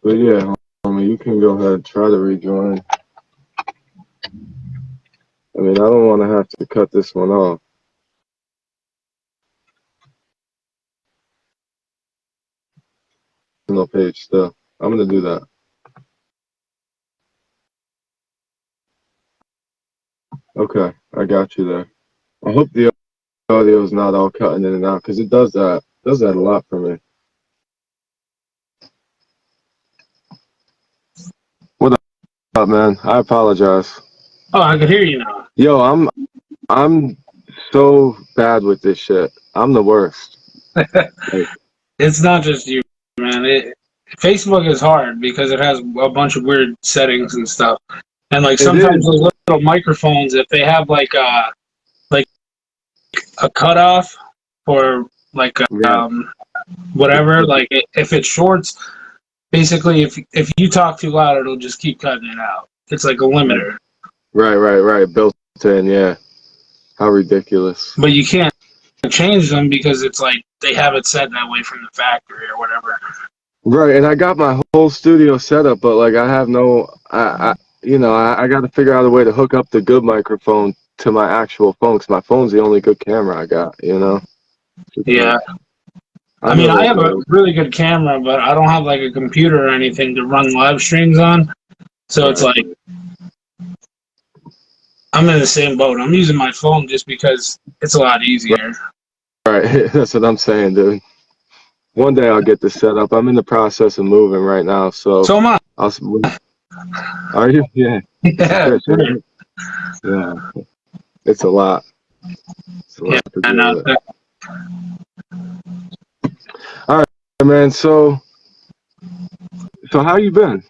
But yeah, homie, you can go ahead and try to rejoin. I mean, I don't want to have to cut this one off. No page still. I'm gonna do that. Okay, I got you there. I hope the audio is not all cutting in and out because it does that. Does that a lot for me. What up, man? I apologize. Oh, I can hear you now. Yo, I'm so bad with this shit. I'm the worst. Like, It's not just you, man. Facebook is hard because it has a bunch of weird settings and stuff. And like it sometimes is. those little microphones, if they have like a cutoff or like Yeah. whatever, like if it shorts, basically if you talk too loud, it'll just keep cutting it out. It's like a limiter, Right. Built in. Yeah. How ridiculous. but you can't change them because it's like they have it set that way from the factory or whatever. Right, and I got my whole studio set up, but like I have no, I got to figure out a way to hook up the good microphone to my actual phone because my phone's the only good camera I got. Yeah. I I know mean, I those have a guys. really good camera, but I don't have like a computer or anything to run live streams on. So it's Right, like I'm in the same boat. I'm using my phone just because it's a lot easier. right. That's what I'm saying, dude. One day I'll get this set up. I'm in the process of moving right now, so So am I. I'll. Are you? Yeah. Yeah, Shit. Yeah. It's a lot. It's a yeah. lot to I deal know. with. All right, man. So how you been?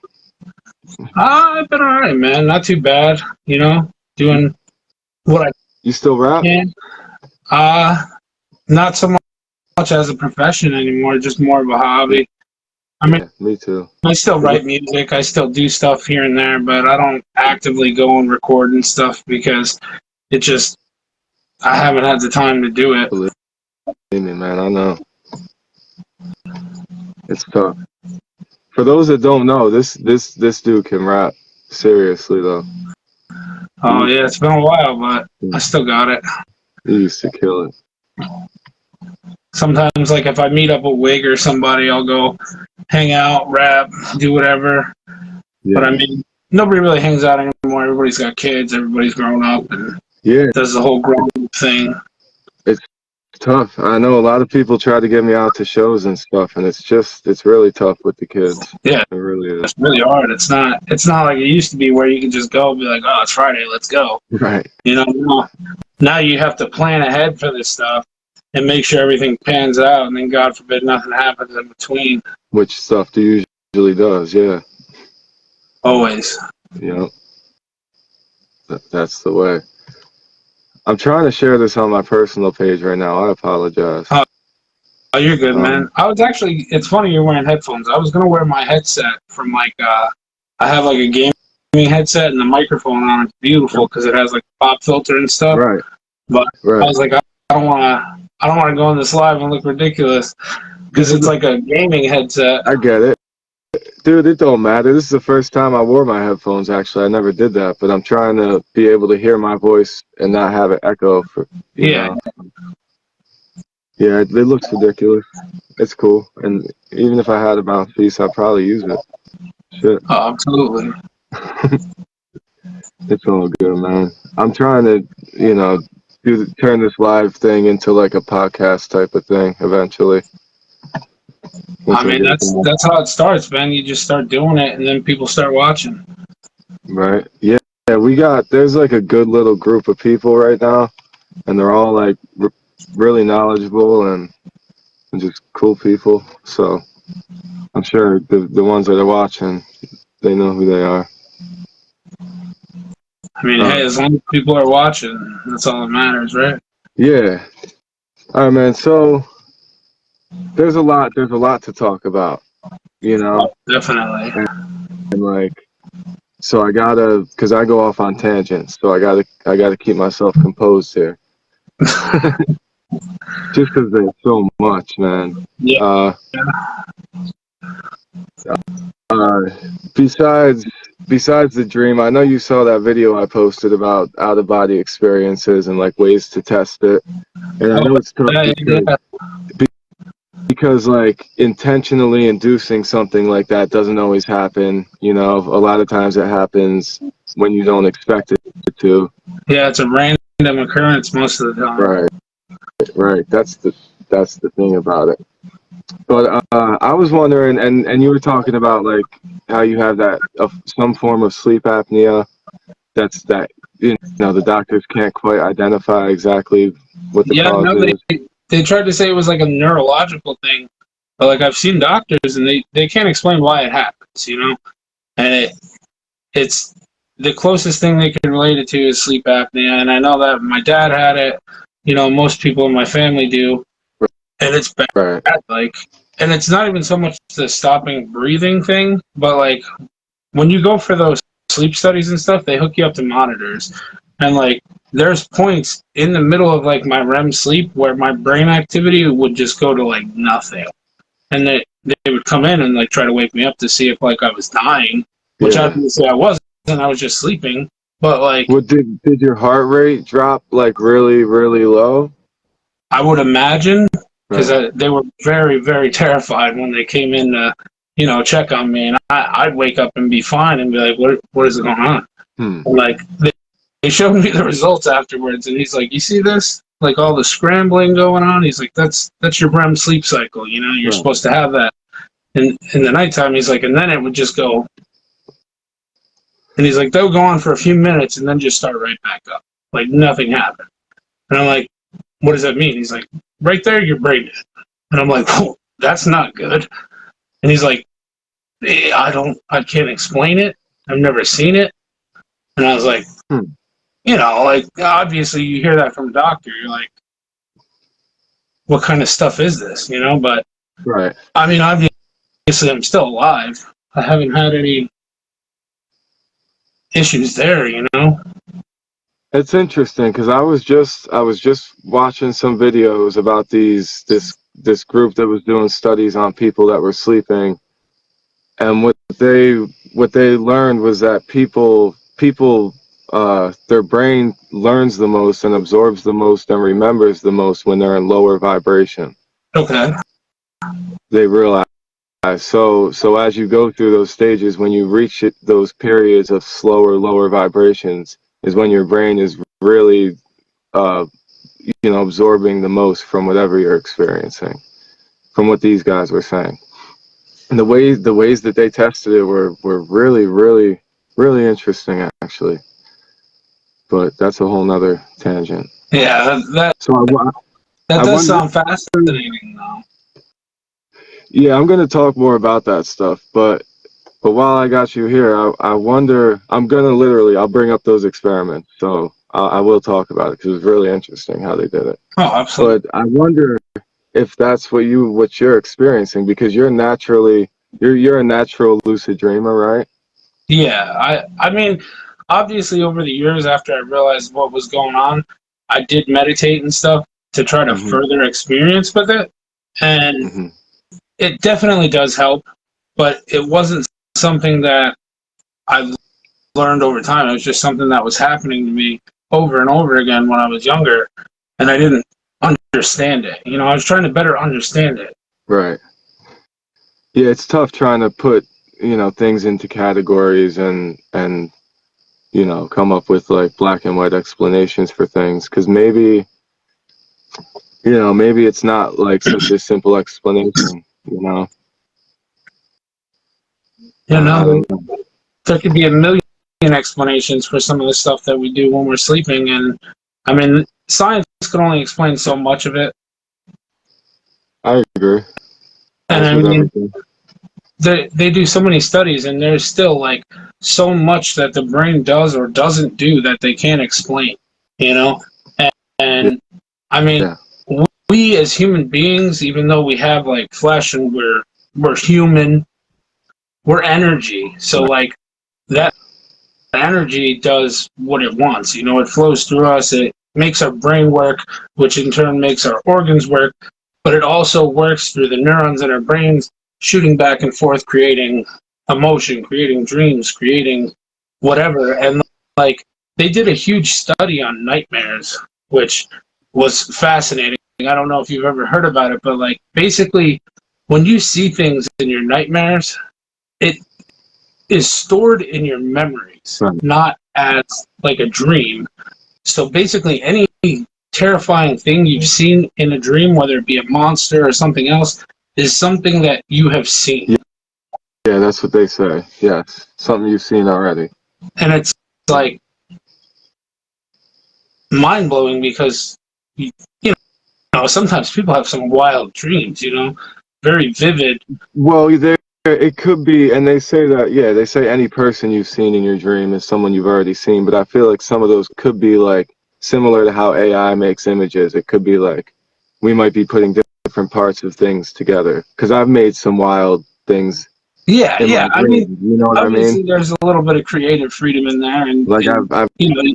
I've been all right, man. Not too bad. Doing what I You still rap? can. Uh, Not so much as a profession anymore. Just more of a hobby. I mean, Yeah, me too. I still write music. I still do stuff here and there, but I don't actively go and record and stuff because it just I haven't had the time to do it. Believe me, man, I know. It's tough. For those that don't know, this dude can rap. Seriously though. Oh yeah, it's been a while, but I still got it. He used to kill it. Sometimes, like if I meet up with Wig or somebody, I'll go hang out, rap, do whatever. But I Yeah. mean, nobody really hangs out anymore. Everybody's got kids. Everybody's grown up and Yeah, does the whole grown up thing. it's tough. I know a lot of people try to get me out to shows and stuff, and it's really tough with the kids. Yeah, It really is. it's really hard. It's not like it used to be where you can just go and be like, oh, it's Friday, let's go. Right. Now you have to plan ahead for this stuff and make sure everything pans out, and then God forbid nothing happens in between. Which stuff do usually does, yeah. Always. You know, that's the way. I'm trying to share this on my personal page right now. I apologize. Oh, you're good, man. Um, It's funny you're wearing headphones. I was going to wear my headset from I have like a gaming headset and the microphone on. It's beautiful because it has like a pop filter and stuff. right, But I right. was like, I don't want to go on this live and look ridiculous because it's like a gaming headset. I get it. Dude, it don't matter. This is the first time I wore my headphones, actually. I never did that, but I'm trying to be able to hear my voice and not have it echo for, you Yeah. know. Yeah, it looks ridiculous. It's cool. And even if I had a mouthpiece, I'd probably use it. Shit. Oh, absolutely. It's all good, man. I'm trying to, turn this live thing into like a podcast type of thing eventually. I mean, that's how it starts, man. You just start doing it, and then people start watching. Right. Yeah. Yeah, there's like a good little group of people right now, and they're all like really knowledgeable and just cool people. So I'm sure the ones that are watching, they know who they are. I mean, hey, as long as people are watching, that's all that matters, right? Yeah. All right, man. So there's a lot to talk about, Oh, definitely. and like, so because I go off on tangents, so I gotta keep myself composed here. Just because there's so much, man. Yeah. besides the dream, I know you saw that video I posted about out of body experiences and like ways to test it. And I Oh, know it's tough yeah. because like intentionally inducing something like that doesn't always happen. You know, a lot of times it happens when you don't expect it to. Yeah, it's a random occurrence most of the time. Right, right. That's the thing about it. But I was wondering, and you were talking about like how you have that some form of sleep apnea. That the doctors can't quite identify exactly what the Yeah, cause no, is. they tried to say it was like a neurological thing, but like I've seen doctors and they can't explain why it happens, you know? And it's the closest thing they can relate it to is sleep apnea, and I know that my dad had it, you know, most people in my family do, and it's bad, Right. like, and it's not even so much the stopping breathing thing, but like when you go for those sleep studies and stuff, they hook you up to monitors, and like there's points in the middle of like my REM sleep where my brain activity would just go to like nothing, and they would come in and like try to wake me up to see if like I was dying, which Yeah. obviously I wasn't. I was just sleeping, but like What did your heart rate drop like really really low? I would imagine because Right. they were very very terrified when they came in to check on me, and I'd wake up and be fine and be like, what is going on? Hmm. And like they showed me the results afterwards, and he's like, you see this? Like all the scrambling going on. He's like, that's your REM sleep cycle. You know, you're Right. supposed to have that. And in the nighttime, he's like, and then it would just go. And he's like, they'll go on for a few minutes and then just start right back up. Like nothing happened. And I'm like, what does that mean? He's like, right there, you're brain dead. And I'm like, oh, that's not good. And he's like, I can't explain it. I've never seen it. And I was like, Hmm. like obviously you hear that from a doctor. You're like, what kind of stuff is this? But Right. I mean, obviously I'm still alive. I haven't had any issues there, It's interesting because I was just watching some videos about this group that was doing studies on people that were sleeping, and what they learned was that people their brain learns the most and absorbs the most and remembers the most when they're in lower vibration. Okay. They realize so as you go through those stages, when you reach those periods of slower lower vibrations is when your brain is really uh, absorbing the most from whatever you're experiencing, from what these guys were saying. And the ways that they tested it were really, really, really interesting, actually. But that's a whole nother tangent. Yeah, So that I does wonder, sound fascinating, though. yeah, I'm going to talk more about that stuff. But while I got you here, I wonder, I'll bring up those experiments. So I will talk about it because it's really interesting how they did it. Oh, absolutely. But I wonder if that's what you're experiencing because you're a natural lucid dreamer, right? Yeah, I mean, obviously over the years after I realized what was going on, I did meditate and stuff to try to Hmm. further experience with it, and Hmm. it definitely does help, but it wasn't something that I learned over time. It was just something that was happening to me over and over again when I was younger, and I didn't understand it. I was trying to better understand it. Right. Yeah, it's tough trying to put, things into categories and come up with like black and white explanations for things because maybe it's not like such a simple explanation, I No, don't know. there could be a million explanations for some of the stuff that we do when we're sleeping, and I mean, science can only explain so much of it. I agree. And As I with mean, everything. they do so many studies, and there's still like so much that the brain does or doesn't do that they can't explain. You know, Yeah. and I mean, Yeah. we as human beings, even though we have like flesh and we're human, we're energy. So Right. like that energy does what it wants. It flows through us. It makes our brain work, which in turn makes our organs work. But it also works through the neurons in our brains, shooting back and forth, creating emotion, creating dreams, creating whatever. And like they did a huge study on nightmares, which was fascinating. I don't know if you've ever heard about it, but like basically when you see things in your nightmares, it is stored in your memories, Right. not as like a dream. So basically any terrifying thing you've seen in a dream, whether it be a monster or something else, is something that you have seen. Yeah, that's what they say. Yes, something you've seen already. And it's like mind blowing because you know sometimes people have some wild dreams, very vivid. Well, it could be, and they say that, yeah, they say any person you've seen in your dream is someone you've already seen, but I feel like some of those could be like similar to how AI makes images. It could be like we might be putting different parts of things together. Because I've made some wild things Yeah, in my yeah. I mean, dreams. You know what I mean? obviously there's a little bit of creative freedom in there, Like I've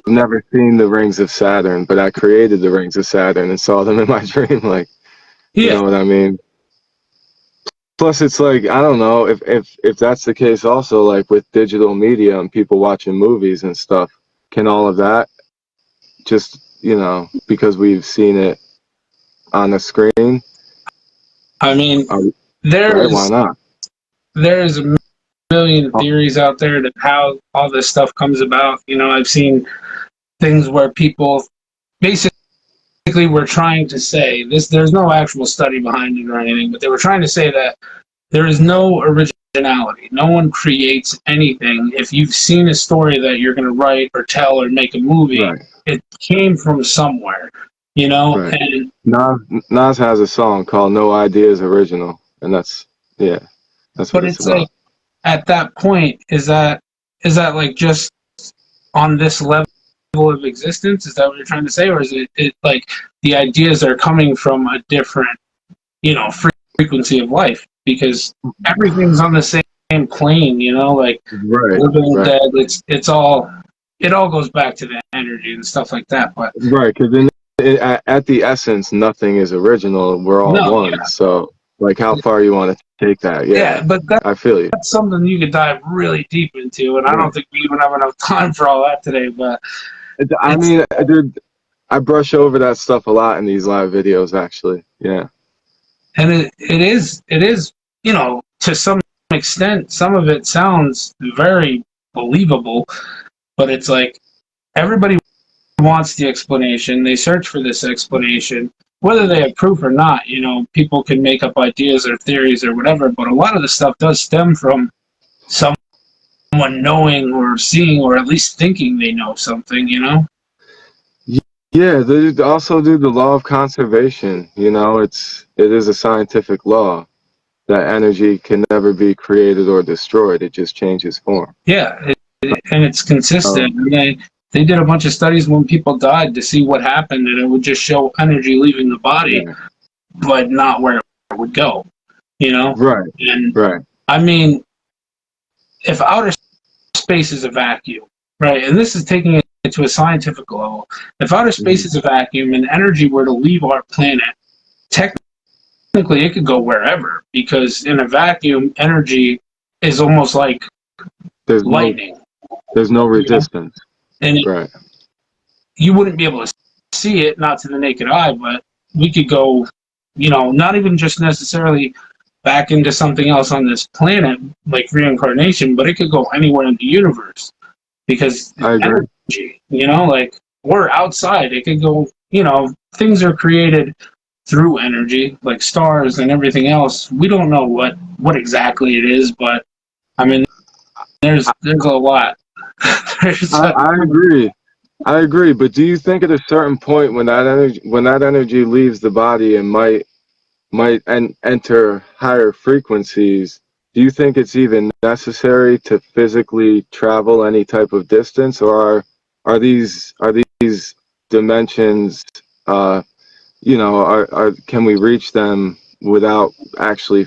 never seen the rings of Saturn, but I created the rings of Saturn and saw them in my dream. Like, you yeah. know what I mean? Plus, it's like I don't know if that's the case. Also, like with digital media and people watching movies and stuff, can all of that just because we've seen it on the screen? I mean, Right? Why not? there's a million theories out there that how all this stuff comes about. I've seen things where people basically were trying to say this. There's no actual study behind it or anything, but they were trying to say that there is no originality. No one creates anything. If you've seen a story that you're going to write or tell or make a movie, Right. it came from somewhere, Right. And Nas has a song called "No Ideas Original," and that's what but it's it's about. like at that point, is that like just on this level of existence? Is that what you're trying to say, or is it like the ideas are coming from a different, frequency of life? Because everything's on the same plane, like Right. living and Right. dead. It all goes back to the energy and stuff like that. But Right. Because at the essence, nothing is original. We're all no, one. yeah, So, like, how far you want to take that? yeah, Yeah, but I feel you. that's something you could dive really deep into, and I don't Right. think we even have enough time for all that today. But I it's mean, dude, I brush over that stuff a lot in these live videos, actually. Yeah. and it is to some extent, some of it sounds very believable, but it's like everybody wants the explanation. They search for this explanation, whether they have proof or not. People can make up ideas or theories or whatever, but a lot of the stuff does stem from someone knowing or seeing or at least thinking they know something. Yeah, they also do the law of conservation. It is a scientific law that energy can never be created or destroyed. It just changes form. Yeah, and it's consistent. Um, And they did a bunch of studies when people died to see what happened, and it would just show energy leaving the body, yeah. but not where it would go. Right. And Right. I mean, if outer space is a vacuum, right? And this is taking it to a scientific level. If outer space is a vacuum and energy were to leave our planet, technically it could go wherever, because in a vacuum, energy is almost like There's no lightning. there's no resistance. And Right. you wouldn't be able to see it, not to the naked eye, but we could go, not even just necessarily back into something else on this planet, like reincarnation, but it could go anywhere in the universe because I agree. energy, like we're outside. It could go, things are created through energy, like stars and everything else. We don't know what exactly it is, but I mean, there's a lot. I agree. I agree. But do you think at a certain point when that energy leaves the body and might enter higher frequencies, do you think it's even necessary to physically travel any type of distance, or are these dimensions can we reach them without actually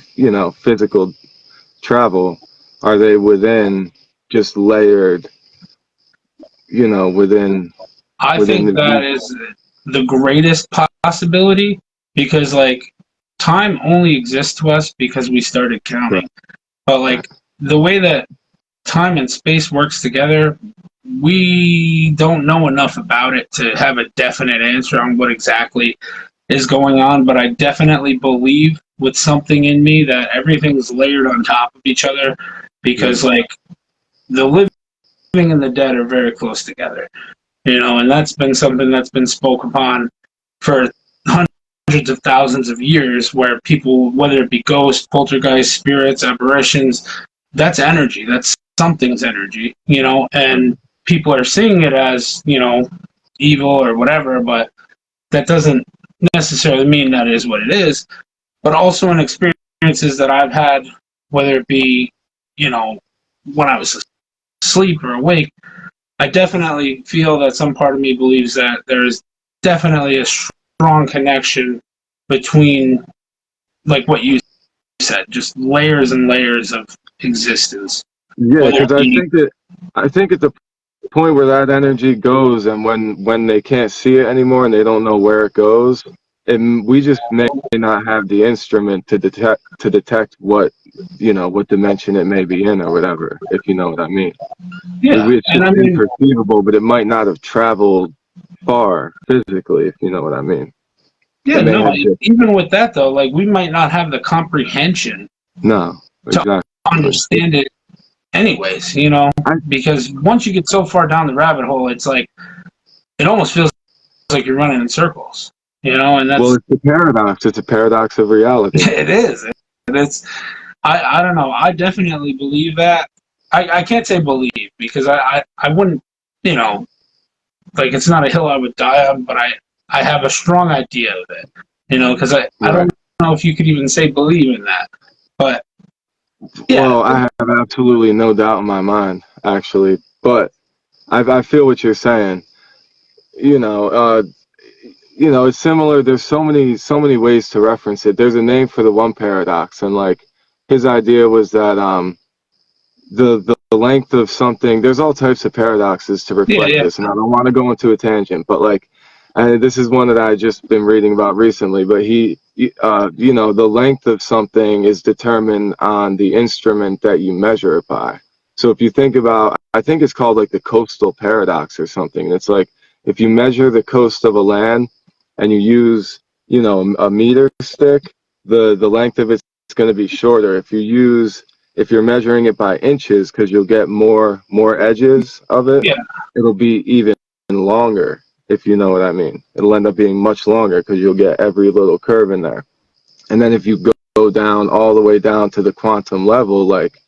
physical travel? Are they within just layered I within think that the is the greatest possibility because, like, time only exists to us because we started right, counting. But, right, like, the way that time and space works together, we don't know enough about it to have a definite answer on what exactly is going on, but I definitely believe with something in me that everything's layered on top of each other because, like, the living and the dead are very close together, and that's been something that's been spoke upon for hundreds of thousands of years, where people, whether it be ghosts, poltergeists, spirits, apparitions, that's energy. That's something's energy, and people are seeing it as, evil or whatever, but that doesn't necessarily mean that is what it is. But also in experiences that I've had, whether it be, when I was asleep or awake, I definitely feel that some part of me believes that there's definitely a strong connection between, like what you said, just layers and layers of existence. Yeah, Whether because it be, I think at the point where that energy goes, and when they can't see it anymore and they don't know where it goes, and we just may not have the instrument to detect what what dimension it may be in or whatever, if you know what I mean. yeah, It's and just I mean, imperceivable, but it might not have traveled far physically, if you know what I mean. yeah, It may no, have just even with that though, like we might not have the comprehension no, to exactly. understand it anyways, I because once you get so far down the rabbit hole, it's like it almost feels like you're running in circles, and well, that's it's the paradox. It's a paradox of reality. it is. It's I don't know. I definitely believe that. I can't say believe because I wouldn't, you know, like it's not a hill I would die on, but I have a strong idea of it, because I Right. don't know if you could even say believe in that. But yeah, Well, I have absolutely no doubt in my mind, actually. But I feel what you're saying. You know, uh, it's similar. There's so many ways to reference it. There's a name for the one paradox, and like his idea was that the length of something. There's all types of paradoxes to yeah, reflect yeah, this, and I don't want to go into a tangent, but like, and this is one that I just been reading about recently. But the length of something is determined on the instrument that you measure it by. So if you think about, I think it's called like the coastal paradox or something. It's like if you measure the coast of a land and you use, a meter stick, the length of it's going to be shorter. If you're measuring it by inches, because you'll get more edges of it, yeah, it'll be even longer, if you know what I mean. It'll end up being much longer because you'll get every little curve in there. And then if you go down all the way down to the quantum level, like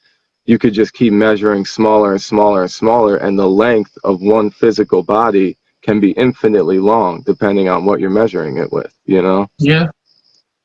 you could just keep measuring smaller and smaller and smaller, and the length of one physical body can be infinitely long depending on what you're measuring it with, yeah.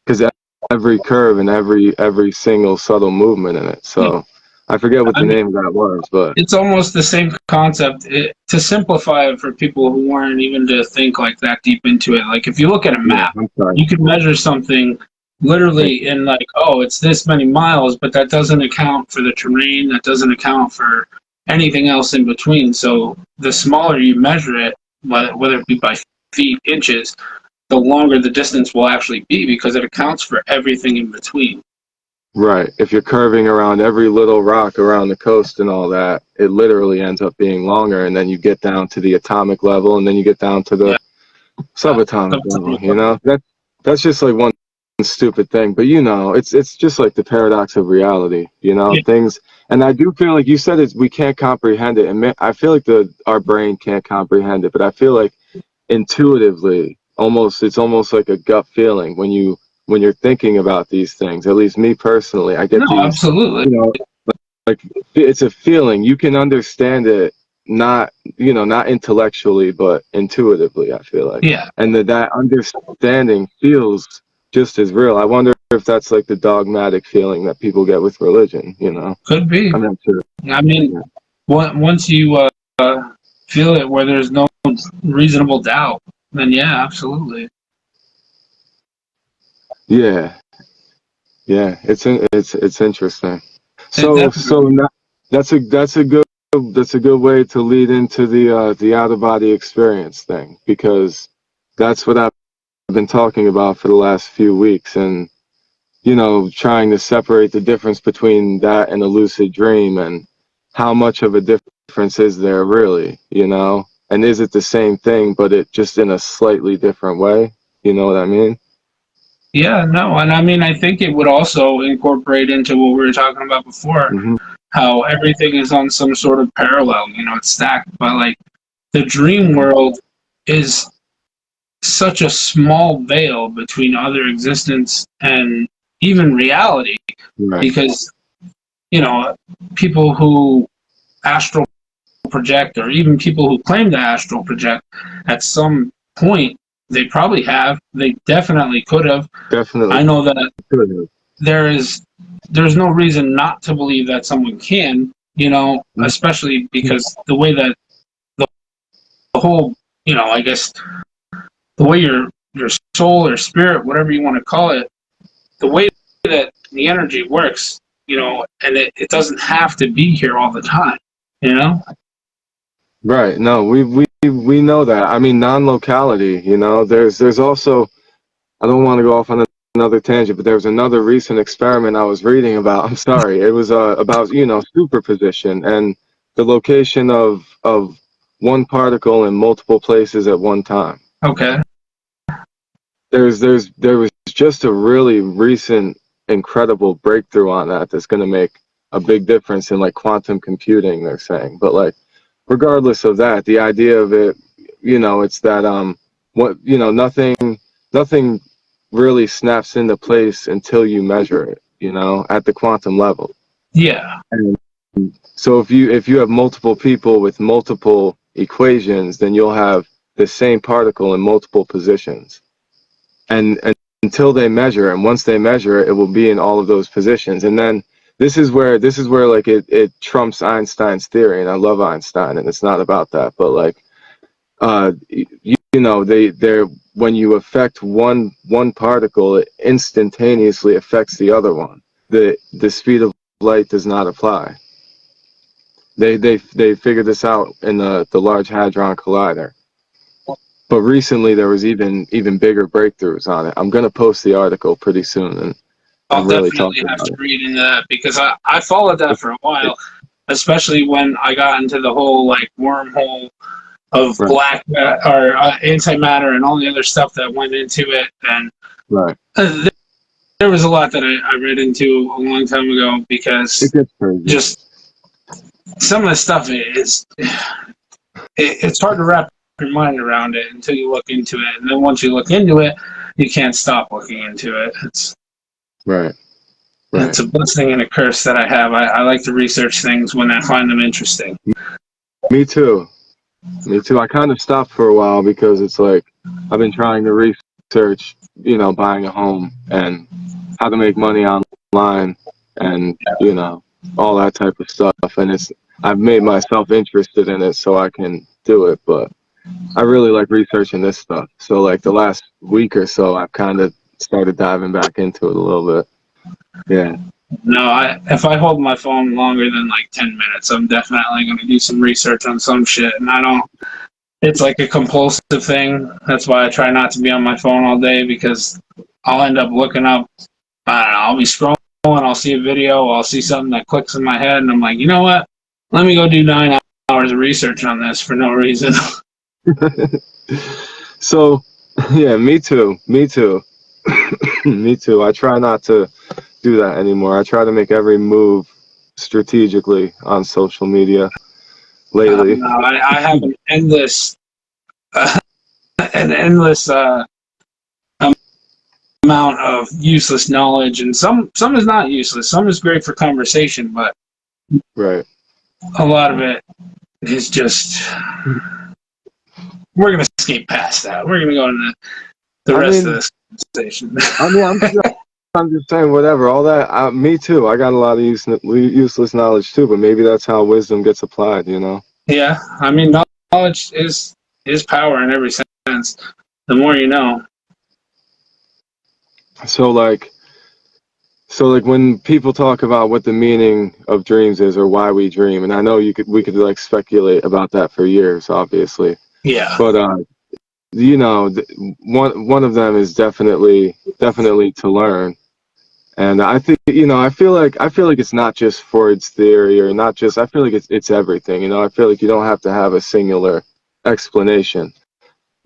because every curve and every single subtle movement in it. So I forget what I the mean, name of that was, but it's almost the same concept. To simplify it for people who weren't even to think like that deep into it, like if you look at a yeah, map, I'm sorry. you can measure something Thank literally in like, oh, it's this many miles, but that doesn't account for the terrain, that doesn't account for anything else in between. So the smaller you measure it, whether it be by feet, inches, the longer the distance will actually be because it accounts for everything in between. Right. If you're curving around every little rock around the coast and all that, it literally ends up being longer, and then you get down to the atomic level, and then you get down to the Yeah. subatomic level. Sometimes, That's just like one stupid thing, but it's just like the paradox of reality. yeah. Things, and I do feel like you said we can't comprehend it, and I feel like our brain can't comprehend it, but I feel like intuitively, it's almost like a gut feeling when you're thinking about these things. At least me personally, I get No, these, absolutely. you know, like it's a feeling. You can understand it, not intellectually, but intuitively, I feel like. Yeah. And that understanding feels just as real. I wonder if that's like the dogmatic feeling that people get with religion. Could be. I'm not sure. I mean, Yeah. once you feel it where there's no reasonable doubt, then yeah, absolutely. Yeah. Yeah, it's interesting. It So definitely. so now, that's a good way to lead into the out of body experience thing, because that's what I've been talking about for the last few weeks, and trying to separate the difference between that and a lucid dream, and how much of a difference is there really, and is it the same thing, but it just in a slightly different way? You know what I mean? Yeah, no, and I mean, I think it would also incorporate into what we were talking about before, Hmm. how everything is on some sort of parallel, it's stacked, but like the dream world is such a small veil between other existence and even reality, Right. because, people who astral project, or even people who claim to astral project, at some point, they definitely could have. Definitely. I know that there's no reason not to believe that someone can, especially because the way that the whole, I guess the way your soul or spirit, whatever you want to call it, the way that the energy works, and it doesn't have to be here all the time, Right. No, we know that. I mean, non-locality, there's also, I don't want to go off on another tangent, but there was another recent experiment I was reading about. I'm sorry. It was about, superposition and the location of one particle in multiple places at one time. Okay. There was just a really recent incredible breakthrough on that's going to make a big difference in like quantum computing, they're saying. But like regardless of that, the idea of it, it's that nothing really snaps into place until you measure it, at the quantum level. Yeah. And so if you have multiple people with multiple equations, then you'll have the same particle in multiple positions. And until they measure, and once they measure it, it will be in all of those positions. And then this is where like it trumps Einstein's theory, and I love Einstein, and it's not about that, but like they're when you affect one particle, it instantaneously affects the other one. The speed of light does not apply. They figured this out in the Large Hadron Collider. But recently there was even bigger breakthroughs on it. I'm gonna post the article pretty soon and I'll really talk definitely have about to it. read into that, because I followed that for a while, especially when I got into the whole like wormhole of Right. black or antimatter and all the other stuff that went into it. And Right. There was a lot that I read into a long time ago, because It gets crazy. just some of the stuff it's hard to wrap your mind around it until you look into it, and then once you look into it, you can't stop looking into it. It's Right. It's a blessing and a curse that I have. I like to research things when I find them interesting. Me too. I kind of stopped for a while because it's like I've been trying to research, buying a home and how to make money online and, all that type of stuff. And I've made myself interested in it so I can do it. But I really like researching this stuff. So like the last week or so, I've kind of started diving back into it a little bit. Yeah. No, if I hold my phone longer than like 10 minutes, I'm definitely going to do some research on some shit. And it's like a compulsive thing. That's why I try not to be on my phone all day, because I'll end up looking up, I don't know, I'll be scrolling, I'll see a video, I'll see something that clicks in my head, and I'm like, you know what? Let me go do 9 hours of research on this for no reason. So, yeah, me too. Me too. I try not to do that anymore. I try to make every move strategically on social media lately. No, I have an endless amount of useless knowledge, and some is not useless. Some is great for conversation, but Right. a lot of it is just. We're gonna skate past that. We're gonna go into the rest of this conversation. I mean, I'm just saying, whatever. All that. Me too. I got a lot of useless knowledge too, but maybe that's how wisdom gets applied. Yeah, I mean, knowledge is power in every sense. The more you know. So like when people talk about what the meaning of dreams is or why we dream, and I know we could like speculate about that for years, obviously. Yeah. But one of them is definitely to learn, And I think, I feel like it's not just Freud's theory, or not just, I feel like it's everything. I feel like you don't have to have a singular explanation.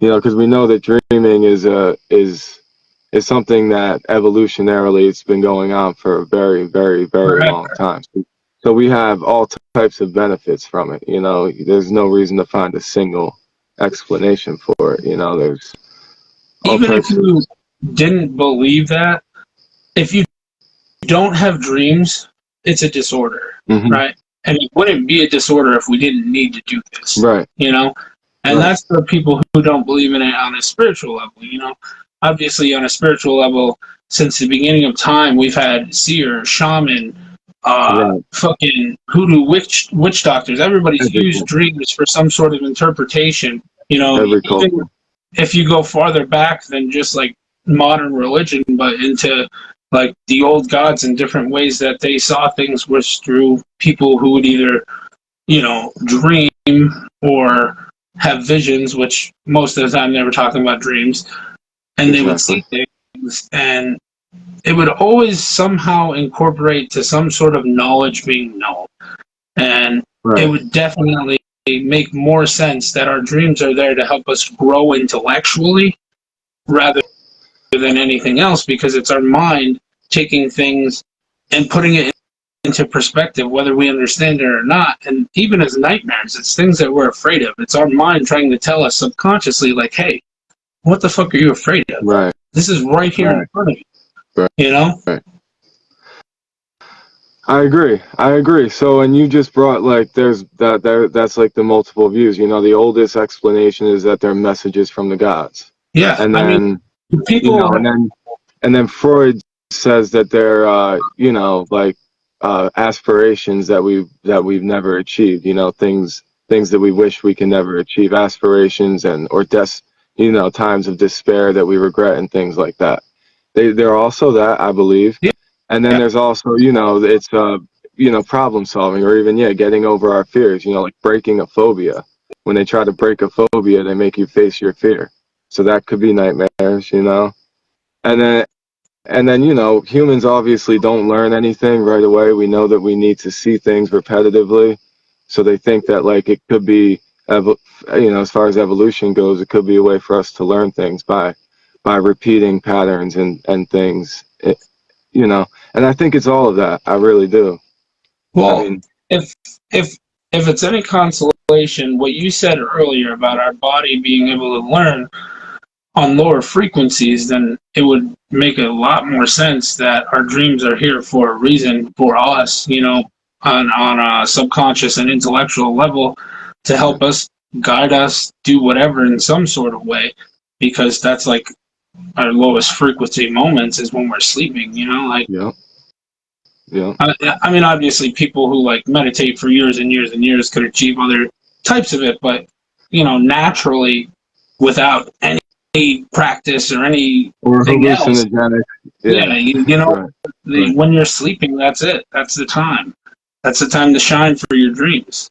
Because we know that dreaming is something that evolutionarily it's been going on for a very, very, very long time. So we have all types of benefits from it. There's no reason to find a single explanation for it. There's all Even if types of. you didn't believe that, if you don't have dreams, it's a disorder, Mhm. right? And it wouldn't be a disorder if we didn't need to do this, Right. And that's for people who don't believe in it on a spiritual level. Obviously, on a spiritual level, since the beginning of time, we've had seer, shaman, Right. fucking hoodoo witch doctors. Everybody's used Everything. dreams for some sort of interpretation. Every Even culture. if you go farther back than just like modern religion, but into like the old gods and different ways that they saw things was through people who would either, dream or have visions, which most of the time they were talking about dreams, and they would see things, and it would always somehow incorporate to some sort of knowledge being known. And it would definitely make more sense that our dreams are there to help us grow intellectually rather than anything else, because it's our mind taking things and putting it into perspective, whether we understand it or not. And even as nightmares, it's things that we're afraid of. It's our mind trying to tell us subconsciously, like, hey, what the fuck are you afraid of? Right. This is right here in front of you. Right. Right. I agree. So, and you just brought like that's like the multiple views. The oldest explanation is that they're messages from the gods. Yeah, And then people. and then Freud says that they're like aspirations that we've never achieved. Things that we wish we can never achieve. Aspirations or times of despair that we regret and things like that. They're also that, I believe. And then there's also, it's problem solving, or even getting over our fears. Like breaking a phobia. When they try to break a phobia, they make you face your fear. So that could be nightmares, And then humans obviously don't learn anything right away. We know that we need to see things repetitively. So they think that like it could be, as far as evolution goes, it could be a way for us to learn things by repeating patterns and things. And I think it's all of that. I really do. Well, I mean, if if if it's any consolation, what you said earlier about our body being able to learn on lower frequencies, then it would make a lot more sense that our dreams are here for a reason for us, on a subconscious and intellectual level to help us, guide us, do whatever in some sort of way, because that's like our lowest frequency moments is when we're sleeping, like. Yeah. I mean, obviously, people who like meditate for years and years and years could achieve other types of it, but naturally, without any practice or anything else, hallucinogenic. when you're sleeping, that's it. That's the time. That's the time to shine for your dreams.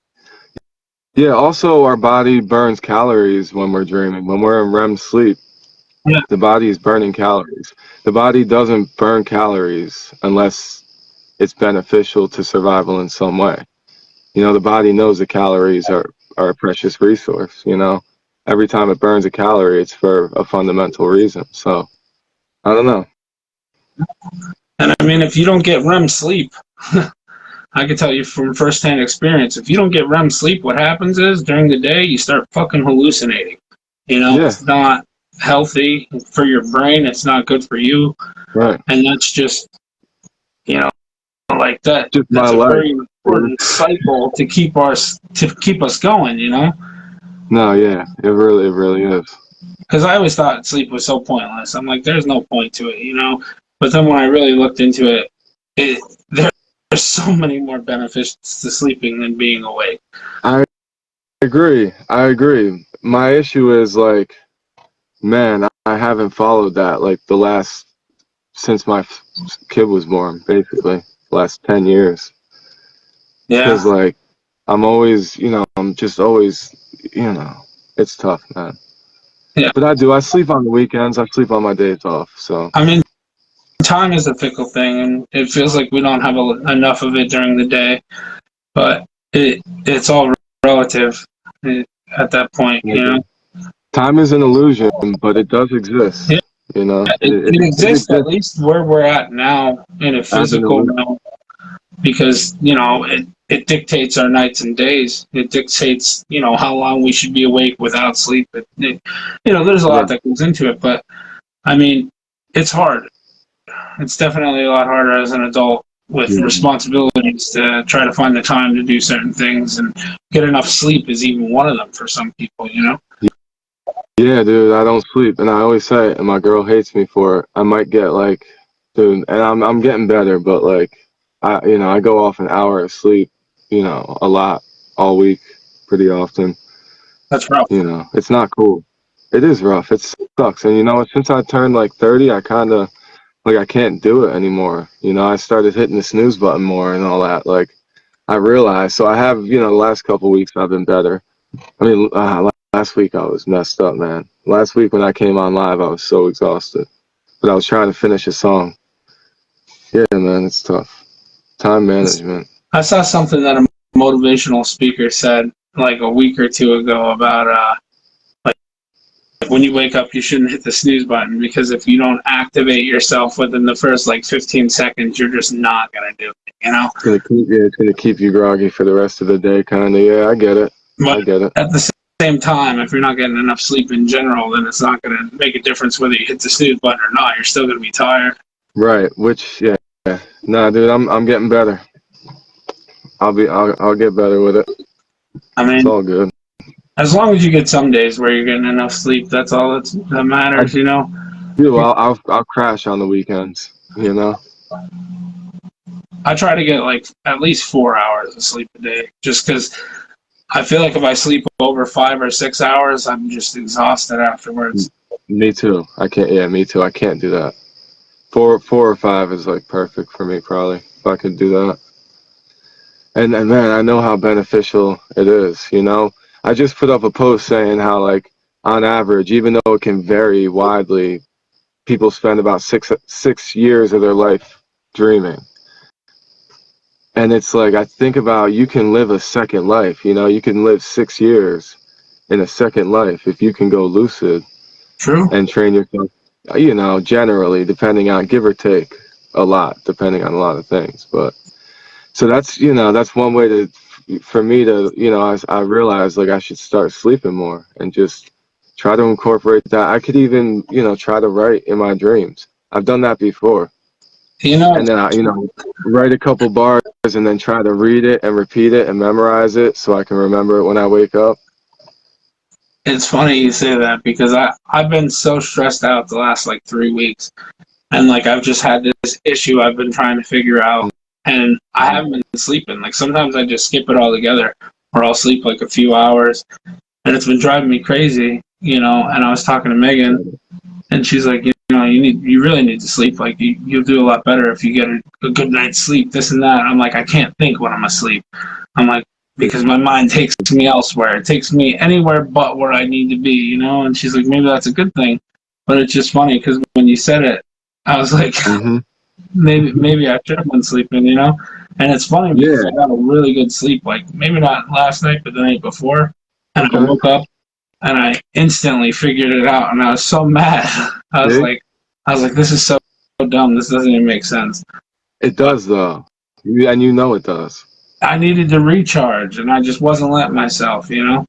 Yeah. Also, our body burns calories when we're dreaming. When we're in REM sleep, the body is burning calories. The body doesn't burn calories unless it's beneficial to survival in some way. The body knows that calories are a precious resource. Every time it burns a calorie, it's for a fundamental reason. So I don't know. And I mean, if you don't get REM sleep, I can tell you from firsthand experience, if you don't get REM sleep, what happens is during the day, you start fucking hallucinating. It's not healthy for your brain. It's not good for you. Right. And that's just, like that. Just that's my a life. Very important cycle to keep us going. No, yeah, it really is. Because I always thought sleep was so pointless. I'm like, there's no point to it. But then when I really looked into it, there's so many more benefits to sleeping than being awake. I agree. My issue is like, man, I haven't followed that like since my kid was born, basically last 10 years. Yeah. Because like, I'm always, I'm just always, it's tough, man. Yeah. But I sleep on the weekends. I sleep on my days off. So I mean, time is a fickle thing, and it feels like we don't have enough of it during the day. But it's all relative at that point, you know. Time is an illusion, but it does exist. Yeah, You know, it it exists at exists least where we're at now in a as an physical illusion. realm, because you know it dictates our nights and days. It dictates how long we should be awake without sleep. There's a lot Right. that goes into it, but I mean, it's hard. It's definitely a lot harder as an adult with Yeah. responsibilities to try to find the time to do certain things, and get enough sleep is even one of them for some people, you know? Yeah, dude, I don't sleep, and I always say it, and my girl hates me for it. I might get like, dude, and I'm getting better, but like, I go off an hour of sleep, a lot all week, pretty often. That's rough. It's not cool. It is rough. It sucks, and since I turned like 30, I kind of like I can't do it anymore. I started hitting the snooze button more and all that. Like, I realized, so I have, the last couple weeks I've been better. I mean, last week I was messed up, man. Last week when I came on live, I was so exhausted. But I was trying to finish a song. Yeah, man, it's tough. Time management. I saw something that a motivational speaker said like a week or two ago about like when you wake up, you shouldn't hit the snooze button, because if you don't activate yourself within the first like 15 seconds, you're just not gonna do it, you know? It's gonna keep you groggy for the rest of the day, kind of. Yeah, I get it. But I get it. at the same time, if you're not getting enough sleep in general, then it's not going to make a difference whether you hit the snooze button or not. You're still going to be tired. Right. Which, yeah. Nah, dude, I'm getting better. I'll get better with it. I It's mean, all good. as long as you get some days where you're getting enough sleep, that's all that matters, you know? Dude, I'll crash on the weekends, I try to get like at least 4 hours of sleep a day, just because I feel like if I sleep over 5 or 6 hours, I'm just exhausted afterwards. Me too. I can't. Yeah, me too. I can't do that. Four or five is like perfect for me, probably, if I could do that. And man, I know how beneficial it is. I just put up a post saying how, like, on average, even though it can vary widely, people spend about six years of their life dreaming. And it's like, I think about, you can live a second life. You can live 6 years in a second life if you can go lucid True. and train yourself. Generally, depending on, give or take a lot, depending on a lot of things. But so that's one way for me to, I realized like I should start sleeping more and just try to incorporate that. I could even, try to write in my dreams. I've done that before. You know, And then write a couple bars and then try to read it and repeat it and memorize it so I can remember it when I wake up. it's funny you say that, because I've been so stressed out the last like 3 weeks, and like I've just had this issue I've been trying to figure out, and I haven't been sleeping. Like sometimes I just skip it all together, or I'll sleep like a few hours, and it's been driving me crazy, you know. And I was talking to Megan, and she's like, you really need to sleep. Like you'll do a lot better if you get a good night's sleep. This and that. I'm like, I can't think when I'm asleep. I'm like, because my mind takes me elsewhere. It takes me anywhere but where I need to be, you know. And she's like, maybe that's a good thing, but it's just funny because when you said it, I was like, Mm-hmm. maybe I should have been sleeping, you know. And it's funny because Yeah. I got a really good sleep, like maybe not last night, but the night before, and I Okay. woke up and I instantly figured it out, and I was so mad. I was like, this is so dumb. This doesn't even make sense. It does though, and it does. I needed to recharge, and I just wasn't letting myself, you know.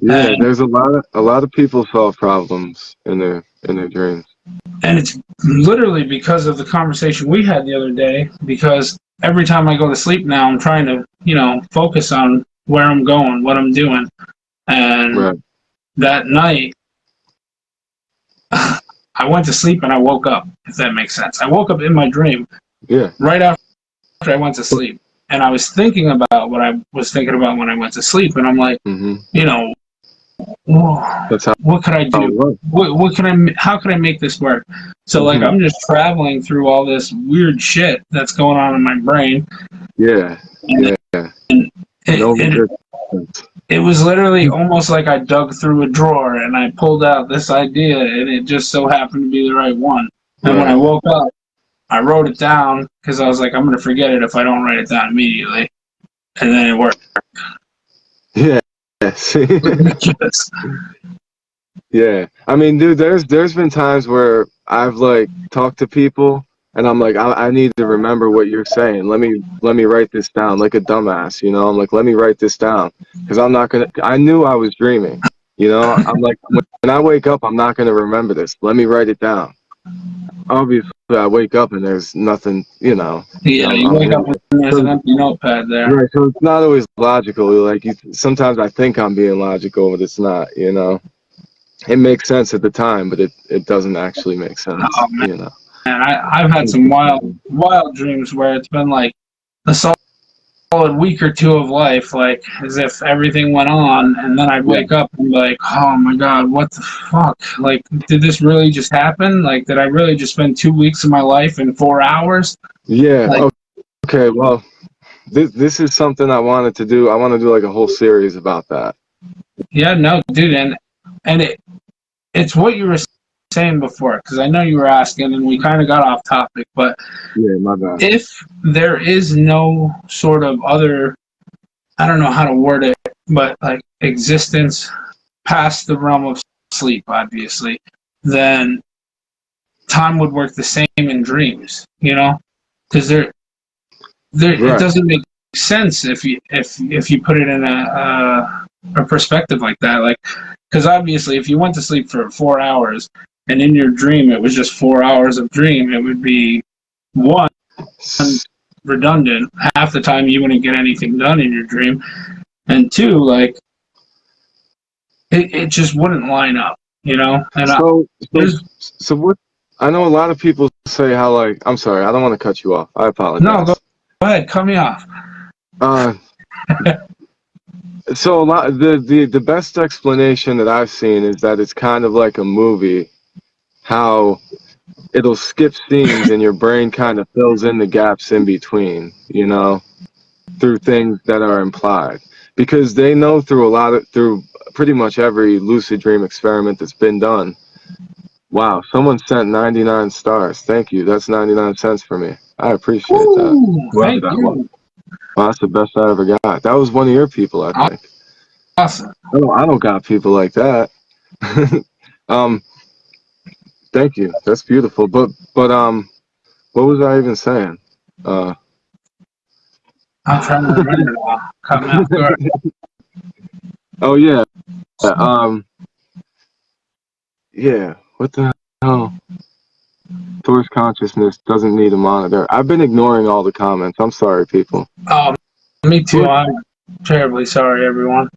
Yeah, And, there's a lot of people solve problems in their dreams. and it's literally because of the conversation we had the other day. Because every time I go to sleep now, I'm trying to, focus on where I'm going, what I'm doing, and Right. that night. I went to sleep and I woke up, if that makes sense. I woke up in my dream Yeah. right after I went to sleep. And I was thinking about what I was thinking about when I went to sleep. And I'm like, Mm-hmm. That's how what could I it do? works. How could I make this work? So like, I'm just traveling through all this weird shit that's going on in my brain. Yeah. And Yeah. It was literally almost like I dug through a drawer and I pulled out this idea, and it just so happened to be the right one. And when I woke up, I wrote it down because I was like, I'm going to forget it if I don't write it down immediately. And then it worked. Yeah. See? Ridiculous. Yeah. I mean, dude, there's been times where I've like talked to people and I'm like, I need to remember what you're saying. Let me write this down like a dumbass, you know? I'm like, let me write this down because I'm not gonna. I knew I was dreaming, you know? I'm like, when I wake up, I'm not gonna remember this. Let me write it down. Obviously, I wake up and there's nothing, you know. Yeah, you I'm wake up and there's an so, empty notepad there. right. So it's not always logical. Like sometimes I think I'm being logical, but it's not, you know. It makes sense at the time, but it doesn't actually make sense, Oh man, you know. I've had some wild dreams where it's been like a solid week or two of life, like as if everything went on, and then I'd Yeah. wake up and be like, oh my god, what the fuck? Like, did this really just happen? Like, did I really just spend 2 weeks of my life in 4 hours? Yeah. Like, Okay. Well, this is something I wanted to do. I want to do like a whole series about that. yeah, no, dude, and it's what you were saying before, because I know you were asking, and we kind of got off topic, but Yeah. My bad. if there is no sort of other, I don't know how to word it, but like existence past the realm of sleep, obviously, then time would work the same in dreams, you know? Because it Right. doesn't make sense if you put it in a perspective like that. Like, because obviously, if you went to sleep for 4 hours and in your dream it was just 4 hours of dream, it would be one redundant. Half the time you wouldn't get anything done in your dream, and two, like it just wouldn't line up, you know. And So so there's so what? I know a lot of people say how like I'm sorry. I don't want to cut you off. I no, go apologize. ahead, cut me off. Uh, so a lot the best explanation that I've seen is that it's kind of like a movie. How it'll skip scenes and your brain kind of fills in the gaps in between, you know, through things that are implied. Because they know through pretty much every lucid dream experiment that's been done. Wow, someone sent 99 stars. Thank you. That's 99 cents for me. I appreciate that. Woo, Whoever thank that was. you. Wow, that's the best I ever got. That was one of your people, I think. Awesome. I don't got people like that. um, thank you. That's beautiful. But what was I even saying? Uh, I'm trying to remember now. Cut me off guard. oh yeah. Um, yeah. What the hell? Source consciousness doesn't need a monitor. I've been ignoring all the comments. I'm sorry, people. Oh, me too. I'm terribly sorry, everyone.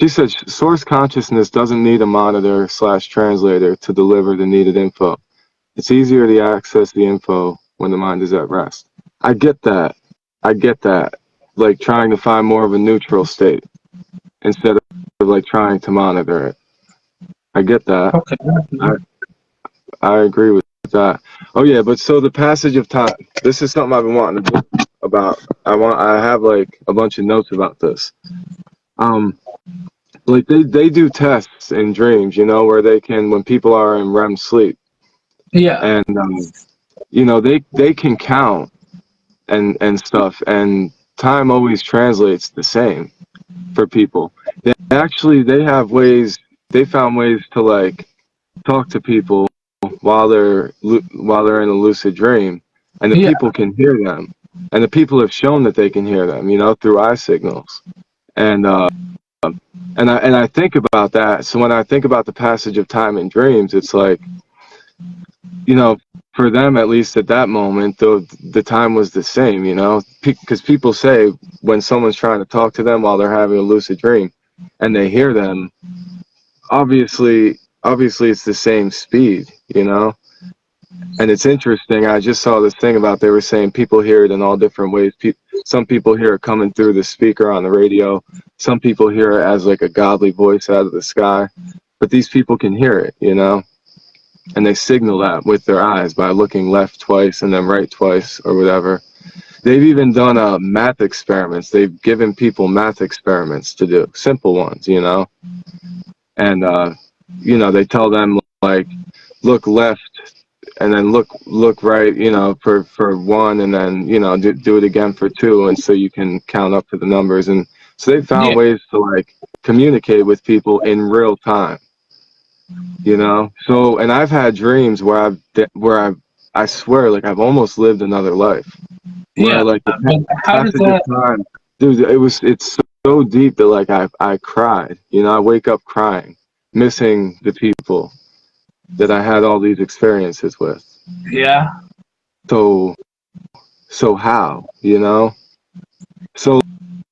She said source consciousness doesn't need a monitor / translator to deliver the needed info. It's easier to access the info when the mind is at rest. I get that. I get that. Like trying to find more of a neutral state instead of like trying to monitor it. I get that. Okay. I, I agree with that. Oh yeah, but so the passage of time. This is something I've been wanting to do about. I have like a bunch of notes about this. Like they do tests in dreams, you know, where they can when people are in REM sleep, Yeah. and you know they can count and stuff, and time always translates the same for people. They have ways. They found ways to like talk to people while they're in a lucid dream, and the Yeah. people can hear them, and the people have shown that they can hear them, you know, through eye signals, and I think about that. So when I think about the passage of time in dreams, it's like, you know, for them at least at that moment, the time was the same, you know, because people say when someone's trying to talk to them while they're having a lucid dream, and they hear them, obviously it's the same speed, you know. And it's interesting. I just saw this thing about they were saying people hear it in all different ways. Some people hear it coming through the speaker on the radio. Some people hear it as like a godly voice out of the sky. But these people can hear it, you know, and they signal that with their eyes by looking left twice and then right twice or whatever. They've even done math experiments. They've given people math experiments to do, simple ones, you know, and you know they tell them like look left and then look right, for one, and then do it again for two, and so you can count up to the numbers. And so they Yeah. found ways to like communicate with people in real time. So, and I've had dreams I swear, like I've almost lived another life, where Yeah. like the But how does passage of that? time, dude, it's so deep that like I cried. I wake up crying, missing the people that I had all these experiences with. Yeah. So how, So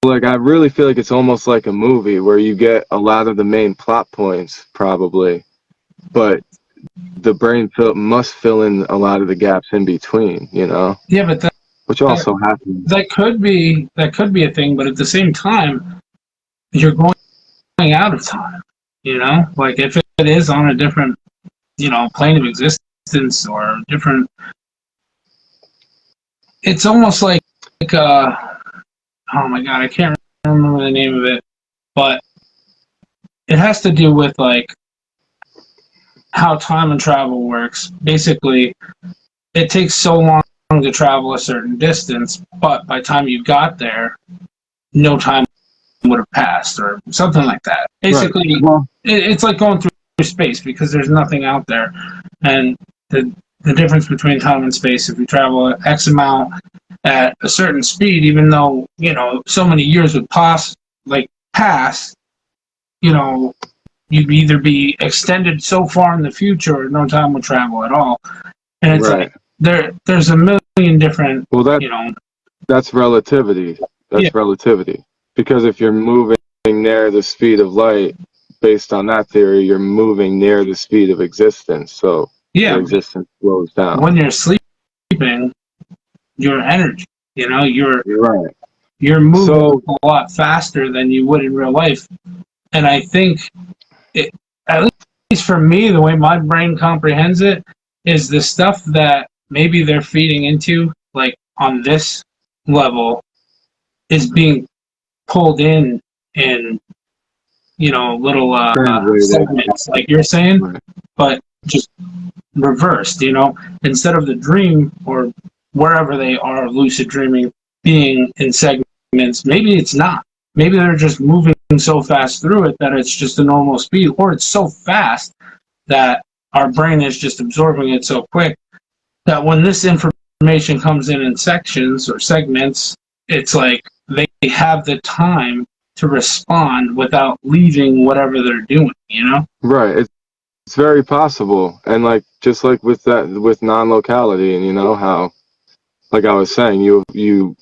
like I really feel like it's almost like a movie where you get a lot of the main plot points probably, but the brain must fill in a lot of the gaps in between, Yeah, but which also happens. that could be a thing. But at the same time, you're going out of time. Like if it is on a different plane of existence or different, it's almost like oh my god, I can't remember the name of it, but it has to do with like how time and travel works. Basically, it takes so long to travel a certain distance, but by the time you got there, no time would have passed or something like that. Basically, Right. Well, it's like going through space because there's nothing out there. And the difference between time and space, if you travel X amount at a certain speed, even though, so many years would pass, you'd either be extended so far in the future or no time would travel at all. And it's right. like there's a million different, Well, that's relativity. yeah, That's relativity. Because if you're moving near the speed of light, based on that theory, you're moving near the speed of existence. So yeah. your existence slows down. When you're sleeping, your energy, you're Right. moving a lot faster than you would in real life. And I think, at least for me, the way my brain comprehends it is the stuff that maybe they're feeding into, like on this level, is being pulled in little segments, like you're saying, Right. but just reversed. Instead of the dream or wherever they are lucid dreaming being in segments, maybe it's not. Maybe they're just moving so fast through it that it's just a normal speed, or it's so fast that our brain is just absorbing it so quick that when this information comes in sections or segments, it's like they have the time to respond without leaving whatever they're doing, Right. It's very possible. And like just like with non-locality, and how, like I was saying,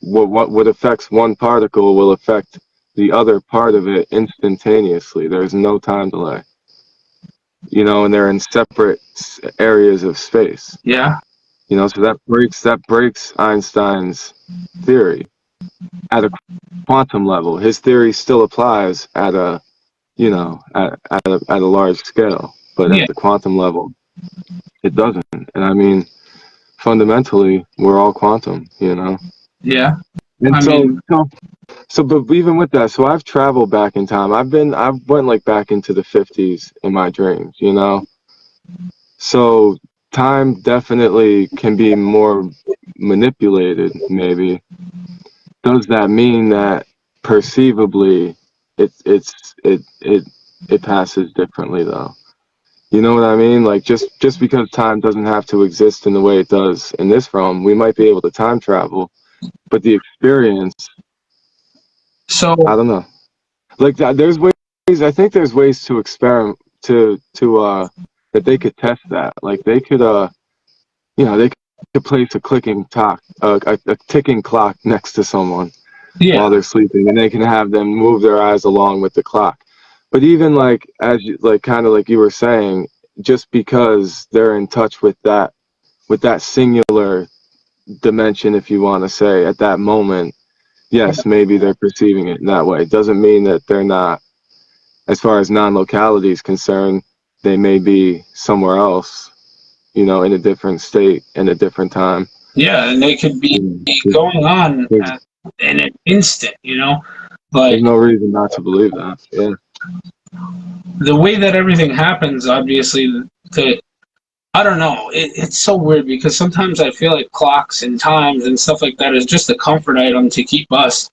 what affects one particle will affect the other part of it instantaneously. There's no time delay. And they're in separate areas of space. Yeah. So that breaks Einstein's theory at a quantum level. His theory still applies at a at a large scale, but Yeah. at the quantum level, it doesn't. And I mean, fundamentally, we're all quantum. Yeah. And I mean, but even with that, so I've traveled back in time. I went like back into the 50s in my dreams. So time definitely can be more manipulated, maybe. Does that mean that perceivably it passes differently though? You know what I mean? Like just because time doesn't have to exist in the way it does in this realm, we might be able to time travel, but the experience, so I don't know. Like there's ways. I think there's ways to experiment to that they could test that. Like they could they could place a a ticking clock next to someone while yeah, they're sleeping, and they can have them move their eyes along with the clock. But even like as you, like kind of like you were saying, just because they're in touch with that singular dimension, if you want to say, at that moment, yes, maybe they're perceiving it in that way. It doesn't mean that they're not. As far as non-locality is concerned, they may be somewhere else, in a different state, in a different time. yeah, and they could be going on in an instant, There's like no reason not to believe that. Yeah. the way that everything happens, obviously, I don't know. It's so weird because sometimes I feel like clocks and times and stuff like that is just a comfort item to keep us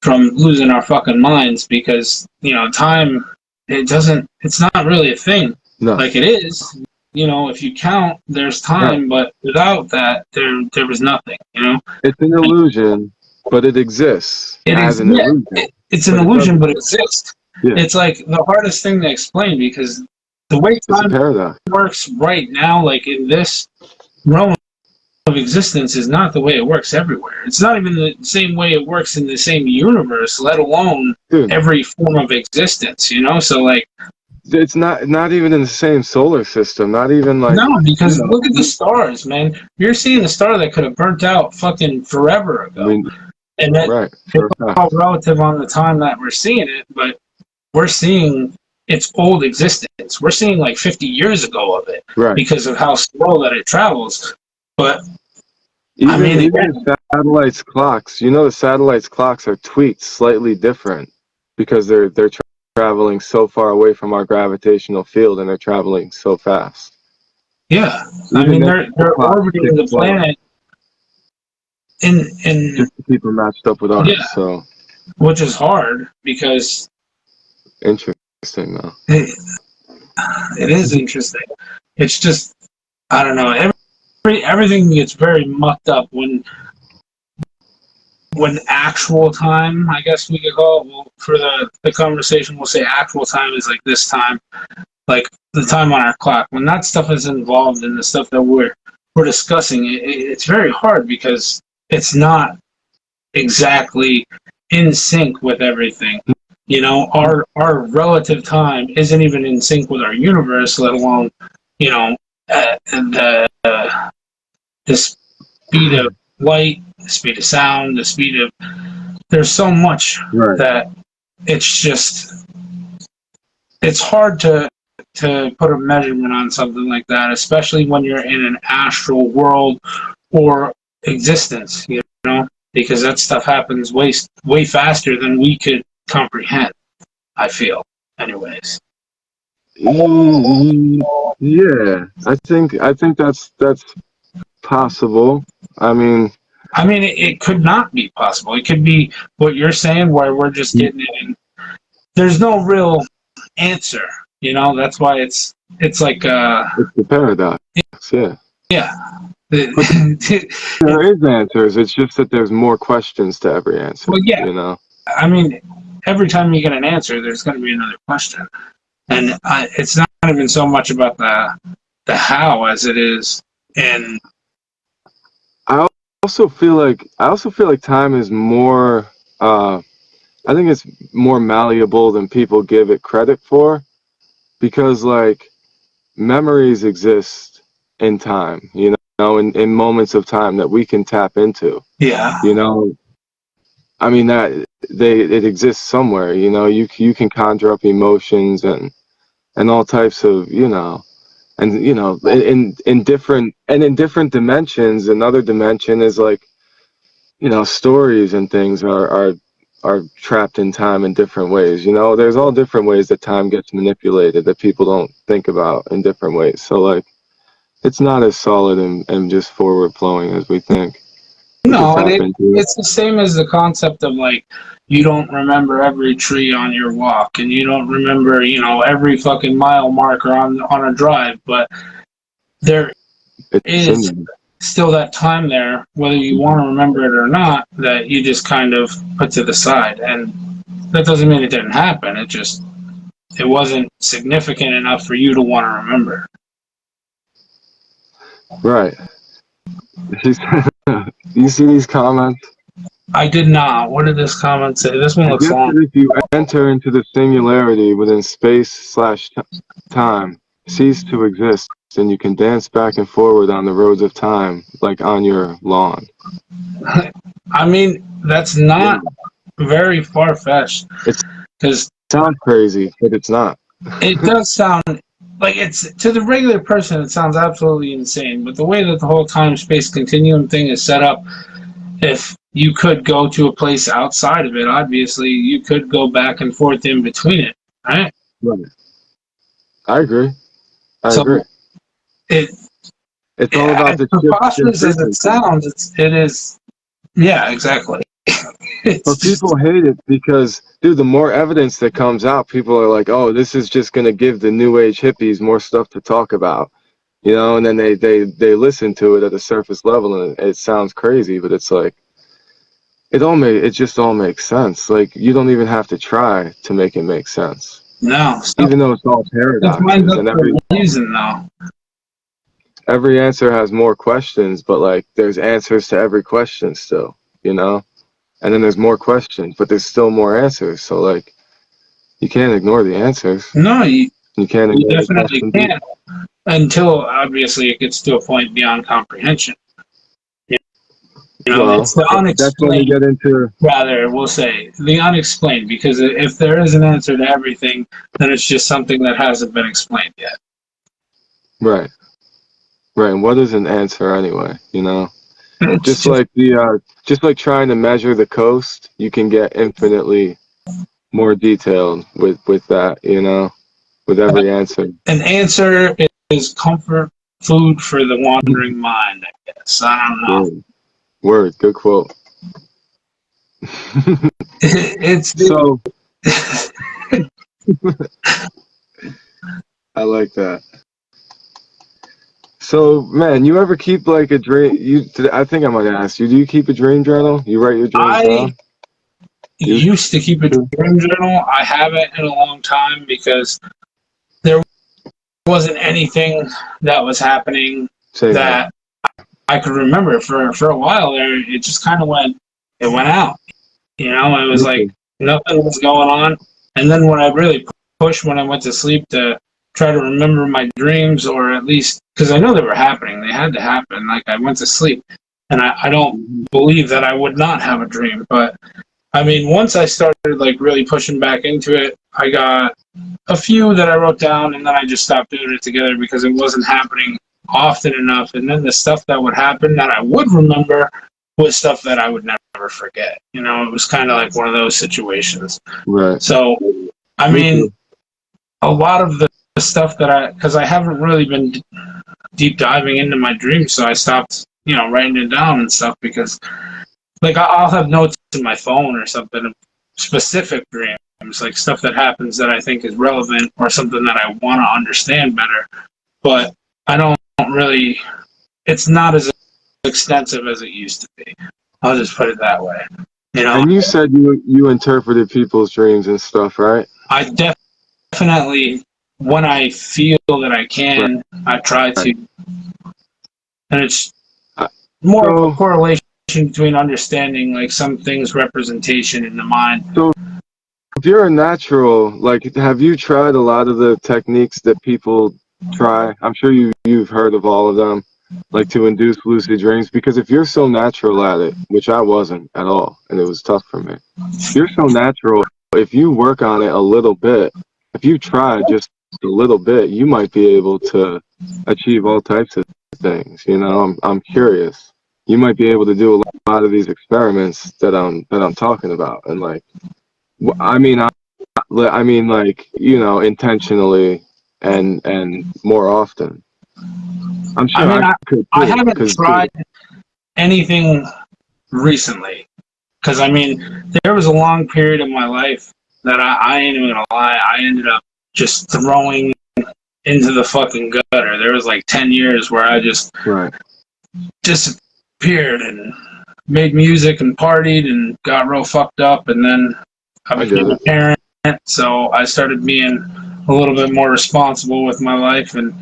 from losing our fucking minds because, time, it's not really a thing. No. Like it is, if you count, there's Right. time, but without that, there was nothing, It's an illusion, but it exists It as is, an yeah, illusion. it's an But it illusion, doesn't. but it exists. Yeah. It's like the hardest thing to explain because the way It's a time paradox. works right now, like in this realm of existence, is not the way it works everywhere. It's not even the same way it works in the same universe, let alone Dude, every form of existence, So, like, it's not even in the same solar system. Not even like, no, you because know. look at the stars, man. You're seeing a star that could have burnt out fucking forever I ago. mean, And that right. it's For a all fact. relative on the time that we're seeing it, but we're seeing its old existence. We're seeing like 50 years ago of it Right. because of how slow that it travels. But I Even mean, even again, the satellites clocks. The satellites clocks are tweaked slightly different because they're traveling so far away from our gravitational field and they're traveling so fast. yeah, I Even mean their they're clocks tick orbiting the slower planet in just to keep them matched up with ours. yeah, So which is hard because interesting, though. it is interesting. It's just I don't know. Everything gets very mucked up when actual time, I guess we could call it. Well, for the conversation, we'll say actual time is like this time, like the time on our clock. When that stuff is involved in the stuff that we're discussing, it's very hard because it's not exactly in sync with everything. Our relative time isn't even in sync with our universe, let alone the speed of light, the speed of sound, the speed of. There's so much Right. that it's hard to put a measurement on something like that, especially when you're in an astral world or existence, because that stuff happens way faster than we could comprehend. I feel, anyways. Yeah, I think that's possible. I mean, It could not be possible. It could be what you're saying, where we're just getting it in. There's no real answer, That's why it's like it's the paradox. Yeah. yeah. But there is answers. It's just that there's more questions to every answer. Well, yeah. Every time you get an answer, there's going to be another question, and it's not even so much about the how as it is. And I also feel like time is more. I think it's more malleable than people give it credit for, because like memories exist in time. In moments of time that we can tap into. yeah, I mean that it exists somewhere. You can conjure up emotions and all types of and in different dimensions. Another dimension is like stories and things are trapped in time in different ways. There's all different ways that time gets manipulated that people don't think about in different ways. So like it's not as solid and just forward flowing as we think. We can no, and tap into it. it's the same as the concept of like you don't remember every tree on your walk, and you don't remember every fucking mile marker on a drive, but there It's in is you. still that time there, whether you want to remember it or not, that you just kind of put to the side. And that doesn't mean it didn't happen. It wasn't significant enough for you to want to remember. Right. You see these comments? I did not. What did this comment say? This one I looks guess long. that if you enter into the singularity within space/time, cease to exist, and you can dance back and forward on the roads of time, like on your lawn. That's not very far fetched. Because Sounds crazy, but it's not. it does sound like it's to the regular person. It sounds absolutely insane. But the way that the whole time-space continuum thing is set up, if you could go to a place outside of it, obviously you could go back and forth in between it, right? Right. I agree. So it It's all Yeah, about as the shift in preposterous as it frequency. sounds, it is. Yeah, exactly. It's But just people hate it because, dude, the more evidence that comes out, people are like, oh, this is just going to give the new age hippies more stuff to talk about, you know, and then they listen to it at a surface level and it sounds crazy, but it's like, it just all makes sense. Like, you don't even have to try to make it make sense, no stuff. even though it's all Stuff lines paradoxes up and for a reason, though. every answer has more questions, but like, there's answers to every question still, you know, and then there's more questions, but there's still more answers. So like, you can't ignore the answers. No, You can't you ignore the definitely questions. can't until obviously it gets to a point beyond comprehension. You know, Well, it's the that's when we unexplained. get into Rather, we'll say the unexplained, because if there is an answer to everything, then it's just something that hasn't been explained yet. right, right. And what is an answer anyway? You know, It's just just like just like trying to measure the coast, you can get infinitely more detailed with that. You know, with every answer. an answer is comfort food for the wandering mind, I guess. I don't know. Word, good quote. It's So I like that. So man, you ever keep like a dream? I think I might ask you. Do you keep a dream journal? You write your dreams I down? You used to keep a dream journal. I haven't in a long time because there wasn't anything that was happening say that. that I could remember for a while there. It just kind of went out. You know, it was Me like too. nothing was going on. And then when I really pushed when I went to sleep to try to remember my dreams, or at least because I know they were happening, they had to happen. Like I went to sleep, and I don't believe that I would not have a dream. But I mean, once I started like really pushing back into it, I got a few that I wrote down, and then I just stopped doing it together because it wasn't happening often enough. And then the stuff that would happen that I would remember was stuff that I would never forget. You know, it was kind of like one of those situations. Right. So, I Me mean, too. a lot of the stuff that because I haven't really been deep diving into my dreams, so I stopped, you know, writing it down and stuff because, like, I'll have notes in my phone or something of specific dreams, like stuff that happens that I think is relevant or something that I want to understand better. But I don't really. It's not as extensive as it used to be. I'll just put it that way. You know, And you said you interpreted people's dreams and stuff, right? I definitely, when I feel that I Right. can, I try to, and it's Uh, more of a So, correlation between understanding like some things representation in the mind. so if you're a natural, like, have you tried a lot of the techniques that people try? I'm sure you've heard of all of them, like to induce lucid dreams. Because if you're so natural at it, which I wasn't at all, and it was tough for me. If you're so natural, if you work on it a little bit, if you try just a little bit, you might be able to achieve all types of things. You know, I'm curious. You might be able to do a lot of these experiments that I'm talking about, and like, I mean, I mean, like, you know, intentionally and more often. I'm I sure mean, I could I too, haven't because tried anything recently because I mean, there was a long period of my life that I ain't even gonna lie, I ended up just throwing into the fucking gutter. There was like 10 years where I just right, disappeared and made music and partied and got real fucked up, and then I I get became a it. parent, so I started being a little bit more responsible with my life and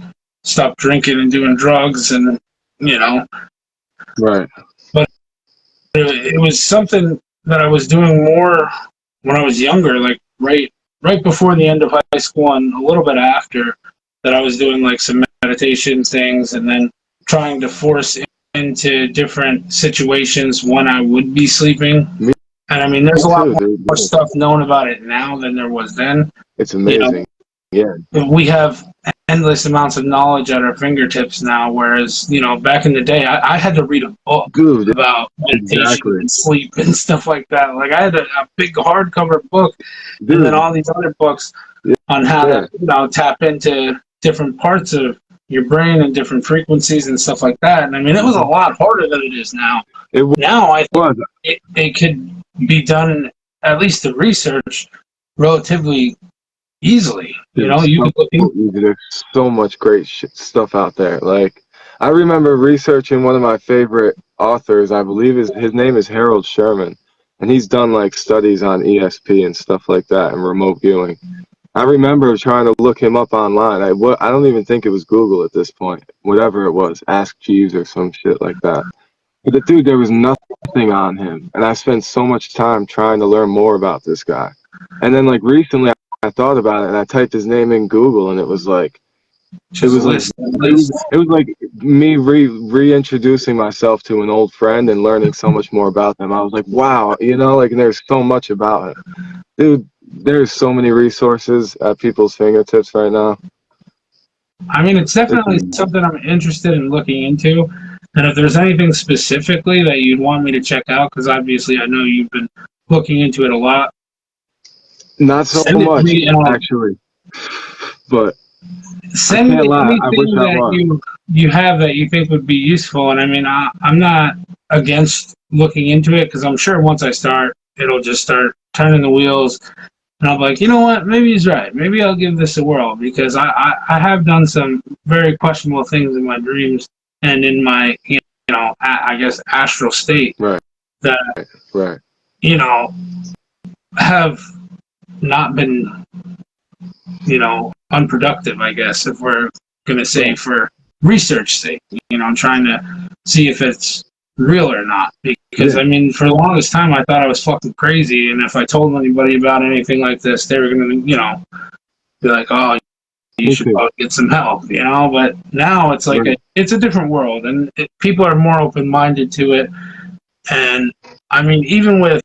stopped drinking and doing drugs, and you know, Right, but it was something that I was doing more when I was younger, like right before the end of high school and a little bit after that. I was doing like some meditation things and then trying to force into different situations when I would be sleeping. me, And I mean, me there's a lot too, more dude. stuff known about it now than there was then. It's You know, amazing. Yeah, we have endless amounts of knowledge at our fingertips now, whereas, you know, back in the day, I had to read a book dude. about meditation Exactly, and sleep and stuff like that. Like, I had a big hardcover book and then dude. all these other books on how Yeah, to, you know, tap into different parts of your brain and different frequencies and stuff like that. And I mean, it was a lot harder than it is now. Now I think it could be done, at least the research, relatively easily. You know, you could look into. There's so much great stuff out there. Like, I remember researching one of my favorite authors. I believe his name is Harold Sherman, and he's done like studies on ESP and stuff like that and remote viewing. I remember trying to look him up online. I don't even think it was Google at this point. Whatever it was, Ask Jeeves or some shit like that. But the dude, there was nothing on him, and I spent so much time trying to learn more about this guy. And then like recently, I thought about it, and I typed his name in Google, and it was like me reintroducing myself to an old friend and learning so much more about them. I was like, wow, you know, like, and there's so much about him, dude. There's so many resources at people's fingertips right now. I mean, it's definitely something I'm interested in looking into. And if there's anything specifically that you'd want me to check out, because obviously I know you've been looking into it a lot. Not so much, actually. But send me anything that you have that you think would be useful. And I mean, I'm not against looking into it, because I'm sure once I start, it'll just start turning the wheels. And I'm like, you know what? Maybe he's right. Maybe I'll give this a whirl, because I have done some very questionable things in my dreams and in my, you know, I guess astral state. Right. That, you know, have not been, you know, unproductive, I guess, if we're going to say for research sake. You know, I'm trying to see if it's real or not, because I mean, for the longest time I thought I was fucking crazy, and if I told anybody about anything like this, they were gonna, you know, be like, oh, you should probably get some help, you know. But now it's like it's a different world, and people are more open-minded to it. And I mean, even with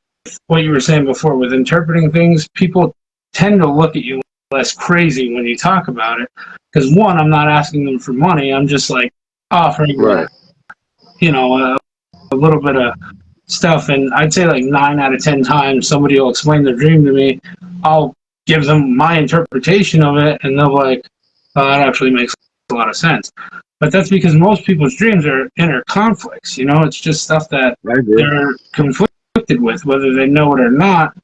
what you were saying before with interpreting things, people tend to look at you less crazy when you talk about it, because one, I'm not asking them for money, I'm just like offering them, you know, a little bit of stuff. And I'd say like 9 out of 10 times somebody will explain their dream to me, I'll give them my interpretation of it, and they'll be like, oh, that actually makes a lot of sense. But that's because most people's dreams are inner conflicts, you know. It's just stuff that they're conflicted with, whether they know it or not.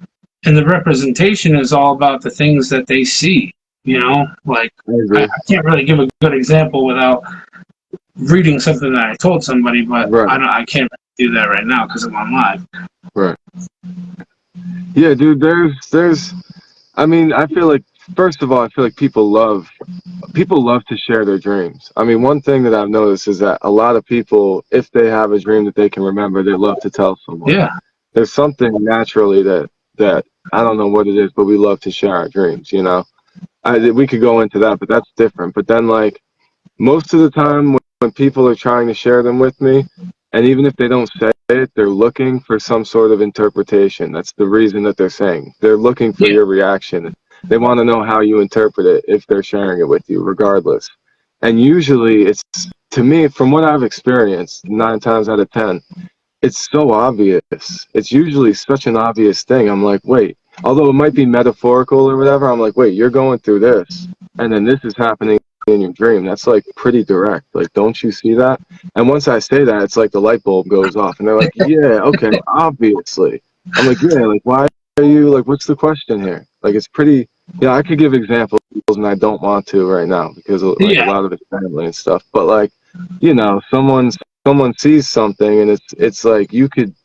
And the representation is all about the things that they see, you know. Like, I can't really give a good example without reading something that I told somebody, but I can't do that right now because I'm on live. Right. Yeah, dude, there's I mean, I feel like, first of all, I feel like people love to share their dreams. I mean, one thing that I've noticed is that a lot of people, if they have a dream that they can remember, they love to tell someone. Yeah. There's something naturally that I don't know what it is, but we love to share our dreams, you know. We could go into that, but that's different. But then, like, most of the time when people are trying to share them with me, and even if they don't say it, they're looking for some sort of interpretation. That's the reason that they're saying. They're looking for your reaction. They want to know how you interpret it if they're sharing it with you, regardless. And usually it's, to me, from what I've experienced, 9 times out of 10, it's so obvious. It's usually such an obvious thing. I'm like, wait, although it might be metaphorical or whatever, I'm like, wait, you're going through this, and then this is happening in your dream. That's like pretty direct. Like, don't you see that? And once I say that, it's like the light bulb goes off, and they're like, yeah, okay, obviously. I'm like, yeah, like, why are you, like, what's the question here? Like, it's pretty, yeah, I could give examples, and I don't want to right now because like, a lot of it's family and stuff, but like, you know, someone sees something, and it's like, you could,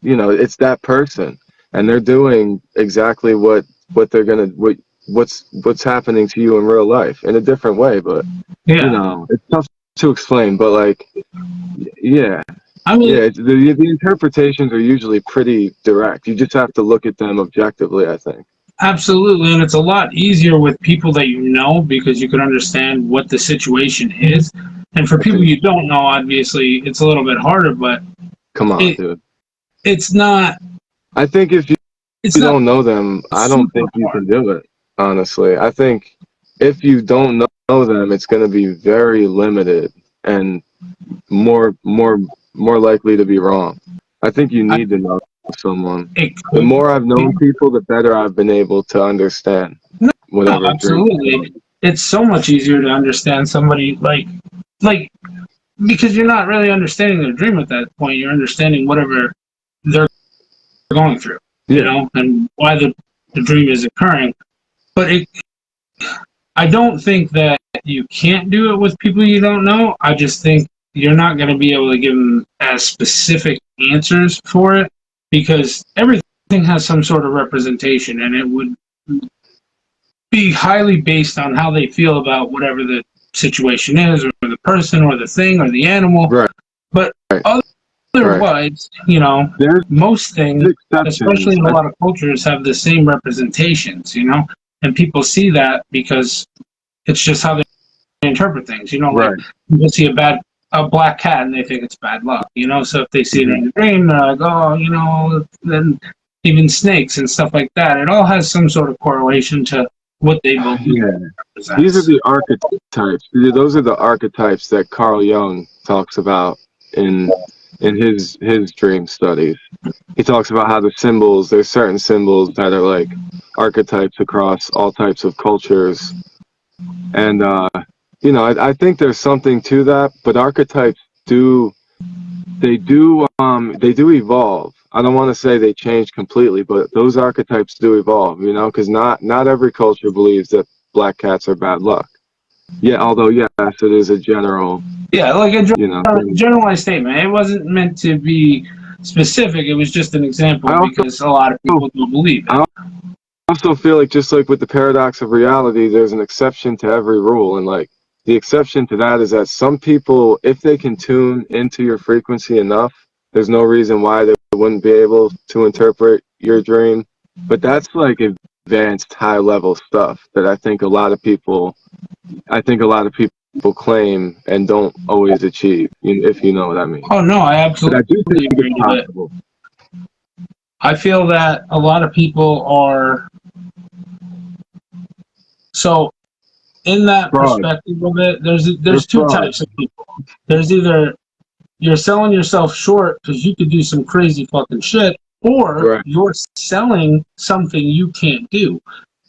you know, it's that person, and they're doing exactly what they're gonna, what's happening to you in real life in a different way, but you know, it's tough to explain, but like, yeah, I mean, yeah, the interpretations are usually pretty direct. You just have to look at them objectively, I think. Absolutely, and it's a lot easier with people that you know, because you can understand what the situation is. And for people you don't know, obviously, it's a little bit harder, but come on, dude. It's not. I think if you don't know them, I don't think you can do it, honestly. I think if you don't know them, it's going to be very limited and more likely to be wrong. I think you need to know someone. The more I've known people, the better I've been able to understand whatever. No, absolutely. It's so much easier to understand somebody, like, like, because you're not really understanding their dream at that point. You're understanding whatever they're going through, you know, and why the dream is occurring. But I don't think that you can't do it with people you don't know. I just think you're not going to be able to give them as specific answers for it, because everything has some sort of representation, and it would be highly based on how they feel about whatever the situation is, or the person, or the thing, or the animal. Right. But Right. otherwise, you know, most things, especially in a lot of cultures, have the same representations, you know, and people see that because it's just how they interpret things, you know, like people see a black cat and they think it's bad luck, you know, so if they see it in a dream, they're like, oh, you know, then even snakes and stuff like that, it all has some sort of correlation to what they believe. These are the archetypes. Those are the archetypes that Carl Jung talks about in his dream studies. He talks about how there's certain symbols that are like archetypes across all types of cultures. And you know, I think there's something to that, but archetypes do evolve. I don't want to say they change completely, but those archetypes do evolve, you know, because not every culture believes that black cats are bad luck. Yeah, although yes, it is a general. Yeah, like a generalized statement. It wasn't meant to be specific. It was just an example because a lot of people don't believe it. I also feel like, just like with the paradox of reality, there's an exception to every rule, and like the exception to that is that some people, if they can tune into your frequency enough, there's no reason why they wouldn't be able to interpret your dream. But that's like advanced, high-level stuff that I think a lot of people claim and don't always achieve, if you know what I mean. Oh no, I absolutely agree with it. I feel that a lot of people are so in that perspective of it. There's two types of people. There's either you're selling yourself short because you could do some crazy fucking shit, or you're selling something you can't do.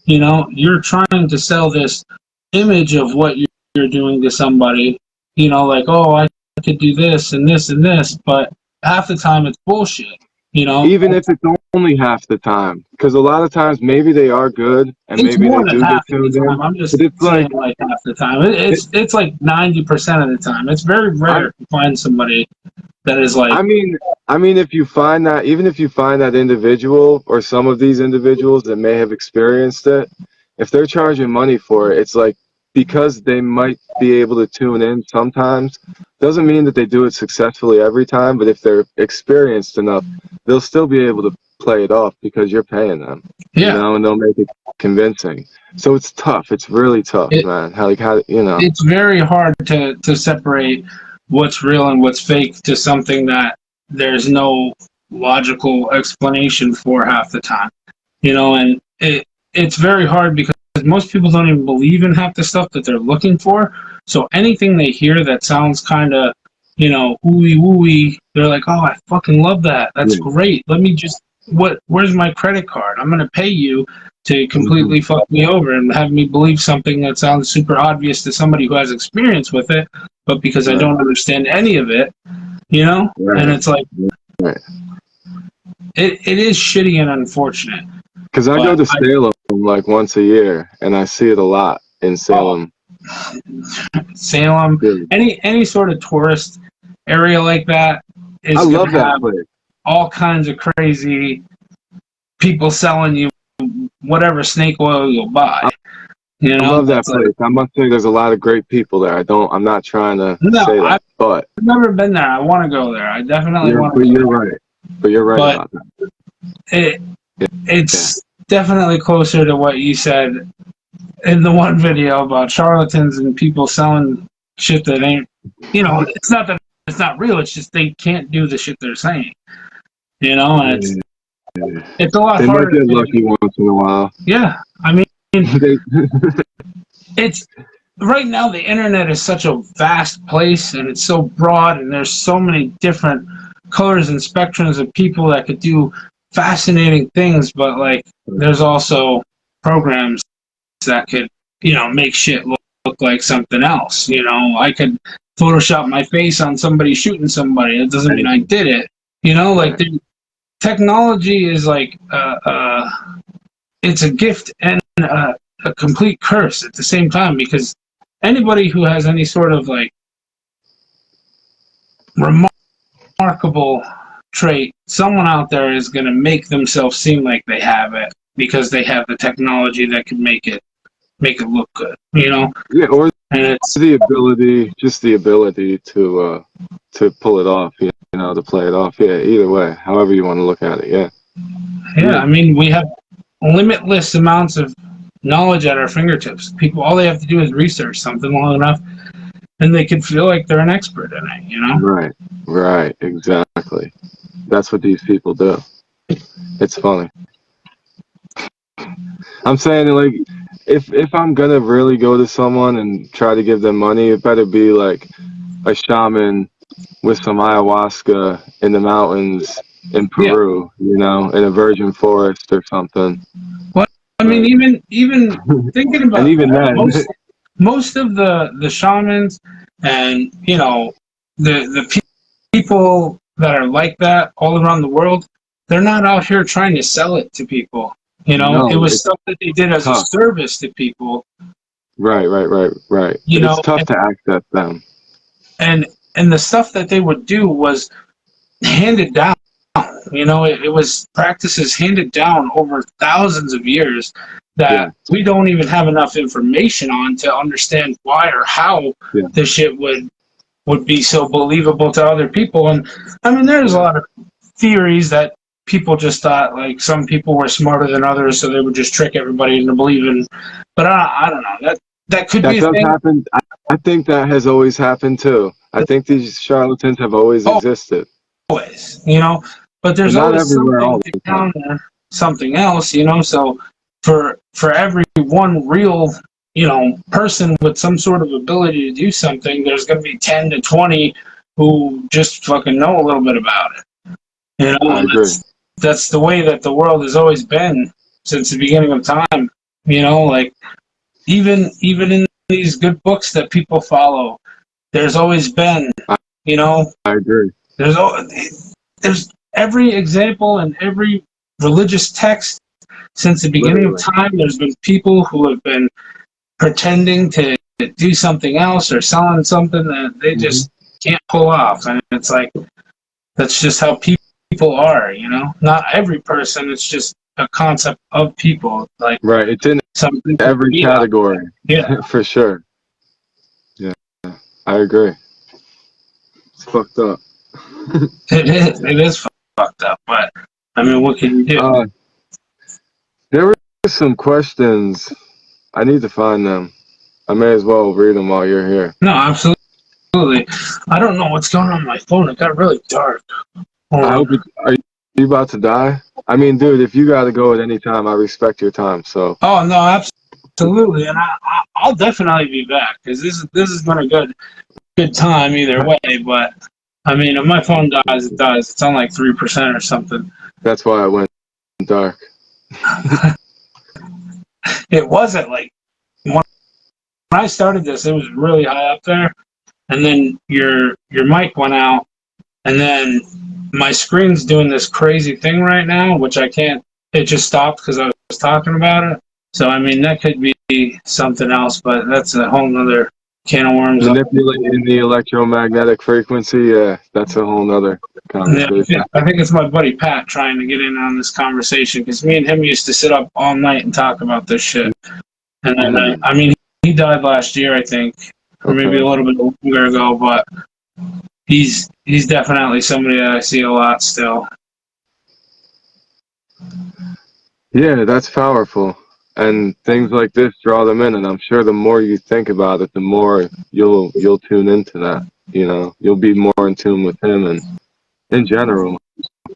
You know, you're trying to sell this image of what you're doing to somebody, you know, like, oh, I could do this and this and this, but half the time it's bullshit, you know. Even if it's only half the time, because a lot of times maybe they are good and it's maybe more they than do half get of the time. I'm just saying like half the time. It's like 90% of the time. It's very rare to find somebody that is like. I mean, if you find that, even if you find that individual or some of these individuals that may have experienced it, if they're charging money for it, it's like, because they might be able to tune in sometimes, doesn't mean that they do it successfully every time, but if they're experienced enough, they'll still be able to play it off because you're paying them. Yeah. You know, and they'll make it convincing. So it's tough. It's really tough, man. How you know. It's very hard to separate what's real and what's fake to something that there's no logical explanation for half the time. You know, and it's very hard because most people don't even believe in half the stuff that they're looking for. So anything they hear that sounds kind of, you know, ooey wooey, they're like, oh, I fucking love that. That's great. Let me just, where's my credit card? I'm going to pay you to completely fuck me over and have me believe something that sounds super obvious to somebody who has experience with it, but because I don't understand any of it, you know? And it's like, it is shitty and unfortunate. Because I go to Salem like once a year, and I see it a lot in Salem. Salem, any sort of tourist area like that is. I love that place. All kinds of crazy people selling you whatever snake oil you'll buy. You know, I love that place. I must say, there's a lot of great people there. I'm not trying to say that, but I've never been there. I want to go there. I definitely want to. But you're right about that. It's definitely closer to what you said in the one video about charlatans and people selling shit that ain't, you know, it's not that it's not real, it's just they can't do the shit they're saying. You know, and it's a lot harder. They might get lucky once in a while. Yeah. I mean, it's right now the internet is such a vast place and it's so broad and there's so many different colors and spectrums of people that could do fascinating things, but like there's also programs that could, you know, make shit look like something else. You know, I could Photoshop my face on somebody shooting somebody. It doesn't mean I did it. You know, like technology is like it's a gift and a complete curse at the same time, because anybody who has any sort of like remarkable trait, someone out there is going to make themselves seem like they have it because they have the technology that can make it look good, you know. Yeah, or And it's just the ability to pull it off, you know, to play it off. Yeah, either way, however you want to look at it. Yeah. yeah, I mean, we have limitless amounts of knowledge at our fingertips. People, all they have to do is research something long enough, and they can feel like they're an expert in it, you know. Right. Right. Exactly. That's what these people do. It's funny. I'm saying, like, if I'm gonna really go to someone and try to give them money, it better be like a shaman with some ayahuasca in the mountains in Yeah. Peru, you know, in a virgin forest or something. Well, I mean, even thinking about And even that, then, most of the shamans and, you know, the people that are like that all around the world, they're not out here trying to sell it to people. You know, it no, was it's stuff that they did as a tough. service to people. Right. You It's know, tough to access them. and the stuff that they would do was handed down. You know, it was practices handed down over thousands of years that Yeah. we don't even have enough information on to understand why or how Yeah. this shit would be so believable to other people. And I mean, there's a lot of theories that people just thought like some people were smarter than others, so they would just trick everybody into believing. But I don't know, that could be That a does thing. happen. I think that has always happened too. I think these charlatans have always existed, Always, you know, but but there's not always everywhere something all to the time. counter something else, you know. So for every one real, you know, person with some sort of ability to do something, there's going to be 10 to 20 who just fucking know a little bit about it. You know, I and agree. that's the way that the world has always been since the beginning of time. You know, like even in these good books that people follow, there's always been, you know, I agree. there's every example and every religious text since the beginning of Literally. time. There's been people who have been pretending to do something else or selling something that they just can't pull off, and it's like that's just how people are. You know, not every person. It's just a concept of people. Like Right. It's in some people every be out. category. Yeah, For sure. Yeah. I agree. It's fucked up. it is fucked up. But I mean, what can you do? There were some questions. I need to find them. I may as well read them while you're here. No, absolutely. I don't know what's going on my phone. It got really dark. I hope it, are you about to die? I mean, dude, if you got to go at any time, I respect your time. So, Oh no, absolutely, and I'll definitely be back because this has been a good time either way. But I mean, if my phone dies, it dies. It's on like 3% or something. that's why I went dark. It wasn't like when I started this, it was really high up there, and then your mic went out, and then my screen's doing this crazy thing right now, which I can't. It just stopped because I was talking about it. So I mean, that could be something else, but that's a whole nother can of worms. Manipulating the electromagnetic frequency, yeah, that's a whole nother conversation. I think it's my buddy Pat trying to get in on this conversation because me and him used to sit up all night and talk about this shit. And then, I mean, he died last year, I think, or maybe a little bit longer ago, but he's definitely somebody that I see a lot still. Yeah, that's powerful. And things like this draw them in, and I'm sure the more you think about it, the more you'll tune into that. You know, you'll be more in tune with him, and in general,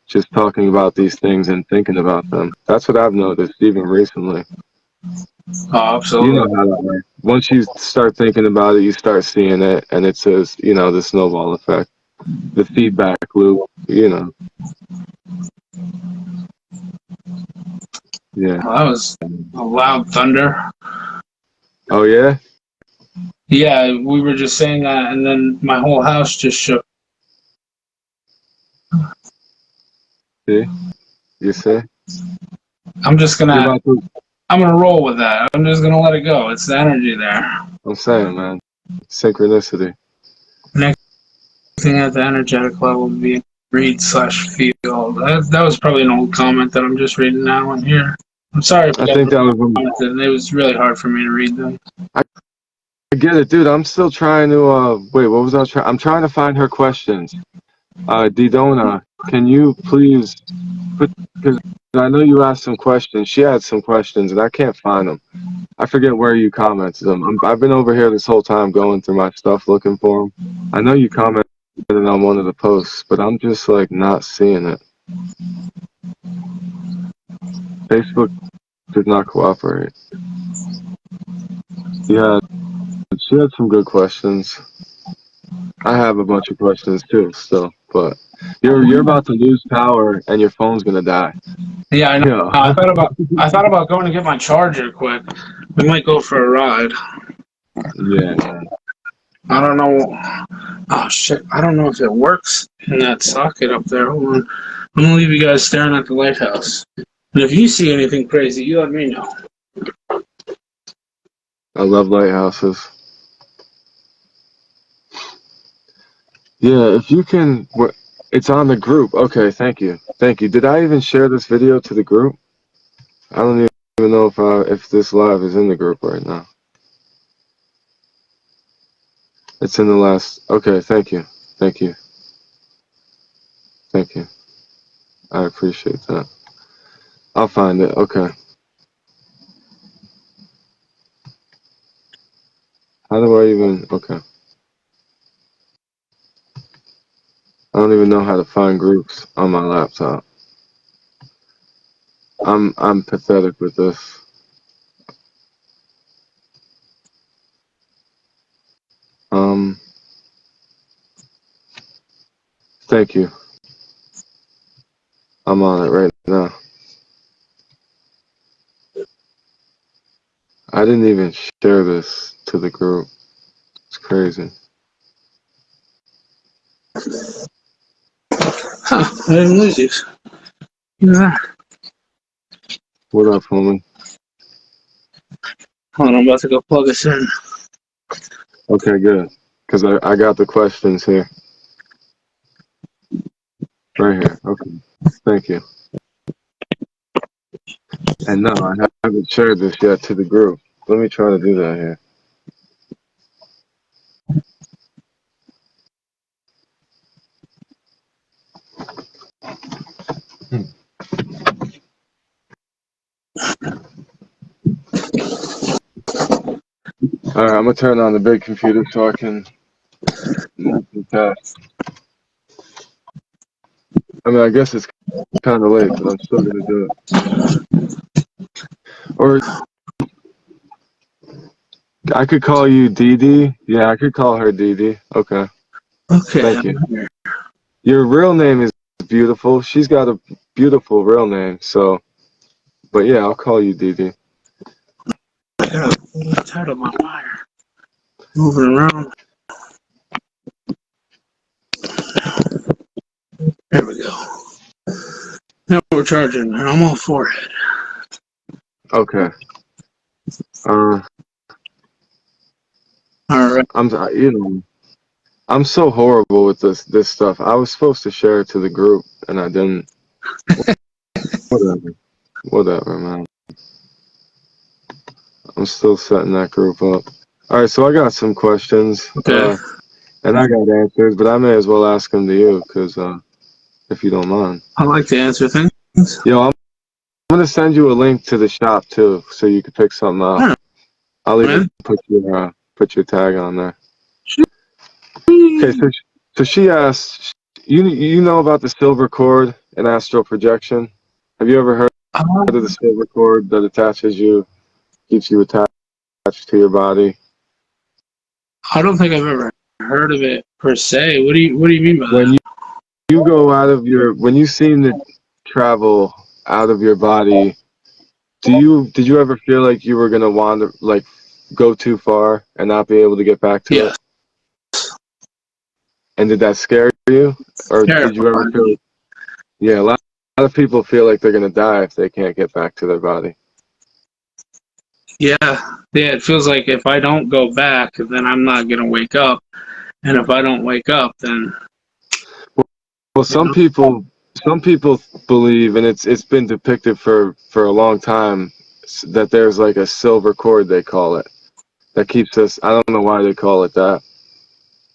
just talking about these things and thinking about them. That's what I've noticed even recently. Oh, absolutely. You know how that works. Once you start thinking about it, you start seeing it, and it says, you know, the snowball effect, the feedback loop, you know. Yeah. Well, that was a loud thunder. Oh, yeah? Yeah, we were just saying that, and then my whole house just shook. See? You see? I'm just You're gonna, about to. I'm gonna roll with that. I'm just gonna let it go. It's the energy there. I'm saying, man. Synchronicity. Next thing at the energetic level would be read slash feel. That was probably an old comment that I'm just reading now and here. I'm sorry if I you think guys that was. commented. It was really hard for me to read them. I get it, dude. I'm still trying to. Wait, what was I trying? I'm trying to find her questions. Didona, can you please put? Because I know you asked some questions. She had some questions, and I can't find them. I forget where you commented them. I've been over here this whole time going through my stuff looking for them. I know you commented on one of the posts, but I'm just like not seeing it. Facebook does not cooperate. Yeah, she had some good questions. I have a bunch of questions too, still, but you're about to lose power and your phone's gonna die. Yeah, I know. Yeah. I thought about going to get my charger quick. We might go for a ride. Yeah. I don't know. Oh shit! I don't know if it works in that socket up there. Hold on. I'm gonna leave you guys staring at the lighthouse. And if you see anything crazy, you let me know. I love lighthouses. Yeah, if you can, it's on the group. Okay, thank you. Thank you. Did I even share this video to the group? I don't even know if this live is in the group right now. It's in the last. Okay, thank you. Thank you. Thank you. I appreciate that. I'll find it. Okay. How do I even? Okay. I don't even know how to find groups on my laptop. I'm pathetic with this. Thank you. I'm on it right now. I didn't even share this to the group. It's crazy. Huh? I didn't lose you. Look at that. What up, homie? Hold on, I'm about to go plug this in. Okay, good. Because I got the questions here. Right here. Okay. Thank you. And no, I haven't shared this yet to the group. Let me try to do that here. All right, I'm gonna turn on the big computer so I can multitask. I mean, I guess it's kind of late, but I'm still gonna do it. Or I could call you Dee Dee. Yeah, I could call her Dee Dee. Okay. Okay, Thank I'm you. here. Your real name is beautiful. She's got a beautiful real name. So, but yeah, I'll call you Dee Dee. I gotta pull this out of my wire. Moving around. There we go. Now we're charging, and I'm all for it. Okay. All right. I'm so horrible with this stuff. I was supposed to share it to the group and I didn't. Whatever. Whatever, man. I'm still setting that group up. All right, so I got some questions, Okay. and I got answers, but I may as well ask them to you, because if you don't mind. I like to answer things. Yo, I'm gonna send you a link to the shop too, so you can pick something All out. right, I'll even man. put your tag on there. Okay, so she asked, you know about the silver cord and astral projection? Have you ever heard of the silver cord that attaches you, keeps you attached to your body? I don't think I've ever heard of it per se. What do you mean by When that? you go out of when you seem to travel out of your body, did you ever feel like you were gonna wander, like go too far and not be able to get back to Yes. it? And did that scare you? Or did you ever Terrifying. feel, yeah, a lot of people feel like they're going to die if they can't get back to their body. Yeah. Yeah, it feels like if I don't go back, then I'm not going to wake up. And if I don't wake up, then, Well, you know, some people believe, and it's been depicted for a long time, that there's like a silver cord, they call it, that keeps us. I don't know why they call it that,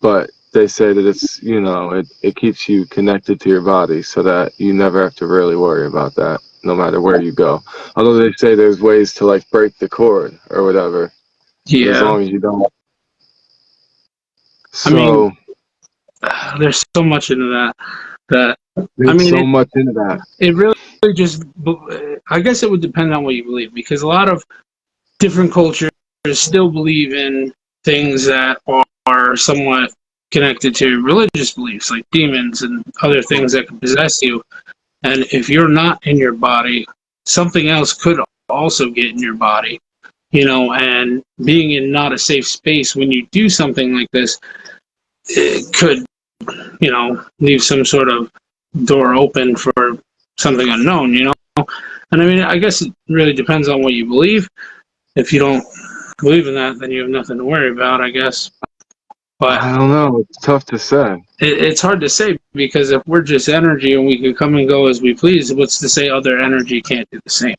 but they say that it's, it keeps you connected to your body so that you never have to really worry about that, no matter where you go. Although they say there's ways to like break the cord or whatever, but as yeah. long as you don't. I mean, So there's so much into that, I there's mean, so much into that. it really just, I guess it would depend on what you believe, because a lot of different cultures still believe in things that are somewhat connected to religious beliefs, like demons and other things that can possess you. And if you're not in your body, something else could also get in your body, and being in not a safe space when you do something like this, it could, leave some sort of door open for something unknown. And I mean, I guess it really depends on what you believe. If you don't believe in that, then you have nothing to worry about, I guess. But I don't know. It's tough to say. it's hard to say, because if we're just energy and we can come and go as we please, what's to say other energy can't do the same?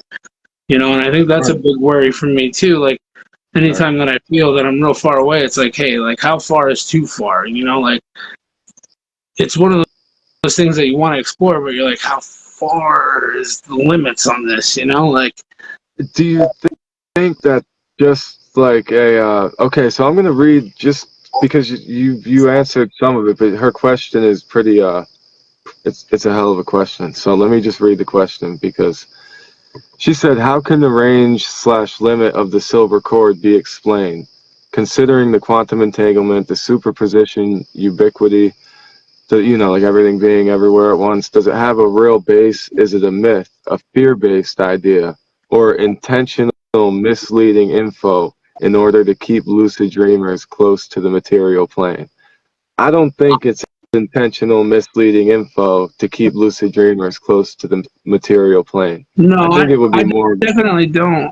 And I think that's a Right. big worry for me too. Like, Right. anytime that I feel that I'm real far away, it's like, hey, like, how far is too far? Like, it's one of those things that you want to explore, but you're like, how far is the limits on this? Like, Do you think that just like okay, so I'm gonna read just because you answered some of it, but her question is pretty it's a hell of a question. So let me just read the question because she said, "How can the range/limit of the silver cord be explained, considering the quantum entanglement, the superposition, ubiquity, like everything being everywhere at once? Does it have a real base? Is it a myth, a fear-based idea, or intentional misleading info in order to keep lucid dreamers close to the material plane?" I don't think it's intentional misleading info to keep lucid dreamers close to the material plane. I no, think it would be I more. definitely don't.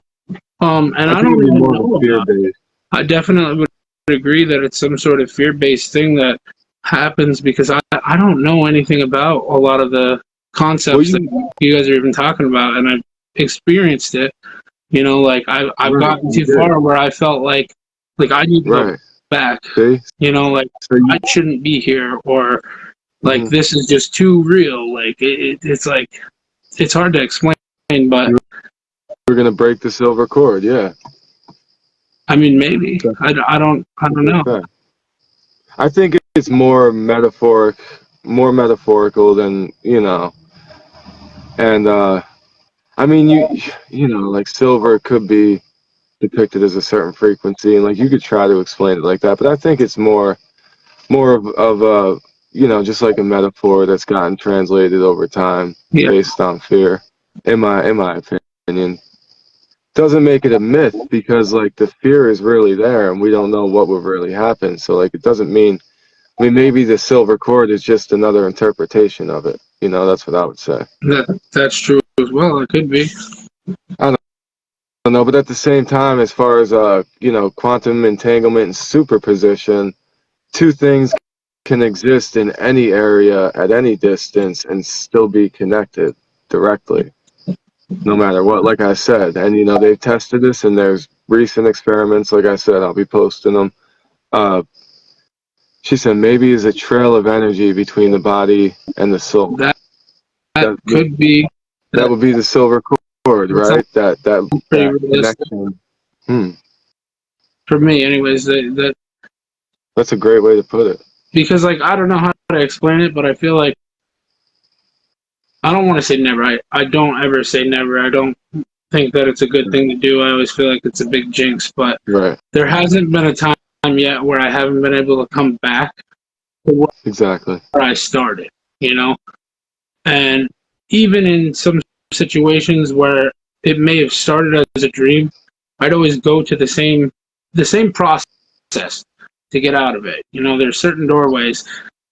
And I I think don't it'd be even more of a know fear about it. based. I definitely would agree that it's some sort of fear-based thing that happens, because I don't know anything about a lot of the Well, concepts that you guys are even talking about, and I've experienced it. Like, I've right, gotten you too did, far where I felt like I need to go right. back. See, Like, so I shouldn't be here, or like, mhm. this is just too real. Like, it's like, it's hard to explain, but You were gonna break the silver cord, yeah. I mean, maybe That's I don't what know. I said. I think it's more metaphorical than and I mean, like silver could be depicted as a certain frequency, and like you could try to explain it like that, but I think it's more of a just like a metaphor that's gotten translated over time Yeah, based on fear. In my opinion, doesn't make it a myth because like the fear is really there, and we don't know what would really happen. So like it doesn't mean. I mean, maybe the silver cord is just another interpretation of it. That's what I would say. that's true as well. It could be. I don't know, but at the same time, as far as quantum entanglement and superposition, two things can exist in any area at any distance and still be connected directly, no matter what. Like I said, and they've tested this, and there's recent experiments. Like I said, I'll be posting them. Uh, she said maybe is a trail of energy between the body and the soul. That that That could be. that would be the silver cord, That sounds right? pretty That realistic connection. Hmm. for me, anyways. That That's a great way to put it. because, like, I don't know how to explain it, but I feel like I don't want to say never. I don't ever say never. I don't think that it's a good thing to do. I always feel like it's a big jinx, but Right. there hasn't been a time yet where I haven't been able to come back to Exactly. where I started. And even in some situations where it may have started as a dream, I'd always go to the same the same process to get out of it. There's certain doorways,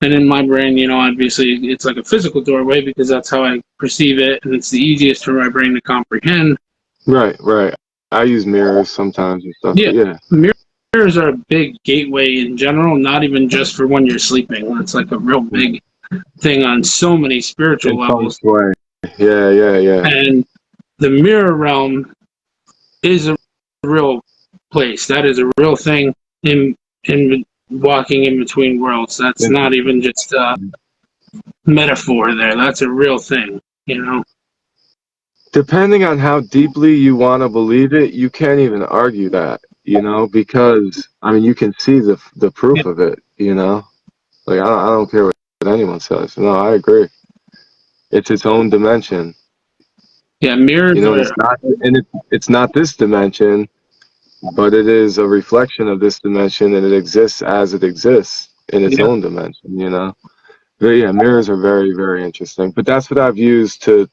and in my brain, obviously it's like a physical doorway because that's how I perceive it, and it's the easiest for my brain to comprehend. Right, right. I use mirrors sometimes and stuff, Yeah, but yeah. mirrors are a big gateway in general, not even just for when you're sleeping. It's like a real big thing on so many spiritual In feng levels. shui. Yeah, yeah, yeah. And the mirror realm is a real place. That is a real thing in walking in between worlds. That's not even just a metaphor there. That's a real thing. Depending on how deeply you want to believe it, you can't even argue that, because I mean you can see the proof of it. Like I don't care what anyone says. No, I agree. It's its own dimension. Yeah, mirrors And are. it's not this dimension, but it is a reflection of this dimension, and it exists as it exists in its Yeah, own dimension. But yeah, mirrors are very, very interesting. But that's what I've used to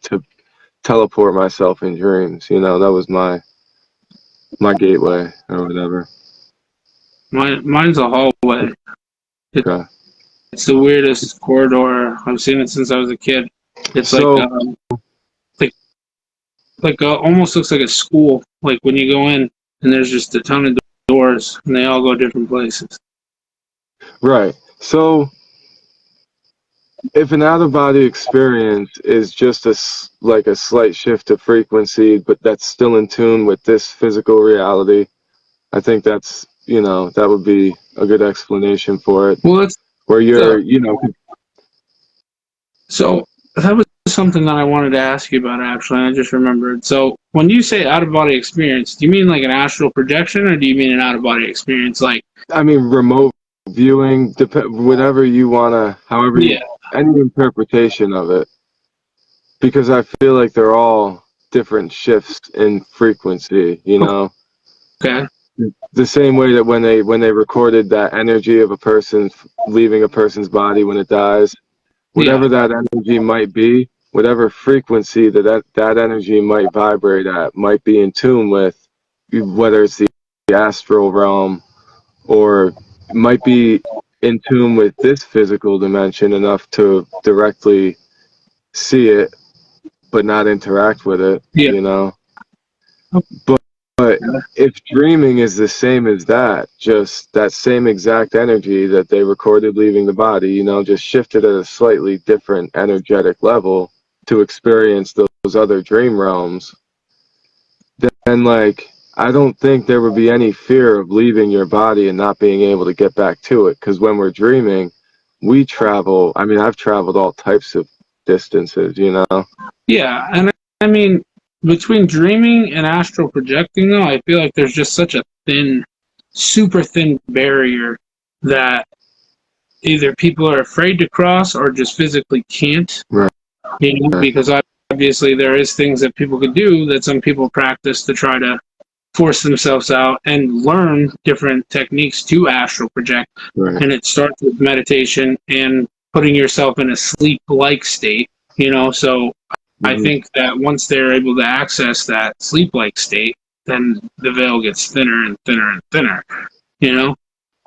teleport myself in dreams. That was my gateway or whatever. mine's a hallway. Okay. It's the weirdest corridor. I've seen it since I was a kid. It's So almost looks like a school. Like when you go in, and there's just a ton of doors, and they all go different places. right. So if an out of body experience is just like a slight shift of frequency, but that's still in tune with this physical reality, I think that would be a good explanation for it. Well, that's Where uh, you're. so that was something that I wanted to ask you about. Actually, I just remembered. So when you say out of body experience, do you mean like an astral projection, or do you mean an out of body experience? Like, I mean, remote viewing, whatever you wanna, yeah, any interpretation of it, because I feel like they're all different shifts in frequency. okay, The same way that when they recorded that energy of a person leaving a person's body when it dies, yeah, whatever that energy might be, whatever frequency that energy might vibrate at, might be in tune with, whether it's the astral realm or might be in tune with this physical dimension enough to directly see it but not interact with it, yeah, you know. But if dreaming is the same as that, just that same exact energy that they recorded leaving the body, just shifted at a slightly different energetic level to experience those other dream realms, then like I don't think there would be any fear of leaving your body and not being able to get back to it. Because when we're dreaming, we travel. I mean, I've traveled all types of distances. yeah. And I mean, between dreaming and astral projecting, though, I feel like there's just such a thin, super thin barrier that either people are afraid to cross or just physically can't. Right. Because obviously there is things that people could do that some people practice to try to force themselves out and learn different techniques to astral project. Right. And it starts with meditation and putting yourself in a sleep-like state. So I Mm-hmm. think that once they're able to access that sleep-like state, then the veil gets thinner and thinner and thinner.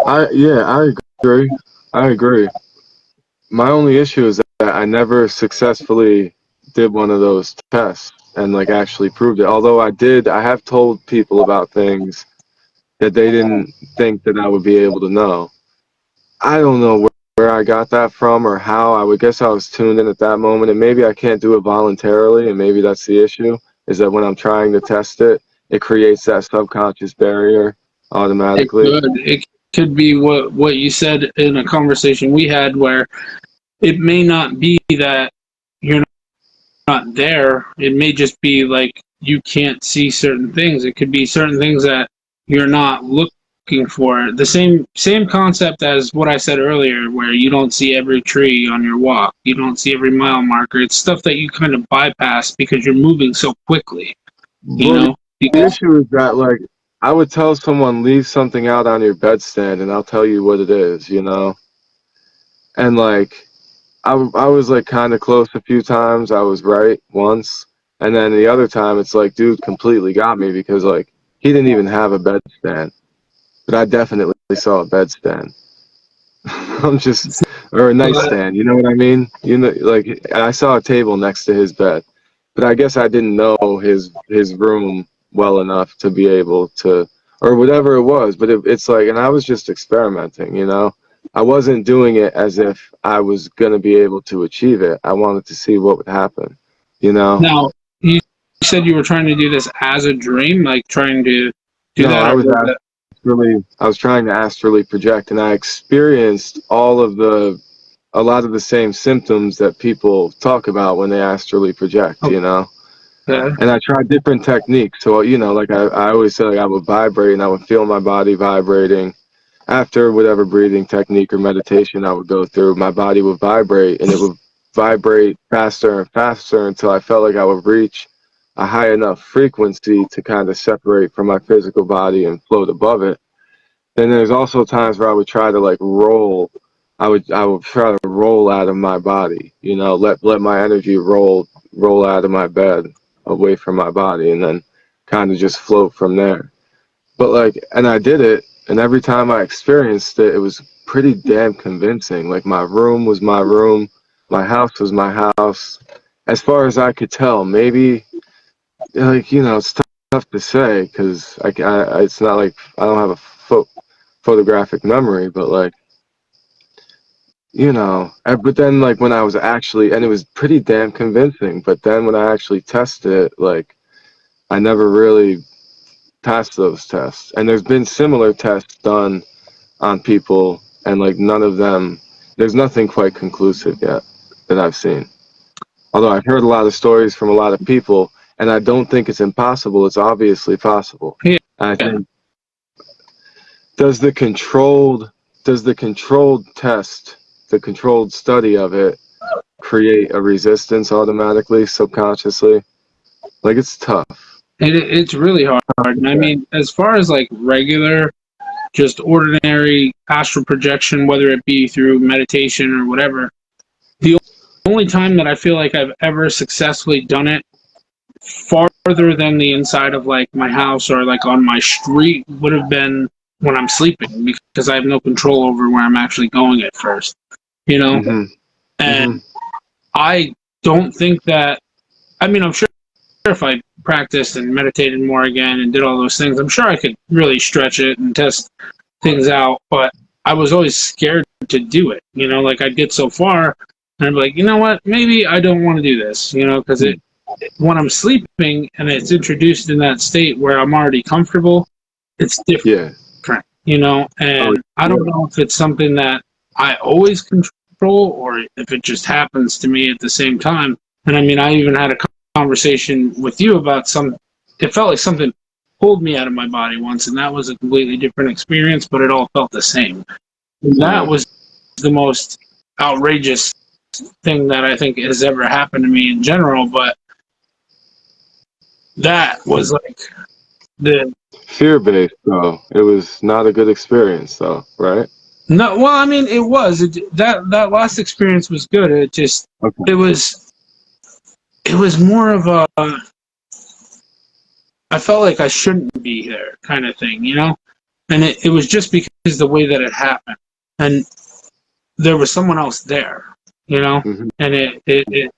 I agree. I agree. My only issue is that I never successfully did one of those tests and like actually proved it. Although I have told people about things that they didn't think that I would be able to know. I don't know where I got that from or how. I would guess I was tuned in at that moment, and maybe I can't do it voluntarily, and maybe that's the issue, is that when I'm trying to test it, it creates that subconscious barrier It automatically. could. It could be what you said in a conversation we had, where it may not be that you're not there. It may just be like you can't see certain things. It could be certain things that you're not looking for. The same concept as what I said earlier, where you don't see every tree on your walk. You don't see every mile marker. It's stuff that you kind of bypass because you're moving so quickly. You Well, know, the because issue is that, like, I would tell someone, leave something out on your bedstand, and I'll tell you what it is. And, like, I was, like, kind of close a few times. I was right once. And then the other time, it's like, dude completely got me because, like, he didn't even have a bedstand. but I definitely saw a bedstand. I'm just, or a But nightstand, you know what I mean? You know, like I saw a table next to his bed, but I guess I didn't know his room well enough to be able to, or whatever it was. But it's like, and I was just experimenting, you know. I wasn't doing it as if I was gonna be able to achieve it. I wanted to see what would happen, you know. now, you said you were trying to do this as a dream, like trying to do No, that, or was it? I was trying to astrally project, and I experienced a lot of the same symptoms that people talk about when they astrally project, you know. Okay. And I tried different techniques. So, you know, like I always say, like I would vibrate and I would feel my body vibrating. After whatever breathing technique or meditation I would go through, my body would vibrate and it would vibrate faster and faster until I felt like I would reach a high enough frequency to kind of separate from my physical body and float above it. Then there's also times where I would try to like roll. I would try to roll out of my body, you know, let my energy roll out of my bed away from my body and then kind of just float from there. But like, and I did it, and every time I experienced it, it was pretty damn convincing. Like my room was my room, my house was my house, as far as I could tell. Maybe like you know, it's tough to say because it's not like I don't have a photographic memory, but like you know, but then like when I was actually, and it was pretty damn convincing. But then when I actually tested it, like I never really passed those tests. And there's been similar tests done on people, and like none of them, there's nothing quite conclusive yet that I've seen. Although I've heard a lot of stories from a lot of people, and I don't think it's impossible. It's obviously possible. Yeah. And I think does the controlled does the controlled test, the controlled study of it, create a resistance automatically, subconsciously? Like it's tough. It's really hard. And I mean, as far as like regular, just ordinary astral projection, whether it be through meditation or whatever, the only time that I feel like I've ever successfully done it farther than the inside of like my house or like on my street would have been when I'm sleeping because I have no control over where I'm actually going at first, you know? Hmm. Hmm. And I don't think that, I mean, I'm sure if I practiced and meditated more again and did all those things, I'm sure I could really stretch it and test things out. But I was always scared to do it. You know, like I'd get so far and I'd be like, you know what? Maybe I don't want to do this. You know, because when I'm sleeping and it's introduced in that state where I'm already comfortable, it's different. Yeah. You know, Oh, and I yeah. don't know if it's something that I always control or if it just happens to me at the same time. And I mean, I even had a conversation with you about it felt like something pulled me out of my body once, and that was a completely different experience, but it all felt the same. And that Yeah. was the most outrageous thing that I think has ever happened to me in general, but that was like the Fear-based, though. It was not a good experience, though, right? no, well, I mean, that last experience was good. Okay. It was it was more of a I felt like I shouldn't be there kind of thing, you know? And it was just because the way that it happened. And there was someone else there, you know? Hmm. And it, it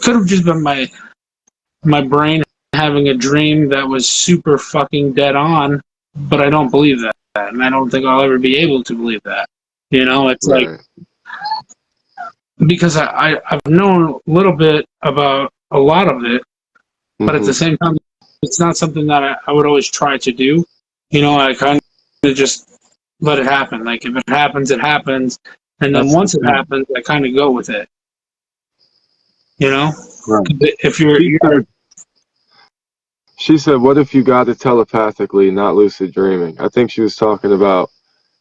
could have just been my brain having a dream that was super fucking dead on, but I don't believe that. And I don't think I'll ever be able to believe that. You know, it's like, Right. because I've known a little bit about a lot of it, but at Hmm. the same time, it's not something that I would always try to do. You know, I kind of just let it happen. Like if it happens, it happens, and then That's the once it thing. happens, I kind of go with it. You know, Right. if She you're said, she said, what if you got it telepathically, not lucid dreaming? I think she was talking about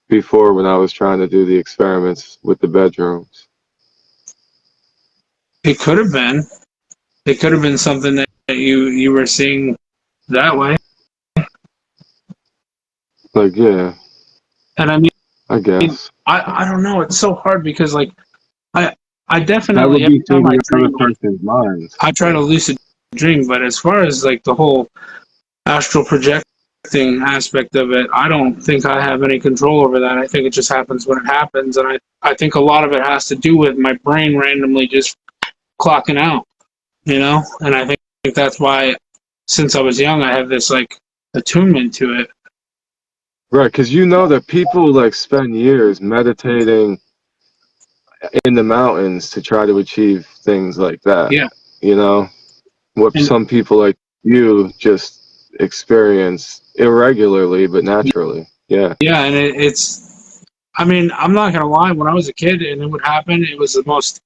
before when I was trying to do the experiments with the bedrooms. it could have been something that you were seeing that way. Like, yeah, And I mean, I guess. I don't know. It's so hard because like I I That definitely would every be time thinking I of another dream, person's mind. I try to lucid dream. But as far as like the whole astral projection aspect of it, I don't think I have any control over that. I think it just happens when it happens, and I think a lot of it has to do with my brain randomly just clocking out, and I think that's why since I was young I have this like attunement to it. Right, because you know that people like spend years meditating in the mountains to try to achieve things like that. Yeah. You know, what And some people like you just experience irregularly but naturally. Yeah. yeah, and it's, I mean, I'm not gonna lie, when I was a kid and it would happen, it was the most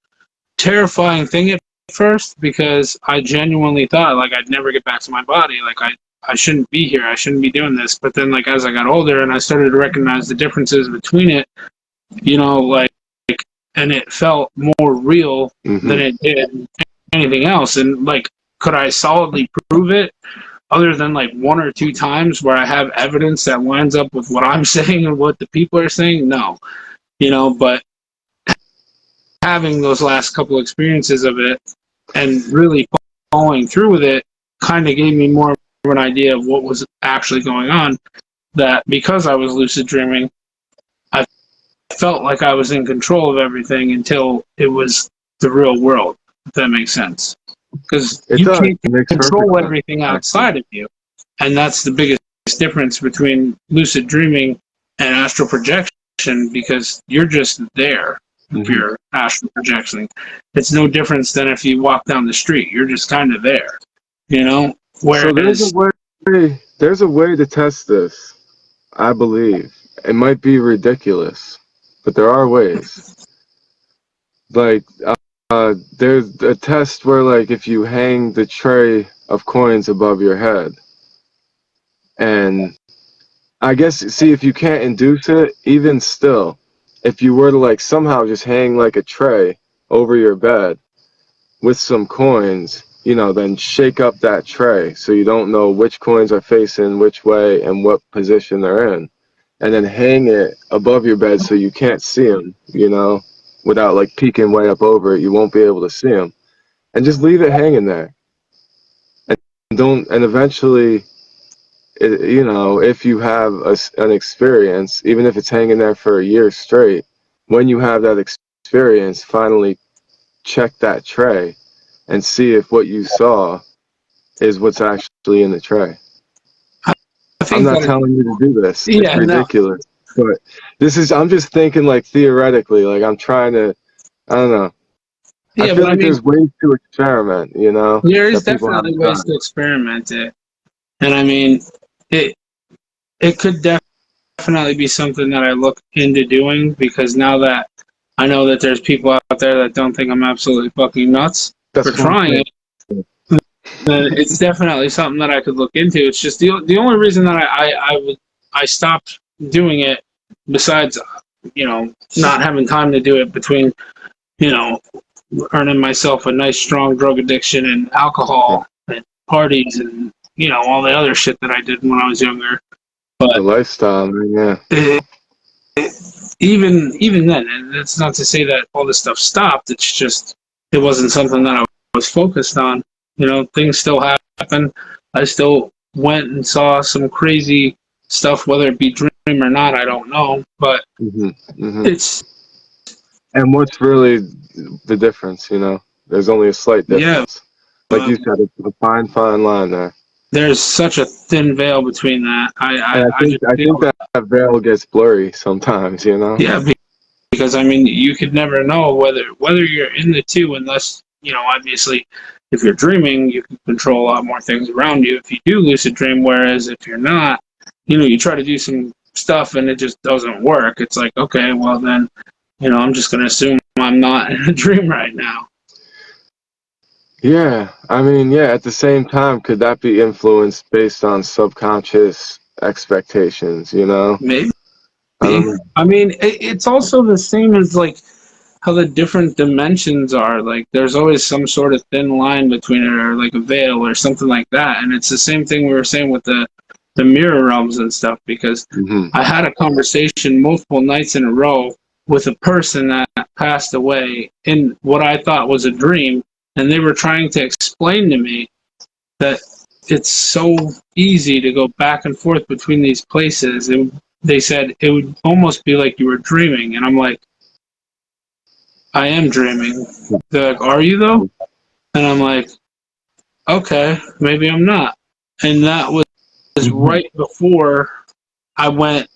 terrifying thing at first, because I genuinely thought like I'd never get back to my body, like I shouldn't be here, I shouldn't be doing this. But then like as I got older and I started to recognize the differences between it, like, and it felt more real than it did anything else. And like, could I solidly prove it other than like one or two times where I have evidence that lines up with what I'm saying and what the people are saying? No. But having those last couple experiences of it and really following through with it kind of gave me more of an idea of what was actually going on. That because I was lucid dreaming, I felt like I was in control of everything until it was the real world, if that makes sense. Because you can't control everything outside of you. And that's the biggest difference between lucid dreaming and astral projection, because you're just there. If you're astral projecting, it's no difference than if you walk down the street. You're just kind of there, Whereas So there's a way to test this, I believe. It might be ridiculous, but there are ways. Like, there's a test where, like, if you hang the tray of coins above your head, and I guess, see, if you can't induce it, even still, if you were to, like, somehow just hang, like, a tray over your bed with some coins, then shake up that tray so you don't know which coins are facing which way and what position they're in. And then hang it above your bed so you can't see them, without like peeking way up over it. You won't be able to see them. And just leave it hanging there. And eventually, if you have an experience, even if it's hanging there for a year straight, when you have that experience, finally check that tray and see if what you saw is what's actually in the tray. I'm not telling you to do this. It's ridiculous. No. But I'm just thinking like theoretically, like I'm trying to, I don't know. Yeah, I feel like there's ways to experiment, There is definitely ways to experiment it. And I mean, it could definitely be something that I look into doing, because now that I know that there's people out there that don't think I'm absolutely fucking nuts for trying it, it's definitely something that I could look into. It's just the only reason that I stopped doing it, besides not having time to do it between earning myself a nice strong drug addiction and alcohol and parties and all the other shit that I did when I was younger. But the lifestyle, man, yeah. Even then, and it's not to say that all this stuff stopped. It's just it wasn't something that I was focused on. Things still happen. I still went and saw some crazy stuff, whether it be dream or not, I don't know. But it's. And what's really the difference? There's only a slight difference. Yeah. Like you said, it's a fine line there. There's such a thin veil between that. I think that veil gets blurry sometimes. Yeah, because I mean, you could never know whether you're in the two, unless obviously, if you're dreaming, you can control a lot more things around you if you do lucid dream. Whereas if you're not, you try to do some stuff and it just doesn't work. It's like, okay, well then, I'm just going to assume I'm not in a dream right now. Yeah, I mean, at the same time, could that be influenced based on subconscious expectations, Maybe. I mean, it's also the same as like how the different dimensions are. Like there's always some sort of thin line between it, or like a veil or something like that. And it's the same thing we were saying with the mirror realms and stuff, because I had a conversation multiple nights in a row with a person that passed away in what I thought was a dream, and they were trying to explain to me that it's so easy to go back and forth between these places. And they said it would almost be like you were dreaming. And I'm like, I am dreaming. They're like, are you though? And I'm like, okay, maybe I'm not. And that was right before I went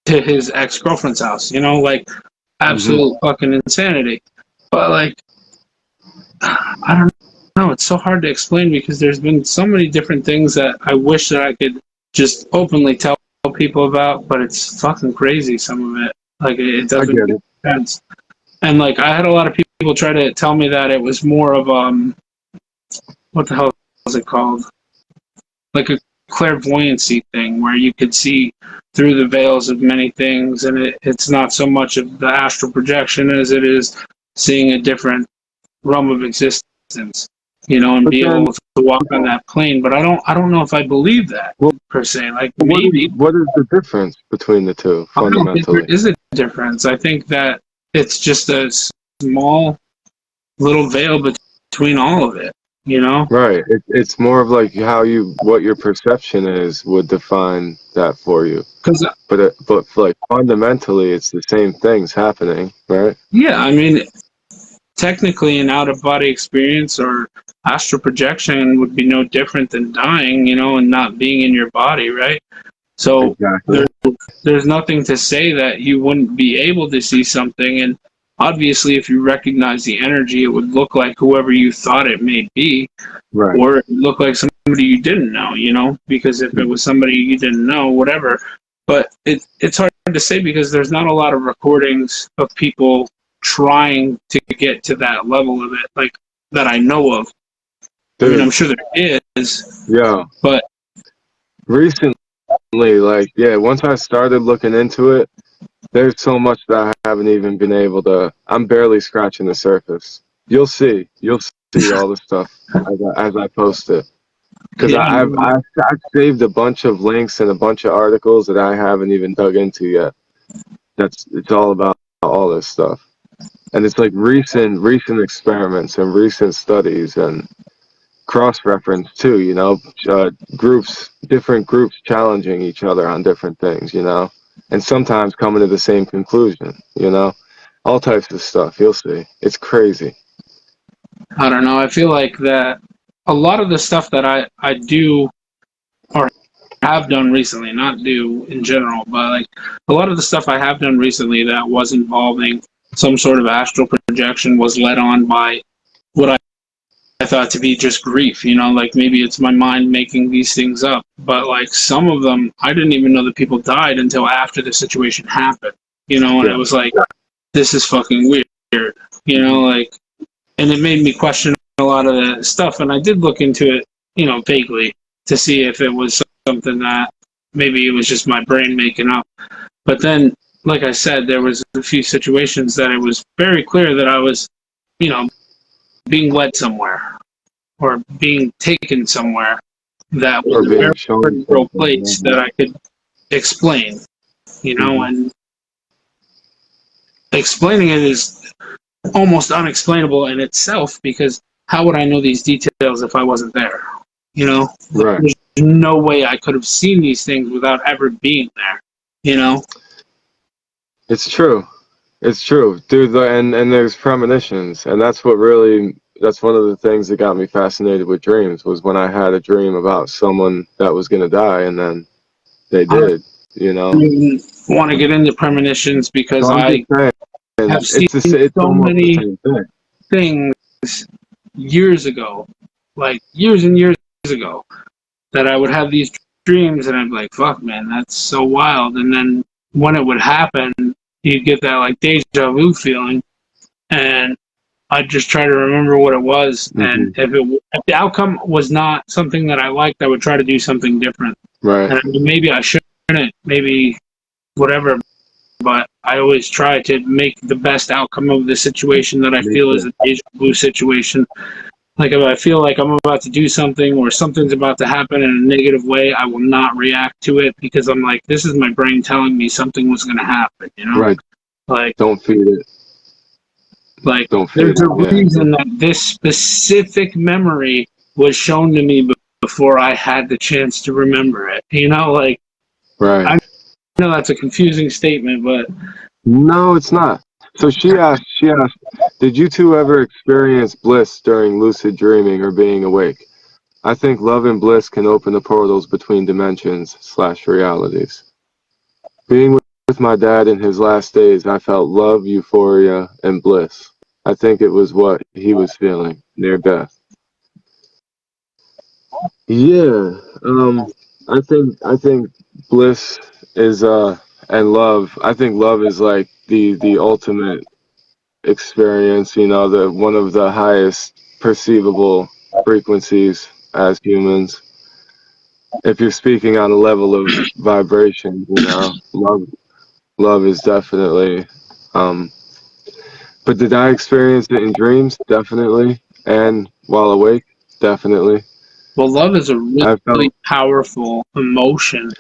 to his ex-girlfriend's house, like absolute fucking insanity. But like, I don't know. It's so hard to explain because there's been so many different things that I wish that I could just openly tell people about, but it's fucking crazy, some of it. Like, it doesn't make sense. And like, I had a lot of people try to tell me that it was more of, what the hell is it called? Like a clairvoyancy thing where you could see through the veils of many things, and it's not so much of the astral projection as it is seeing a different realm of existence, and But be then, able to walk on that plane. But I don't know if I believe that per se. Like, maybe what is the difference between the two I don't think there fundamentally? is a difference. I think that it's just a small little veil between all of it. Right. It's more of like what your perception is would define that for you. Because But like fundamentally, it's the same things happening, right? yeah, I mean, technically an out of body experience or astral projection would be no different than dying, and not being in your body, right? So Exactly. there's nothing to say that you wouldn't be able to see something. And obviously, if you recognize the energy, it would look like whoever you thought it may be, Right. or it would look like somebody you didn't know, because if it was somebody you didn't know, whatever. But it's hard to say because there's not a lot of recordings of people trying to get to that level of it, like, that I know of. I mean, I'm sure there is. Yeah. But Recently, once I started looking into it, there's so much that I haven't even been able to. I'm barely scratching the surface. You'll see all the stuff as I post it. Because I've saved a bunch of links and a bunch of articles that I haven't even dug into yet. It's all about all this stuff, and it's like recent experiments and recent studies and cross-reference too. Different groups challenging each other on different things. And sometimes coming to the same conclusion. All types of stuff. You'll see. It's crazy. I don't know. I feel like that a lot of the stuff that I do or have done recently, not do in general, but like a lot of the stuff I have done recently that was involving some sort of astral projection was led on by what I thought to be just grief, like maybe it's my mind making these things up. But like some of them, I didn't even know that people died until after the situation happened, and it was like, this is fucking weird, like, and it made me question a lot of the stuff. And I did look into it, vaguely to see if it was something that maybe it was just my brain making up. But then, like I said, there was a few situations that it was very clear that I was, being led somewhere or being taken somewhere that was a very real place that I could explain, and explaining it is almost unexplainable in itself because how would I know these details if I wasn't there? Right. There's no way I could have seen these things without ever being there, It's true. It's true, dude. And there's premonitions, and that's one of the things that got me fascinated with dreams was when I had a dream about someone that was gonna die, and then they did. I don't even want to get into premonitions because So I have seen so many things years ago, like years and years ago, that I would have these dreams and I'd be like, fuck, man, that's so wild. And then when it would happen, you'd get that like deja vu feeling, and I'd just try to remember what it was. And if the outcome was not something that I liked, I would try to do something different. Right. And maybe I shouldn't, maybe whatever, but I always try to make the best outcome of the situation that I feel is a deja vu situation. Like if I feel like I'm about to do something or something's about to happen in a negative way, I will not react to it because I'm like, this is my brain telling me something was going to happen, Right. Like, don't feed it. Like, there's a reason that this specific memory was shown to me before I had the chance to remember it. You know, like, Right. I know that's a confusing statement, but No, it's not. So she asked, did you two ever experience bliss during lucid dreaming or being awake? I think love and bliss can open the portals between dimensions/realities. Being with my dad in his last days, I felt love, euphoria, and bliss. I think it was what he was feeling near death. Yeah, I think bliss is and love. I think love is like the ultimate experience. You know, the one of the highest perceivable frequencies as humans. If you're speaking on a level of vibration, you know, love is definitely. Um, but did I experience it in dreams? Definitely, and while awake, definitely. well, love is a I really felt. powerful emotion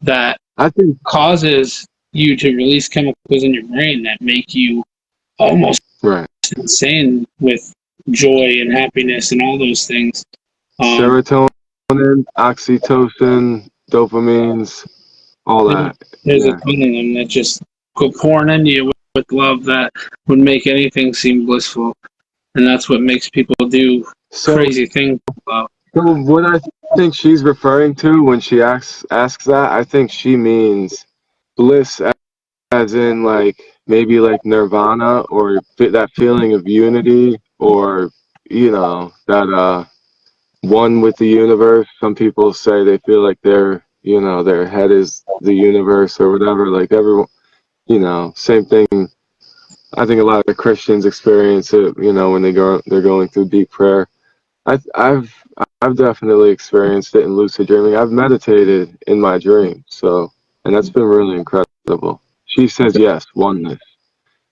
that I think. causes you to release chemicals in your brain that make you almost Right. insane with joy and happiness and all those things. Um, Serotonin, oxytocin, dopamines, all that. there's a Yeah. ton of them that just go pouring into you with love that would make anything seem blissful, and that's what makes people do So, crazy things with love. so what I think she's referring to when she asks that, I think she means bliss as in like maybe like nirvana or that feeling of unity or that one with the universe. Some people say they feel like their head is the universe or whatever. Like everyone, same thing. I think a lot of Christians experience it, when they're going through deep prayer. I've I've definitely experienced it in lucid dreaming. I've meditated in my dreams, and that's been really incredible. She says yes, oneness.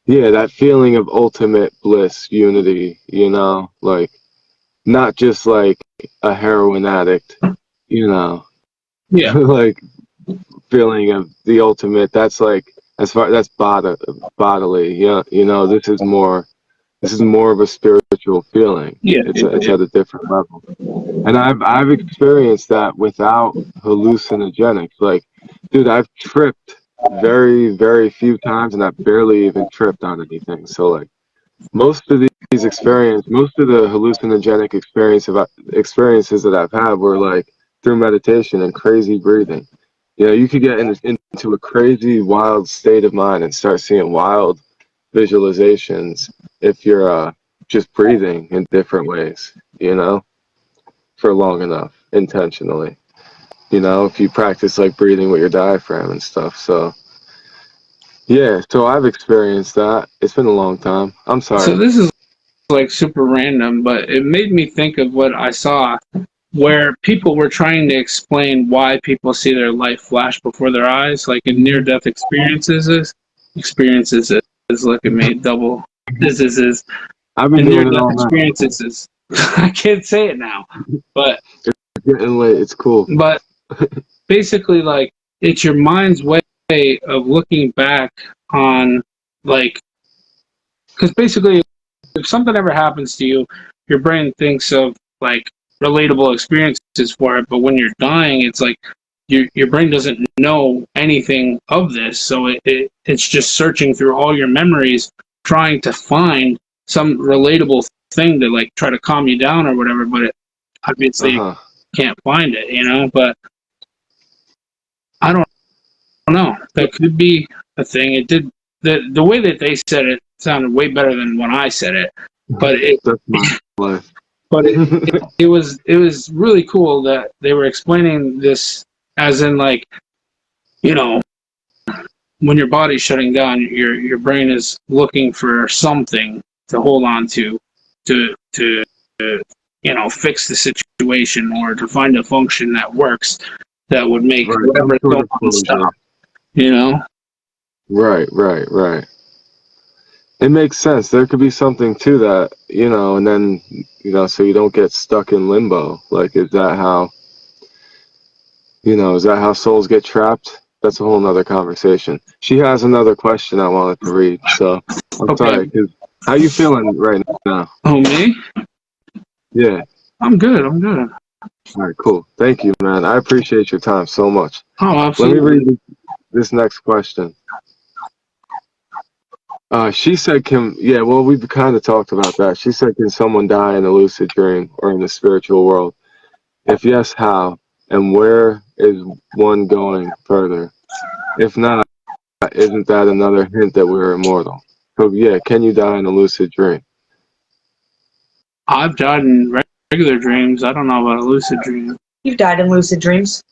Yeah, that feeling of ultimate bliss, unity, like not just like a heroin addict, you know, Yeah, like feeling of the ultimate. That's like that's bodily. Yeah, this is more of a spiritual feeling. yeah, It's at a different level. And I've experienced that without hallucinogenics. Like, dude, I've tripped very, very few times and I've barely even tripped on anything. So like most of the hallucinogenic experiences that I've had were like through meditation and crazy breathing. You could get into a crazy, wild state of mind and start seeing wild visualizations if you're just breathing in different ways, for long enough, intentionally. If you practice like breathing with your diaphragm and stuff. So, yeah, so I've experienced that. It's been a long time. I'm so sorry. this is like super random, but it made me think of what I saw where people were trying to explain why people see their life flash before their eyes, like in near-death experiences. Look at me, double. This is I've been in doing it near-death all night. experiences. I can't say it now, but It's getting late. It's cool. but basically, like it's your mind's way of looking back on, like, because basically if something ever happens to you, your brain thinks of like relatable experiences for it, but when you're dying, it's like your brain doesn't know anything of this, so it's just searching through all your memories, trying to find some relatable thing to like try to calm you down or whatever, but obviously you Uh-huh. can't find it, But I don't know. That could be a thing. It did the way that they said it sounded way better than when I said it, but it That's my life. but it was really cool that they were explaining this as in like you know when your body's shutting down, your brain is looking for something to hold on to fix the situation or to find a function that works that would make Right, some whatever it's sort going of on closure. stop. You know? Right, right, right. It makes sense. There could be something to that, and then, so you don't get stuck in limbo. Like, is that how souls get trapped? That's a whole nother conversation. She has another question I wanted to read, so I'm Okay. sorry. How you feeling right now? Oh, me? Yeah. I'm good. I'm good. All right, cool. Thank you, man. I appreciate your time so much. Oh, Let me absolutely. read this next question. She said, yeah, well, we've kind of talked about that. She said, can someone die in a lucid dream or in the spiritual world? If yes, how? And where is one going further? If not, isn't that another hint that we're immortal? So, yeah, can you die in a lucid dream? I've died in regular dreams. I don't know about a lucid dream. You've died in lucid dreams.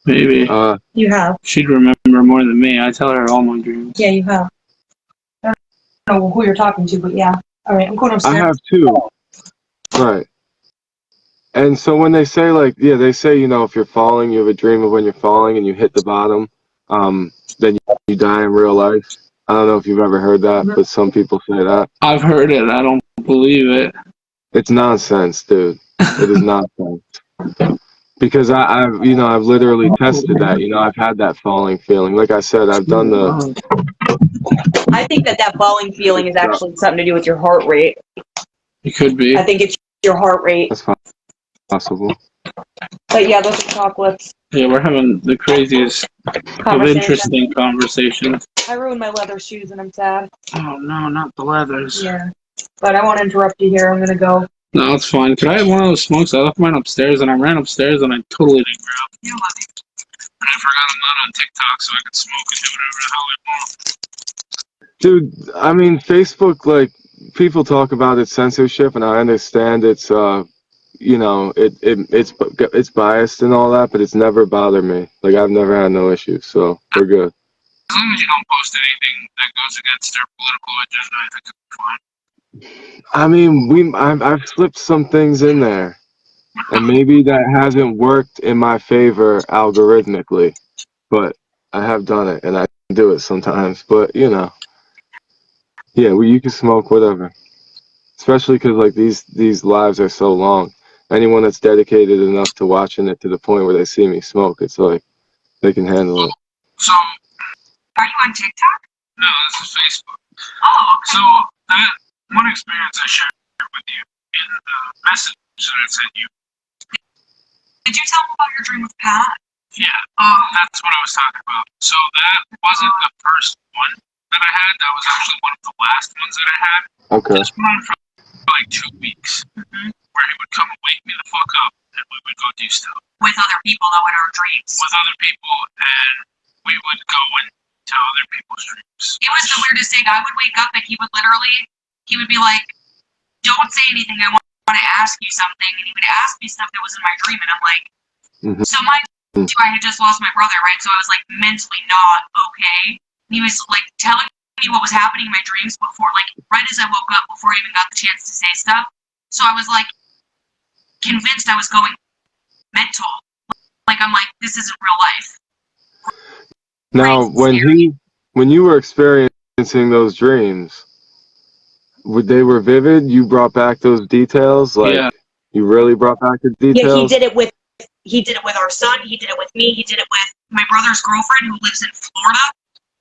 Maybe. You have. She'd remember more than me. I tell her all my dreams. Yeah, you have. I don't know who you're talking to, but yeah. All right, I'm going upstairs. I have two. Right. And so when they say, like, yeah, they say, if you're falling, you have a dream of when you're falling and you hit the bottom, then you die in real life. I don't know if you've ever heard that, but some people say that. I've heard it. I don't believe it. It's nonsense, dude. It is nonsense. Because I've literally tested that. I've had that falling feeling. Like I said, I've done I think that falling feeling is actually something to do with your heart rate. It could be. I think it's your heart rate. That's possible. But yeah, those are chocolates. Yeah, we're having the craziest of interesting conversations. I ruined my leather shoes and I'm sad. Oh no, not the leathers. Yeah. But I won't interrupt you here. I'm going to go. No, it's fine. Could I have one of those smokes? I left mine upstairs and I ran upstairs and I totally didn't grab it. And I forgot I'm not on TikTok so I could smoke and do whatever the hell I want. Dude, I mean, Facebook, like, people talk about its censorship, and I understand it's, it's biased and all that, but it's never bothered me. Like, I've never had no issues, so we're good. As long as you don't post anything that goes against their political agenda, I think it'll be fine. I mean, I've slipped some things in there, and maybe that hasn't worked in my favor algorithmically, but I have done it, and I do it sometimes. But yeah, you can smoke whatever, especially because like these lives are so long. Anyone that's dedicated enough to watching it to the point where they see me smoke, it's like they can handle it. So, are you on TikTok? No, this is Facebook. Oh, okay. So that one experience I shared with you in the message that I sent you. Did you tell them about your dream with Pat? Yeah, that's what I was talking about. So that wasn't the first one that I had. That was actually one of the last ones that I had. Okay. This went on for like 2 weeks, where he would come and wake me the fuck up, and we would go do stuff. With other people, though, in our dreams. With other people, and we would go and tell other people's dreams. It was the weirdest thing. I would wake up and he would be like, don't say anything, I want to ask you something. And he would ask me stuff that was in my dream, and I'm like, so mind you, I had just lost my brother, right? So I was like mentally not okay. And he was like telling me what was happening in my dreams before, like right as I woke up, before I even got the chance to say stuff. So I was like convinced I was going mental. Like I'm like, this isn't real life. Now, when you were experiencing those dreams, they were vivid? You brought back those details? Like, yeah. You really brought back the details? Yeah, he did it with our son, he did it with me, he did it with my brother's girlfriend who lives in Florida.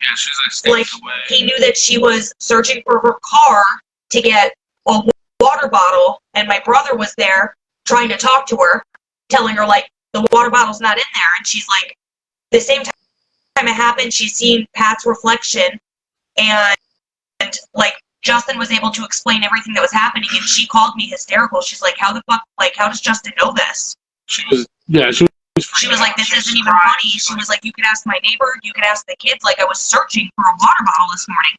Yeah, she's like states away. He knew that she was searching for her car to get a water bottle, and my brother was there trying to talk to her, telling her, like, the water bottle's not in there, and she's like, the same time it happened, she's seen Pat's reflection, and like, Justin was able to explain everything that was happening, and she called me hysterical. She's like, how the fuck, like, how does Justin know this? She was like, this isn't even funny. She was like, you could ask my neighbor, you could ask the kids. Like, I was searching for a water bottle this morning.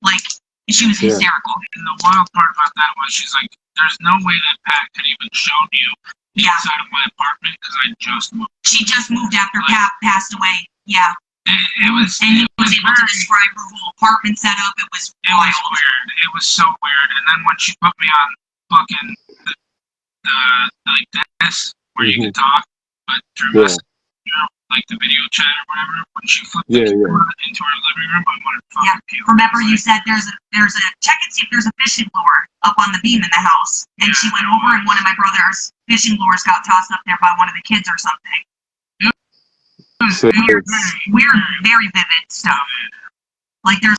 Like, she was hysterical. And the wild part about that was, she's like, there's no way that Pat could even show you inside of my apartment because I just moved. She just moved after Pat passed away. Yeah. It was. And he was able to describe her whole apartment setup. It was wild. It was weird. It was so weird. And then when she put me on fucking like this, where you can talk, but through message, like the video chat or whatever, when she flipped into our living room, I wanted to fucking puke. Remember you said there's a check and see if there's a fishing lure up on the beam in the house, and she went over and one of my brother's fishing lures got tossed up there by one of the kids or something. Weird, very vivid stuff. Like there's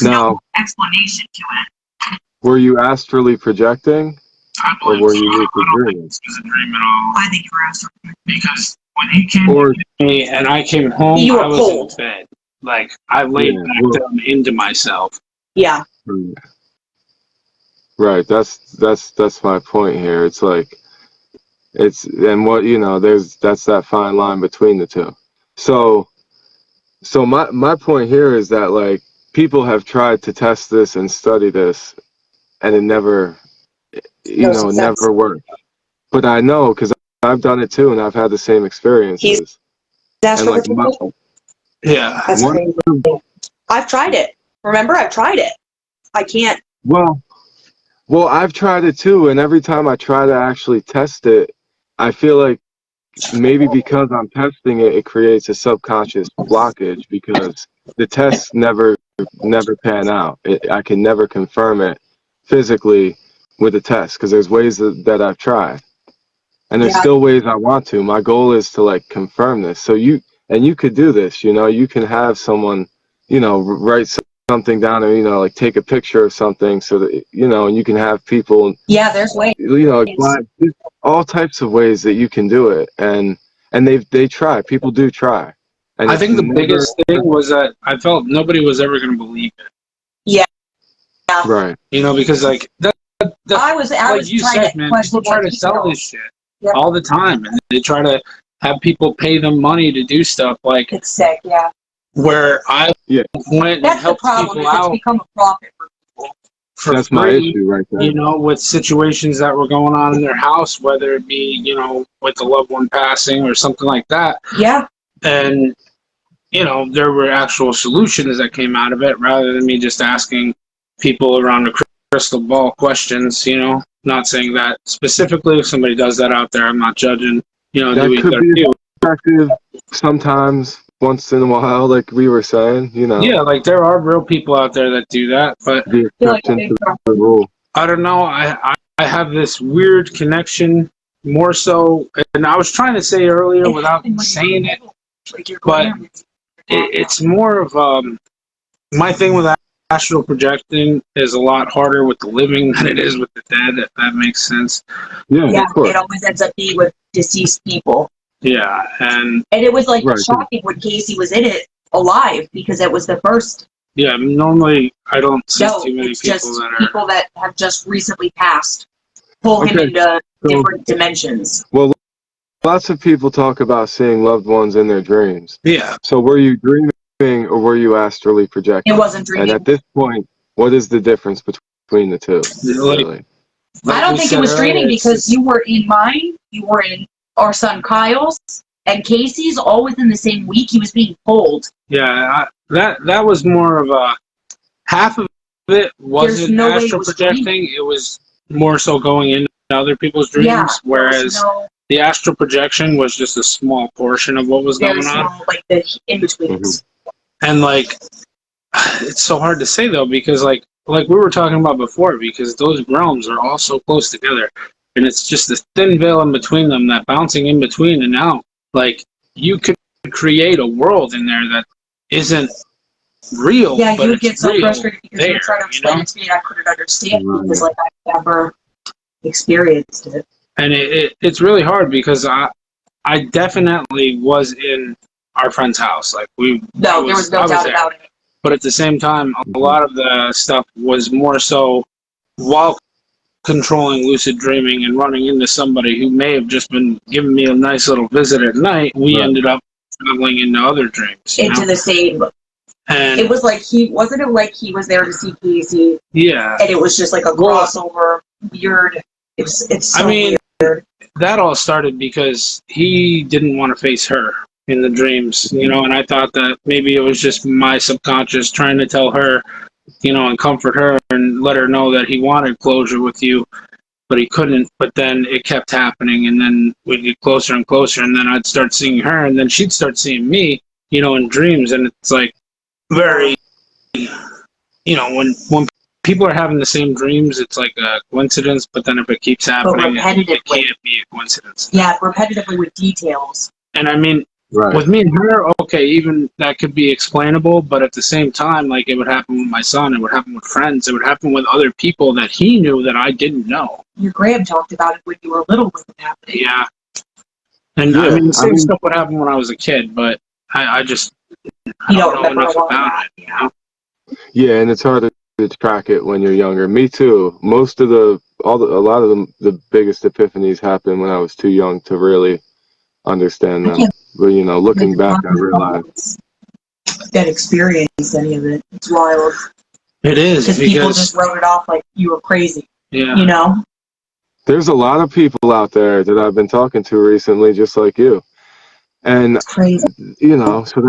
no explanation to it. Were you astrally projecting? I or believe were so. you I lucid don't think dreaming? this was a dream at all. I think you were astral. Because when he came Or to me and I came home, You were I was cold. in bed. Like, I laid yeah, back well, down into myself. Yeah. right. That's my point here. It's like it's and what that's that fine line between the two. So my point here is that like people have tried to test this and study this, and it never No success. never worked. But I know because I've done it too, and I've had the same experiences. And like Yeah. That's one, crazy. I've tried it. Remember, I've tried it. I can't. well, I've tried it too, and every time I try to actually test it, I feel like maybe because I'm testing it, it creates a subconscious blockage because the tests never pan out. I can never confirm it physically with a test because there's ways that I've tried, and there's still ways I want to. My goal is to like confirm this. So you could do this. You can have someone, write something down or like take a picture of something so that and you can have people. Yeah, there's ways. All types of ways that you can do it, and they try. People do try, and I think the biggest thing was that I felt nobody was ever going to believe it. Yeah. Right. Because like I was like you trying said, to man, question people try to sell this shit all the time, and they try to have people pay them money to do stuff like it's sick. Yeah. Where I went and helped people out. It's become a profit for people. That's my issue right there. With situations that were going on in their house, whether it be, with the loved one passing or something like that. Yeah. And, there were actual solutions that came out of it rather than me just asking people around the crystal ball questions, not saying that specifically. If somebody does that out there, I'm not judging, that could be effective sometimes. Once in a while, like we were saying, Yeah, like there are real people out there that do that, but the exception to the rule. I don't know. I have this weird connection, more so, and I was trying to say earlier without saying it, but it's more of my thing with astral projecting is a lot harder with the living than it is with the dead, if that makes sense. Yeah, of course. It always ends up being with deceased people. Yeah, and it was like shocking when Casey was in it alive because it was the first. Yeah, normally I don't see too many people that have just recently passed pull him into different dimensions. Well, lots of people talk about seeing loved ones in their dreams. Yeah. So were you dreaming or were you astrally projecting? It wasn't dreaming. And at this point, what is the difference between the two? Really? I don't think it was dreaming because you were in mine, you were in our son Kyle's, and Casey's all within the same week. He was being pulled. Yeah, that was more of a half of it wasn't astral projecting. It was more so going into other people's dreams, whereas the astral projection was just a small portion of what was going on. Like the in-betweens. And like, it's so hard to say though, because like we were talking about before, because those realms are all so close together. And it's just this thin veil in between them, that bouncing in between and out. Like, you could create a world in there that isn't real. Yeah, but you would get so frustrated because you there, were trying to explain it to me and I couldn't understand because, like, I never experienced it. And it's really hard because I definitely was in our friend's house. Like, there was no doubt about it. But at the same time, a lot of the stuff was more so while controlling lucid dreaming and running into somebody who may have just been giving me a nice little visit at night, we ended up traveling into other dreams. Into the same. And it was like he was there to see Casey. Yeah. And it was just like a crossover, weird. It's so weird. That all started because he didn't want to face her in the dreams, and I thought that maybe it was just my subconscious trying to tell her, and comfort her and let her know that he wanted closure with you, but he couldn't. But then it kept happening, and then we'd get closer and closer, and then I'd start seeing her, and then she'd start seeing me, in dreams, and it's like very, when people are having the same dreams, it's like a coincidence, but then if it keeps happening, it can't be a coincidence. Yeah, repetitively with details. And I mean, Right. With me and her, okay, even that could be explainable, but at the same time, like it would happen with my son, it would happen with friends, it would happen with other people that he knew that I didn't know. Your Graham talked about it when you were little with it happening. Yeah. And I mean, the same stuff would happen when I was a kid, but I just I don't know enough about it. You know? Yeah, and it's hard to track it when you're younger. Me too. Most of a lot of the biggest epiphanies happened when I was too young to really understand them. But you know, looking back, I realized that experienced any of it. It's wild. It is because people just wrote it off like you were crazy. Yeah. You know. There's a lot of people out there that I've been talking to recently, just like you. And it's crazy. You know, so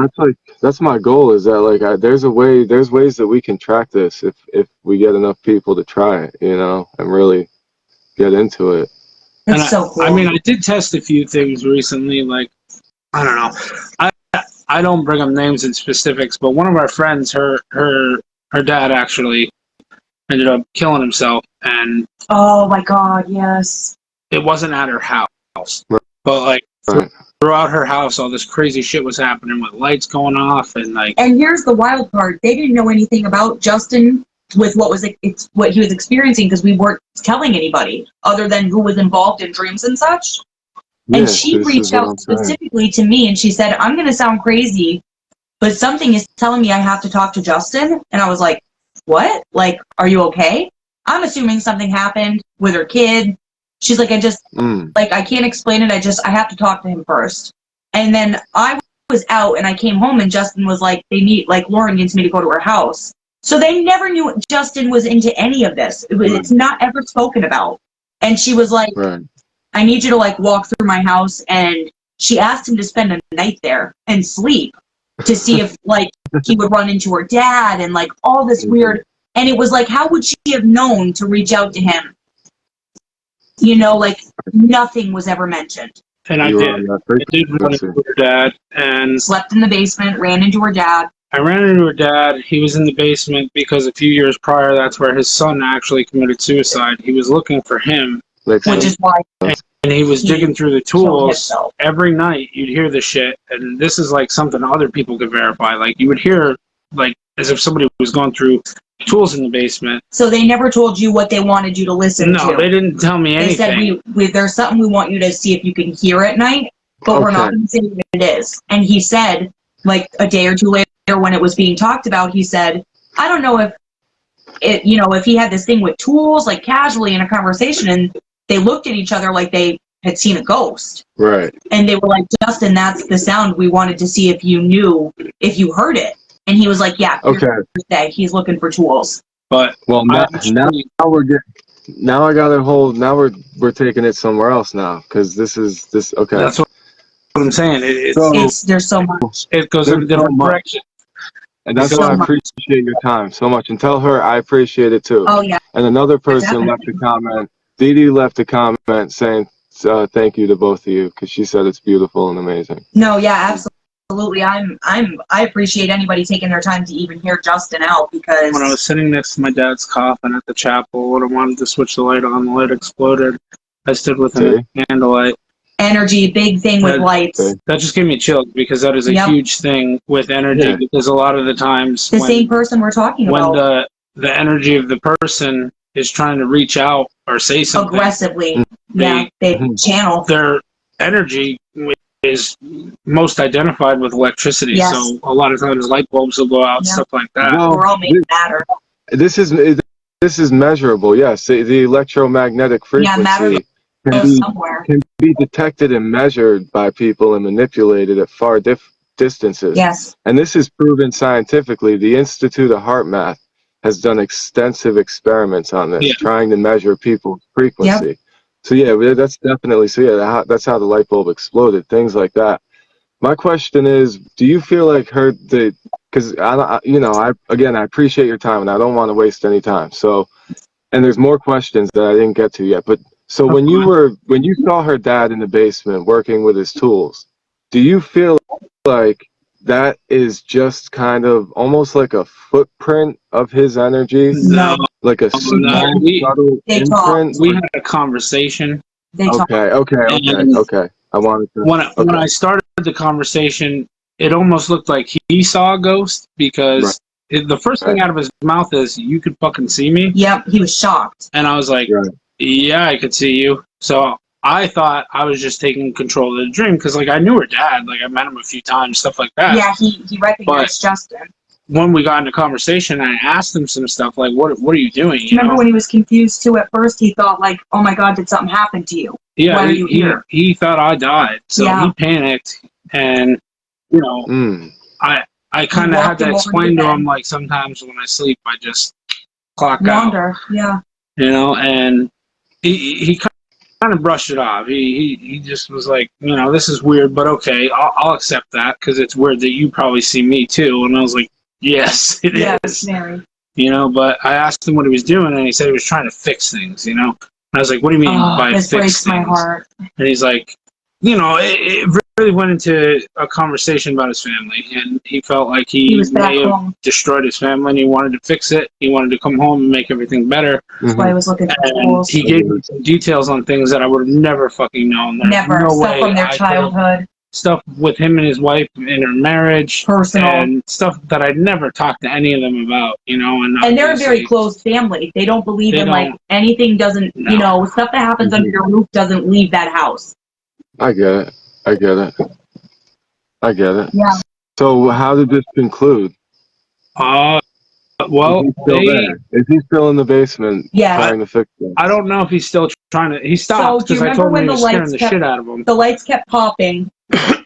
that's my goal, is that like there's ways that we can track this if we get enough people to try it, you know, and really get into it. It's so cool. I mean, I did test a few things recently, like I don't know. I don't bring up names and specifics, but one of our friends, her dad actually ended up killing himself, and oh my God, yes. It wasn't at her house, right. But like throughout her house, all this crazy shit was happening with lights going off, and like. And here's the wild part: they didn't know anything about Justin with what he was experiencing, because we weren't telling anybody other than who was involved in dreams and such. Yeah, and she reached out specifically to me, and she said, "I'm going to sound crazy, but something is telling me I have to talk to Justin." And I was like, "What? Like, are you okay?" I'm assuming something happened with her kid. She's like, like, I can't explain it. I have to talk to him first. And then I was out and I came home and Justin was like, Lauren needs me to go to her house. So they never knew Justin was into any of this. It's not ever spoken about. And she was like, I need you to like walk through my house. And she asked him to spend a night there and sleep to see if like he would run into her dad and like all this weird. And it was like, how would she have known to reach out to him? You know, like nothing was ever mentioned. And I did run into her dad and slept in the basement, ran into her dad. I ran into her dad. He was in the basement because a few years prior, that's where his son actually committed suicide. He was looking for him. Which is why. And he was digging through the tools. Every night you'd hear the shit. And this is like something other people could verify. Like you would hear like as if somebody was going through tools in the basement. So they never told you what they wanted you to listen to? No, they didn't tell me anything. They said, there's something we want you to see if you can hear at night, but we're not going to say what it is. And he said, like a day or two later when it was being talked about, he said, I don't know if he had this thing with tools, like casually in a conversation, and they looked at each other like they had seen a ghost. Right. And they were like, Justin, that's the sound. We wanted to see if you heard it. And he was like, yeah, okay. He's looking for tools. But now we're taking it somewhere else now, because this. Okay. That's what I'm saying. There's so much. It goes in a different direction. And that's why I appreciate your time so much. And tell her I appreciate it too. Oh, yeah. And another person left a comment. Dee Dee left a comment saying thank you to both of you, because she said it's beautiful and amazing. No, yeah, absolutely. Absolutely, I appreciate anybody taking their time to even hear Justin out, because when I was sitting next to my dad's coffin at the chapel, when I wanted to switch the light on, the light exploded. I stood with him at candlelight. Energy, big thing with lights. That just gave me chills, because that is a huge thing with energy. Because a lot of the times, same person we're talking about, when the energy of the person is trying to reach out or say something aggressively, they channel their energy. Is most identified with electricity, yes. So a lot of times light bulbs will go out, stuff like that. Well, we're all made of matter. This is measurable. Yes, the electromagnetic frequency can be detected and measured by people and manipulated at far distances. Yes, and this is proven scientifically. The Institute of Heart Math has done extensive experiments on this, trying to measure people's frequency. Yep. So that's definitely that's how the light bulb exploded. Things like that. My question is, do you feel like because I appreciate your time and I don't want to waste any time. So, and there's more questions that I didn't get to yet. But so when you saw her dad in the basement working with his tools, do you feel like that is just kind of almost like a footprint of his energy? No. Like a small, subtle imprint? We had a conversation. Okay. I wanted to. When I started the conversation, it almost looked like he saw a ghost because the first thing out of his mouth is, "You could fucking see me." Yep, he was shocked. And I was like, "Yeah, I could see you." So I thought I was just taking control of the dream because, like, I knew her dad. Like, I met him a few times, stuff like that. Yeah, he recognized Justin. When we got into conversation, I asked him some stuff like, "What are you doing?" You Remember when he was confused too? At first, he thought like, "Oh my God, did something happen to you? Yeah, Why are you here?" He thought I died, so he panicked, and you know, I kind of had to explain to him, like, sometimes when I sleep, I just clock out. Yeah. You know, and he kind of brushed it off. He just was like, you know, this is weird, but okay, I'll accept that because it's weird that you probably see me too. And I was like, yes, it is. Very. You know, but I asked him what he was doing, and he said he was trying to fix things. You know, and I was like, what do you mean by fix things? This breaks my heart. And he's like, you know, it really went into a conversation about his family, and he felt like he may have destroyed his family, and he wanted to fix it. He wanted to come home and make everything better. That's why he was looking for tools. He gave me some details on things that I would have never fucking known. Never. No stuff from their childhood. Stuff with him and his wife in her marriage. Personal. And stuff that I'd never talked to any of them about, you know. And they're a very close family. They don't believe in, like, anything doesn't, you know, stuff that happens under your roof doesn't leave that house. I get it. Yeah. So how did this conclude? Well, is he still in the basement trying to fix it? I don't know if he's still trying to. He stopped because I told him he was scaring the shit out of him. The lights kept popping.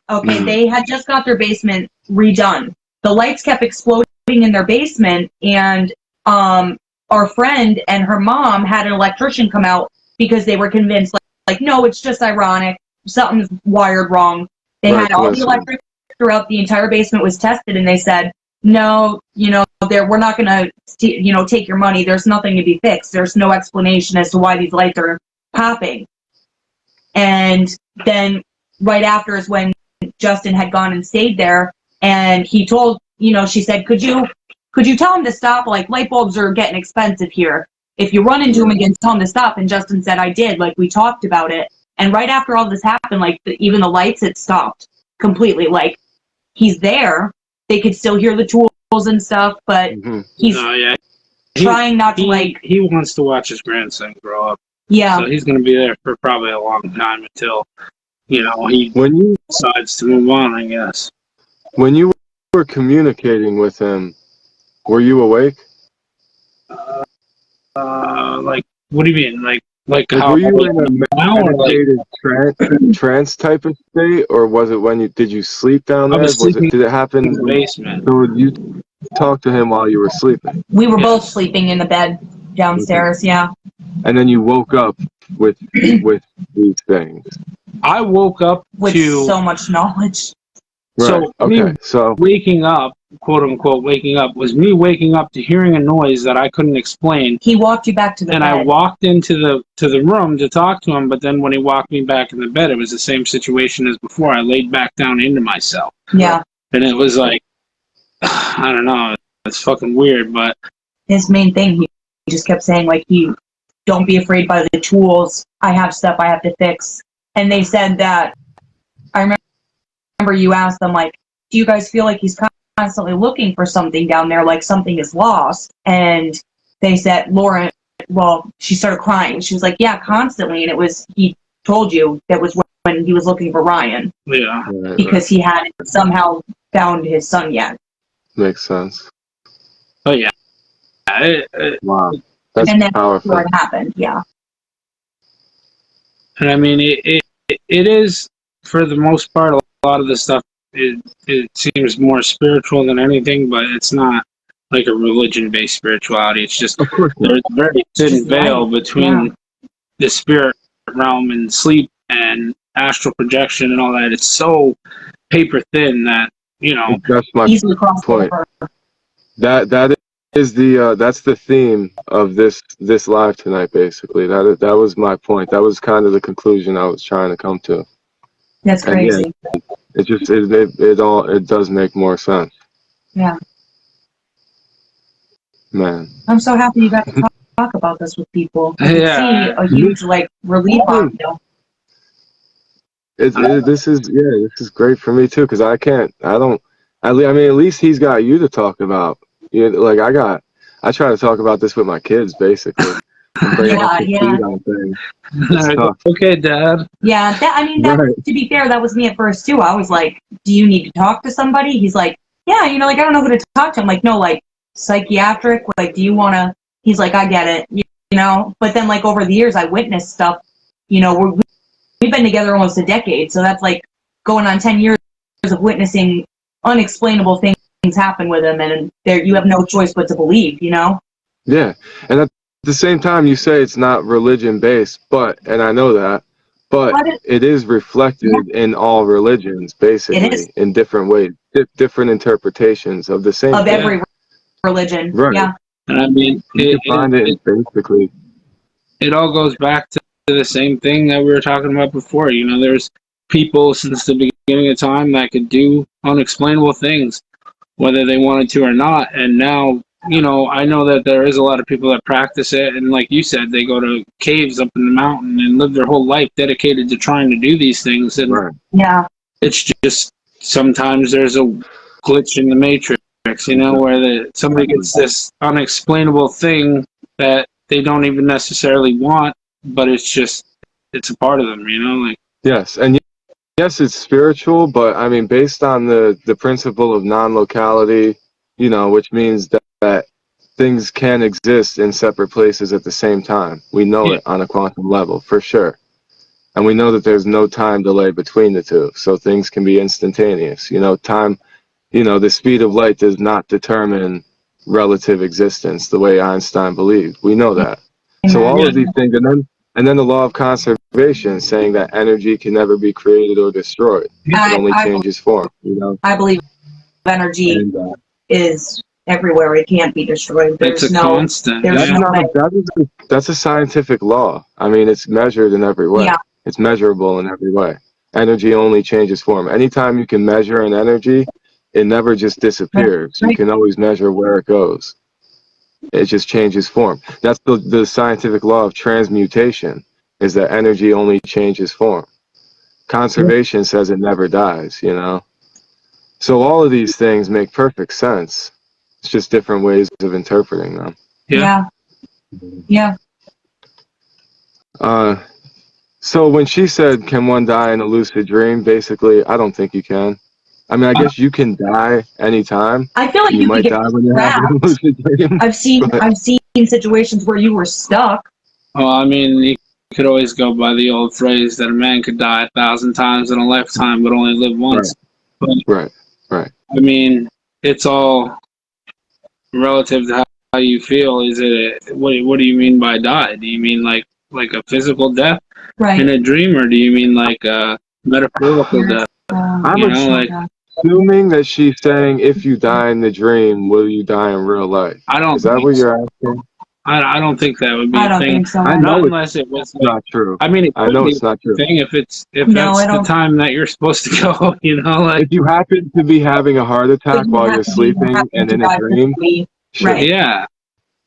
Okay, they had just got their basement redone. The lights kept exploding in their basement, and our friend and her mom had an electrician come out because they were convinced, like, no, it's just ironic. Something's wired wrong. They had all the electric throughout the entire basement was tested, and they said, no, you know, we're not going to, you know, take your money. There's nothing to be fixed. There's no explanation as to why these lights are popping. And then right after is when Justin had gone and stayed there, and he told, you know, she said, could you tell him to stop? Like, light bulbs are getting expensive here. If you run into him again, tell him to stop. And Justin said, I did. Like, we talked about it. And right after all this happened, like, even the lights, it stopped completely. Like, he's there. They could still hear the tools and stuff, but he's trying not to, like... He wants to watch his grandson grow up. Yeah. So he's going to be there for probably a long time until, you know, he decides to move on, I guess. When you were communicating with him, were you awake? Like, what do you mean? Like how? Were you in a meditated trance type of state, or was it did you sleep down there? Did it happen in the basement? So you talk to him while you were sleeping? We were both sleeping in the bed downstairs, yeah. And then you woke up with these things. I woke up with so much knowledge. Right. So waking up, quote unquote, waking up was me waking up to hearing a noise that I couldn't explain. He walked you back to the bed. And I walked into the room to talk to him, but then when he walked me back in the bed, it was the same situation as before. I laid back down into myself. Yeah. And it was like, I don't know, it's fucking weird, but his main thing, he just kept saying, like, don't be afraid by the tools. I have stuff I have to fix. And they said that, I remember you asked them, like, do you guys feel like he's constantly looking for something down there, like something is lost? And they said, Lauren, well, she started crying. She was like, yeah, constantly. And it was, he told you that was when he was looking for Ryan. Yeah. Because he hadn't somehow found his son yet. Makes sense. Oh, yeah. Wow. That's and then powerful. What happened, yeah. And I mean, it is, for the most part, a lot of the stuff, it seems more spiritual than anything, but it's not like a religion-based spirituality. It's just there's a very thin veil between the spirit realm and sleep and astral projection and all that. It's so paper thin that, you know, that's my point. That is that's the theme of this live tonight. Basically, that was my point. That was kind of the conclusion I was trying to come to. That's crazy. It just it does make more sense. Yeah. Man. I'm so happy you got to talk about this with people. I can see a huge relief on you. This is great for me too, because I don't. I mean, at least he's got you to talk about. Like I try to talk about this with my kids, basically, and bring them up to speed on things. It's tough. Okay, Dad. Yeah, to be fair, that was me at first too. I was like, do you need to talk to somebody? He's like, yeah, like, I don't know who to talk to. I'm like, no, like, psychiatric, like, do you want to, he's like, I get it, but then, like, over the years, I witnessed stuff, we've been together almost a decade, so that's, like, going on 10 years of witnessing unexplainable things happen with him, and you have no choice but to believe, Yeah, and at the same time, you say it's not religion-based, and I know that, but it is reflected in all religions, basically, in different ways, different interpretations of the same thing. Every religion, right. Yeah. And I mean, basically. It all goes back to the same thing that we were talking about before. There's people since the beginning of time that could do unexplainable things, whether they wanted to or not. And now, I know that there is a lot of people that practice it. And like you said, they go to caves up in the mountain and live their whole life dedicated to trying to do these things. And it's just sometimes there's a glitch in the matrix, where somebody gets this unexplainable thing that they don't even necessarily want, but it's a part of them, like. Yes, and yes, it's spiritual, but I mean, based on the principle of non-locality, which means that things can exist in separate places at the same time. We know it on a quantum level, for sure. And we know that there's no time delay between the two, so things can be instantaneous. Time, the speed of light does not determine relative existence the way Einstein believed. We know that. So all of these things, and then the law of conservation saying that energy can never be created or destroyed. It only changes form. I believe energy is everywhere. It can't be destroyed. It's a constant. That's a scientific law. I mean, it's measured in every way. Yeah. It's measurable in every way. Energy only changes form. Anytime you can measure an energy, it never just disappears. You can always measure where it goes. It just changes form. That's the scientific law of transmutation, is that energy only changes form. Conservation says it never dies, So all of these things make perfect sense. It's just different ways of interpreting them. Yeah. So when she said, can one die in a lucid dream? Basically, I don't think you can. I mean, I guess you can die anytime. I feel like you might could die when you're having a lucid dream. I've seen situations where you were stuck. Well, I mean, you could always go by the old phrase that a man could die 1,000 times in a lifetime, but only live once. Right. I mean, it's all relative to how you feel. Is it? What do you mean by die? Do you mean like a physical death in a dream, or do you mean like a metaphorical death? I'm assuming that she's saying, if you die in the dream, will you die in real life? Is that what you're asking? I don't think that would be a thing. I don't think so. I know unless it was not true. I mean, I know it's not true. If that's the time that you're supposed to go, like if you happen to be having a heart attack while you're sleeping and in a dream, yeah,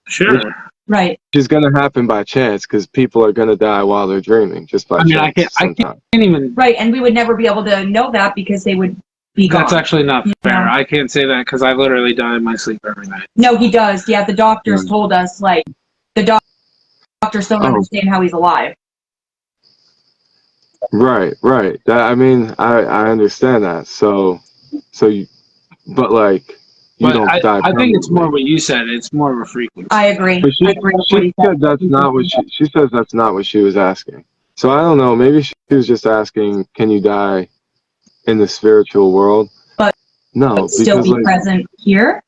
sure. Right. Which is going to happen by chance, because people are going to die while they're dreaming, just by chance. I can't even. Right, and we would never be able to know that because they would be gone. That's actually not fair. I can't say that because I literally die in my sleep every night. No, he does. Yeah, the doctors told us, like, the doctors don't understand how he's alive. Right. I mean, I understand that. So you, but like. I think it's more what you said. It's more of a frequency. I agree. She said that's not what she says. That's not what she was asking. So I don't know. Maybe she was just asking, can you die in the spiritual world? But still be present here.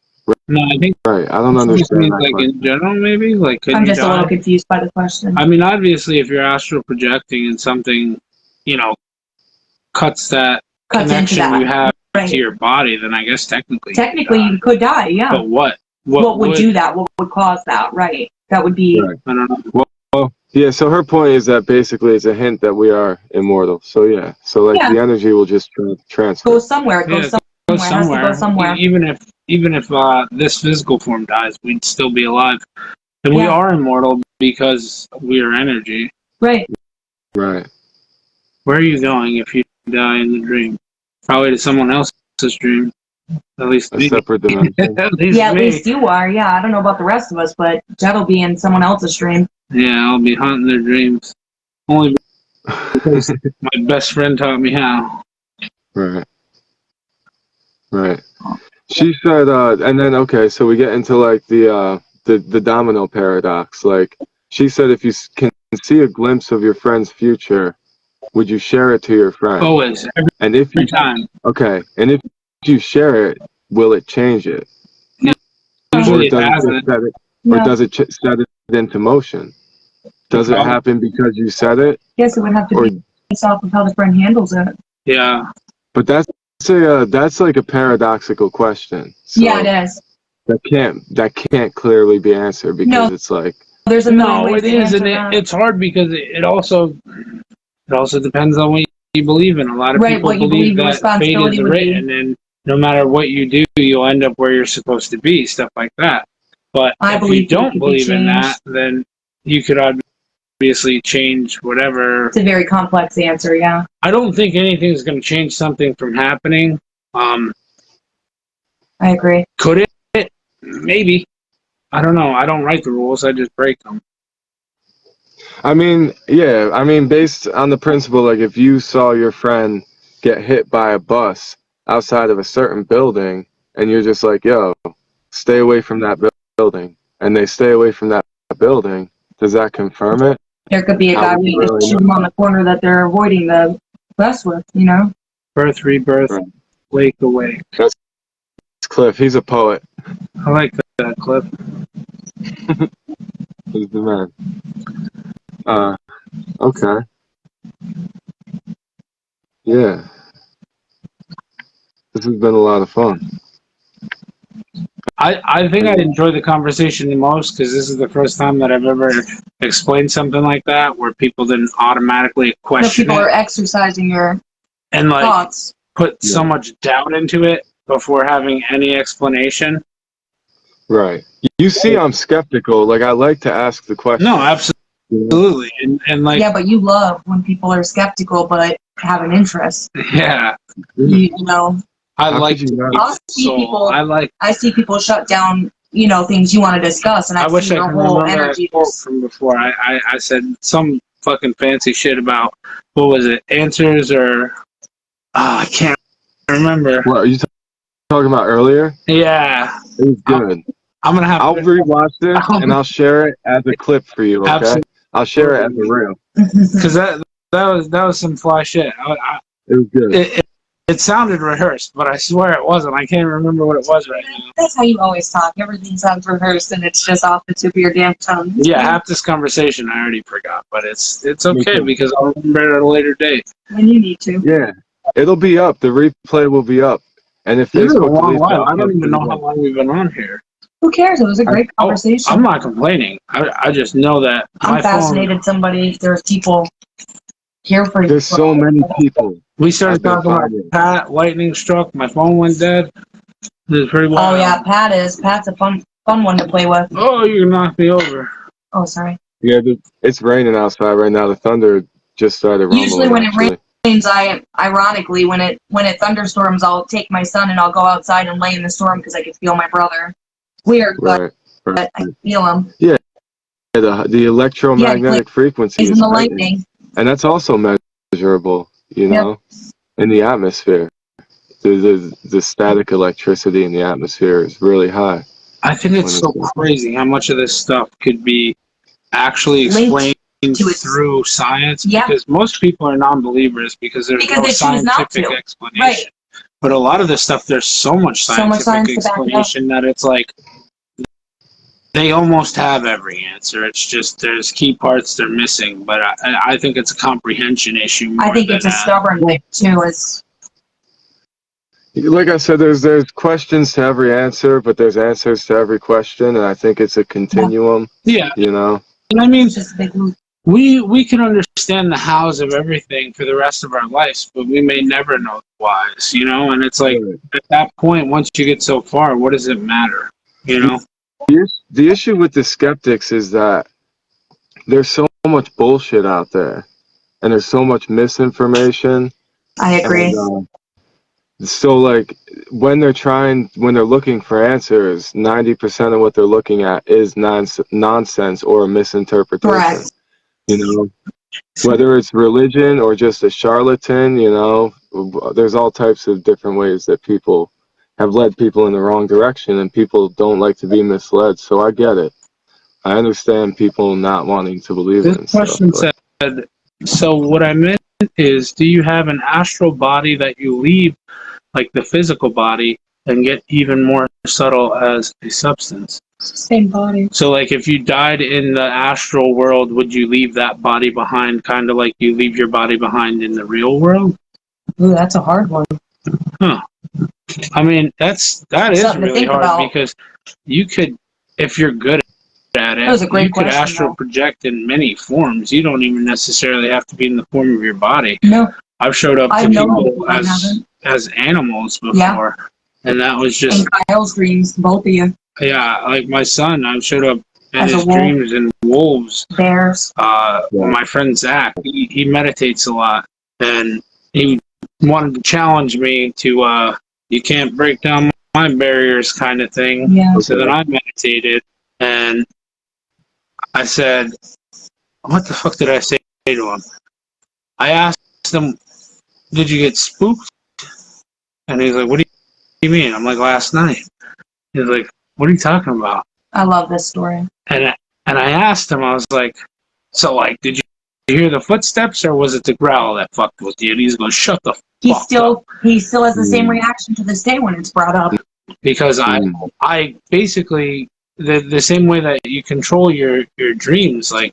No, I think. Right. I don't understand. Like in general, maybe. Like, I'm just a little confused by the question. I mean, obviously, if you're astral projecting and something, cuts connection you have. To your body, then I guess technically you could die, yeah. But what would do that? What would cause that? Right. That would be. Right. I don't know. Well, yeah. So her point is that basically it's a hint that we are immortal. So yeah. So the energy will just transfer. Go somewhere. It goes somewhere. Has to go somewhere. Even if this physical form dies, we'd still be alive, and we are immortal because we are energy. Right. Right. Where are you going if you die in the dream. Probably to someone else's dream. At least A me. separate dimension. At least Yeah, at me. least you are. Yeah, I don't know about the rest of us, but Jed'll be in someone else's stream. Yeah, I'll be haunting their dreams. Only because my best friend taught me how. Right. Right. She said, and then okay, so we get into like the domino paradox. Like she said, if you can see a glimpse of your friend's future, would you share it to your friend? Always, And if you every time. okay, and if you share it, will it change it? Usually Or does it hasn't. just set it, No. or does it set it into motion? Does it happen because you said it? Yes, it would have to Or be based off of how the friend handles it. Yeah. but that's like a paradoxical question. So Yeah, it is. that can't clearly be answered because it's like There's a million No, ways it to is, answer and that. it's hard because it also depends on what you believe in. A lot of Right, people what you believe believe the that fate responsibility is would be. written, and no matter what you do, you'll end up where you're supposed to be. Stuff like that. But I if believe you it don't could be believe in that, changed. then you could obviously change whatever. It's a very complex answer, yeah. I don't think anything's going to change something from happening. I agree. Could it? Maybe. I don't know. I don't write the rules. I just break them. I mean, yeah, I mean based on the principle like if you saw your friend get hit by a bus outside of a certain building and you're just like, yo, stay away from that building, and they stay away from that building, does that confirm it? There could be a How guy would you waiting to really shoot him on the corner that they're avoiding the bus with, you know? Birth, rebirth, Right. wake, awake. It's Cliff, he's a poet. I like that clip. He's the man. Okay. Yeah. This has been a lot of fun. I think I enjoy the conversation the most because this is the first time that I've ever explained something like that where people didn't automatically So question people it are exercising your and like thoughts. put so much doubt into it before having any explanation. Right. You see I'm skeptical. Like I like to ask the question. No, absolutely. And like Yeah, but you love when people are skeptical but have an interest. yeah, You know, I How like could you to not? keep I'll see soul. people- I see people shut down, you know, things you want to discuss, and I I wish see I your could whole remember energy that quote just from before. I said some fucking fancy shit about what was it? Answers or I can't remember. What are you talking about earlier? Yeah, It was good. I'm gonna have I'll to. rewatch this and I'll share it as a clip for you. Okay. Absolutely. I'll share it as a reel. Because that was some fly shit. It was good. It sounded rehearsed, but I swear it wasn't. I can't remember what it was right now. That's how you always talk. Everything sounds rehearsed, and it's just off the tip of your damn tongue. Yeah, half this conversation I already forgot, but it's Me okay too. because I'll remember it at a later date. When you need to. Yeah. It'll be up. The replay will be up. And if This is a Facebook long deletes it, while. I I'll don't post even it know how again. long we've been on here. Who cares? It was a great conversation. I'm not complaining. I just know that I'm my fascinated. There's people here for you. There's so many people. we started I've been talking about finding. Pat. Lightning struck. My phone went dead. It was pretty wild. Oh yeah, Pat's a fun one to play with. Oh, you knocked me over. Oh, sorry. Yeah, it's raining outside right now. The thunder just started rumbling. Usually when it actually. rains, ironically when it thunderstorms, I'll take my son and I'll go outside and lay in the storm because I can feel my brother. Weird, Right. but I can feel him. Yeah, the electromagnetic frequency He's in is the heightened. lightning. And that's also measurable, you know, in the atmosphere. The static electricity in the atmosphere is really high. I think it's so crazy how much of this stuff could be actually explained through science. Yeah. Because most people are non-believers because there's no they choose not scientific to. explanation. Right. But a lot of this stuff, there's so much scientific science to back it up. explanation that it's like they almost have every answer. It's just there's key parts they're missing. But I think it's a comprehension issue. More I think than it's a stubborn thing too. Like I said, there's questions to every answer, but there's answers to every question, and I think it's a continuum. Yeah. You know. And I mean, It's just a big loop. we can understand the hows of everything for the rest of our lives, but we may never know the whys, you know? And it's like, at that point, once you get so far, what does it matter, you know? The issue with the skeptics is that there's so much bullshit out there, and there's so much misinformation, I agree. And so like when they're looking for answers, 90% of what they're looking at is nonsense or a misinterpretation. Correct. You know, whether it's religion or just a charlatan, you know, there's all types of different ways that people have led people in the wrong direction, and people don't like to be misled. So I get it. I understand people not wanting to believe This in stuff. question said, so what I meant is, do you have an astral body that you leave, like the physical body, and get even more subtle as a substance? Same body. So, like, if you died in the astral world, would you leave that body behind, kind of like you leave your body behind in the real world? Ooh, that's a hard one. Huh. I mean, that is really hard because you could, if you're good at it, you could astral project in many forms. You don't even necessarily have to be in the form of your body. No. I've showed up to people as animals before, and that was just in Kyle's dreams, both of you. Yeah, like my son, I've showed up in his dreams in wolves. Bears. My friend Zach, he meditates a lot, and he wanted to challenge me to you can't break down my barriers kind of thing. Yeah. So then I meditated, and I said, what the fuck did I say to him? I asked him, did you get spooked? And he's like, what do you mean? I'm like, last night. He's like, what are you talking about? I love this story. And I asked him, I was like, so like, did you hear the footsteps or was it the growl that fucked with you? And he's going, shut the fuck up. He still has the same reaction to this day when it's brought up. Because I basically, the same way that you control your dreams, like,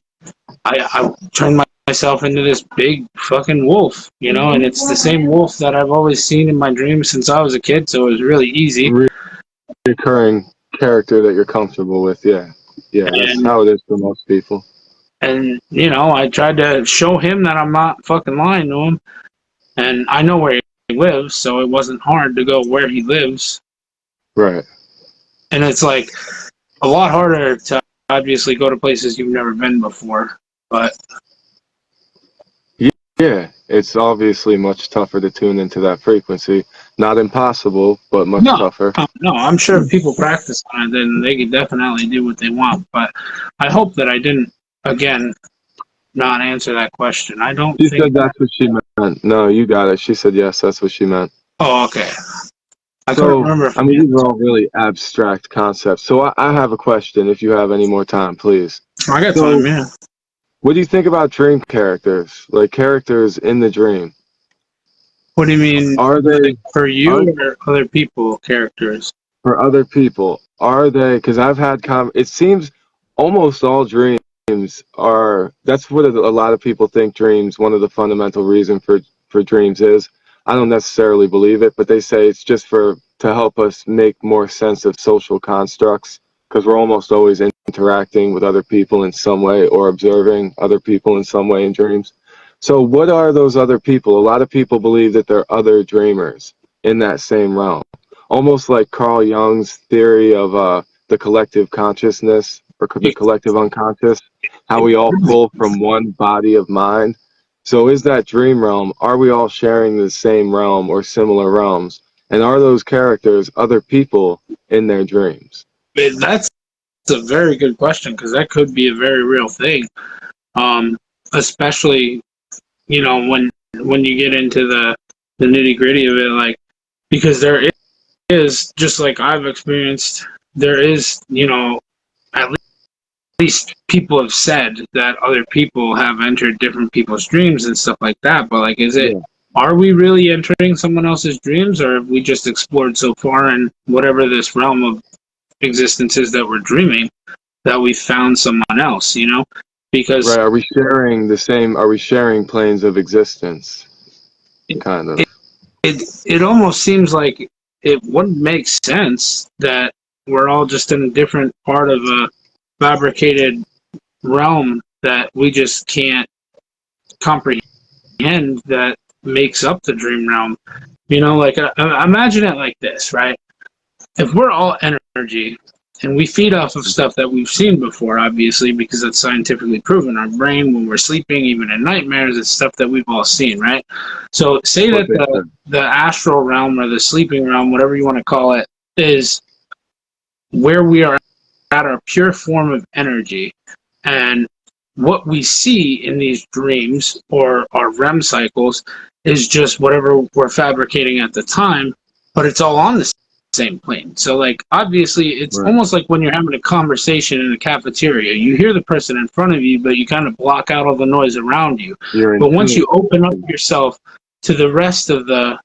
I turn myself into this big fucking wolf, you know, and it's the same wolf that I've always seen in my dreams since I was a kid, so it was really easy. Recurring character that you're comfortable with, yeah, that's how it is for most people. And you know, I tried to show him that I'm not fucking lying to him, and I know where he lives, so it wasn't hard to go where he lives. Right. And it's like a lot harder to obviously go to places you've never been before, but yeah, it's obviously much tougher to tune into that frequency. Not impossible, but much tougher. No, I'm sure if people practice on it, then they can definitely do what they want. But I hope that I didn't, again, not answer that question. I don't think... She said that's what she meant. No, you got it. She said yes, that's what she meant. Oh, okay. I couldn't remember if these are all really abstract concepts. So I have a question, if you have any more time, please. I got time, yeah. What do you think about dream characters? Like characters in the dream? What do you mean? Are they for you or other people characters? For other people. Are they, because I've had it seems almost all dreams are, that's what a lot of people think dreams, one of the fundamental reasons for dreams is. I don't necessarily believe it, but they say it's just to help us make more sense of social constructs, because we're almost always interacting with other people in some way or observing other people in some way in dreams. So what are those other people? A lot of people believe that there are other dreamers in that same realm. Almost like Carl Jung's theory of the collective consciousness or the collective unconscious, how we all pull from one body of mind. So is that dream realm, are we all sharing the same realm or similar realms? And are those characters other people in their dreams? That's a very good question, because that could be a very real thing. Especially, you know, when you get into the nitty gritty of it, like, because there is, just like I've experienced, there is, you know, at least people have said that other people have entered different people's dreams and stuff like that, but like, are we really entering someone else's dreams, or have we just explored so far in whatever this realm of existence is that we're dreaming that we found someone else, you know? Because right, are we sharing planes of existence? Kind of. It almost seems like it wouldn't make sense that we're all just in a different part of a fabricated realm that we just can't comprehend, that makes up the dream realm. You know, like, imagine it like this, right? If we're all energy and we feed off of stuff that we've seen before, obviously, because it's scientifically proven. Our brain, when we're sleeping, even in nightmares, it's stuff that we've all seen, right? So say that the astral realm or the sleeping realm, whatever you want to call it, is where we are at our pure form of energy. And what we see in these dreams or our REM cycles is just whatever we're fabricating at the time, but it's all on the same plane. So, like, obviously, it's almost like when you're having a conversation in a cafeteria. You hear the person in front of you, but you kind of block out all the noise around you. But once you open up yourself to the rest of the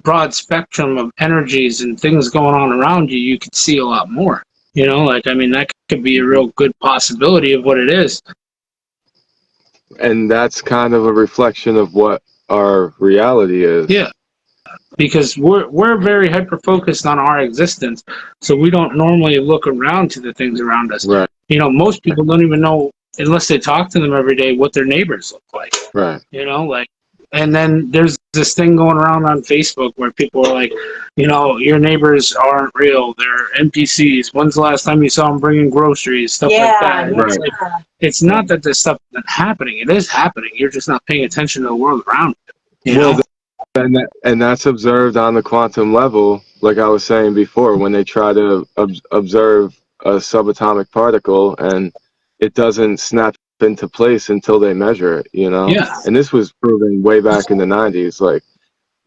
broad spectrum of energies and things going on around you, you could see a lot more. You know, like, I mean, that could be a real good possibility of what it is. And that's kind of a reflection of what our reality is. Yeah. Because we're very hyper-focused on our existence, so we don't normally look around to the things around us. Right. You know, most people don't even know, unless they talk to them every day, what their neighbors look like. Right. You know, like, and then there's this thing going around on Facebook where people are like, you know, your neighbors aren't real. They're NPCs. When's the last time you saw them bringing groceries? Stuff like that. Right. It's not that this stuff isn't happening. It is happening. You're just not paying attention to the world around you. You know? And that's observed on the quantum level, like I was saying before, when they try to observe a subatomic particle and it doesn't snap into place until they measure it, you know? Yeah. And this was proven way back in the 90s. Like,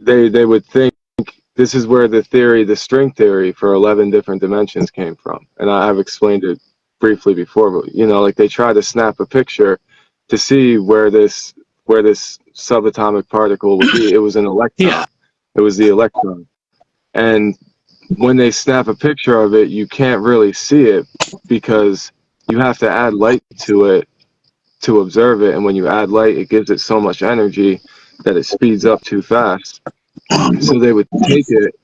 they would think this is where the string theory for 11 different dimensions came from. And I've explained it briefly before, but, you know, like, they try to snap a picture to see where this subatomic particle would be. It was an electron. Yeah. It was the electron. And when they snap a picture of it, you can't really see it because you have to add light to it to observe it. And when you add light, it gives it so much energy that it speeds up too fast. So they would take it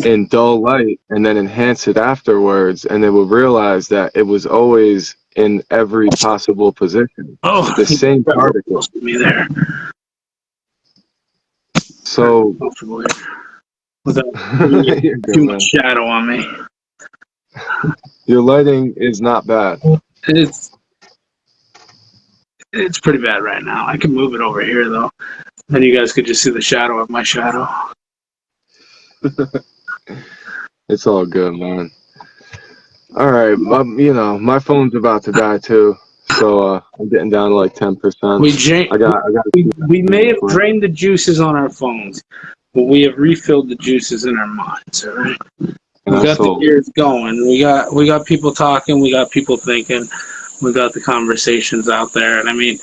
in dull light and then enhance it afterwards, and they would realize that it was always in every possible position. Oh, the same particle. Me there. So without too much shadow on me. Your lighting is not bad. It's pretty bad right now. I can move it over here though. Then you guys could just see the shadow of my shadow. It's all good, man. All right, you know, my phone's about to die too, so I'm getting down to like 10%. We may have drained the juices on our phones, but we have refilled the juices in our minds. All right, we got the gears going. We got people talking. We got people thinking. We got the conversations out there, and I mean,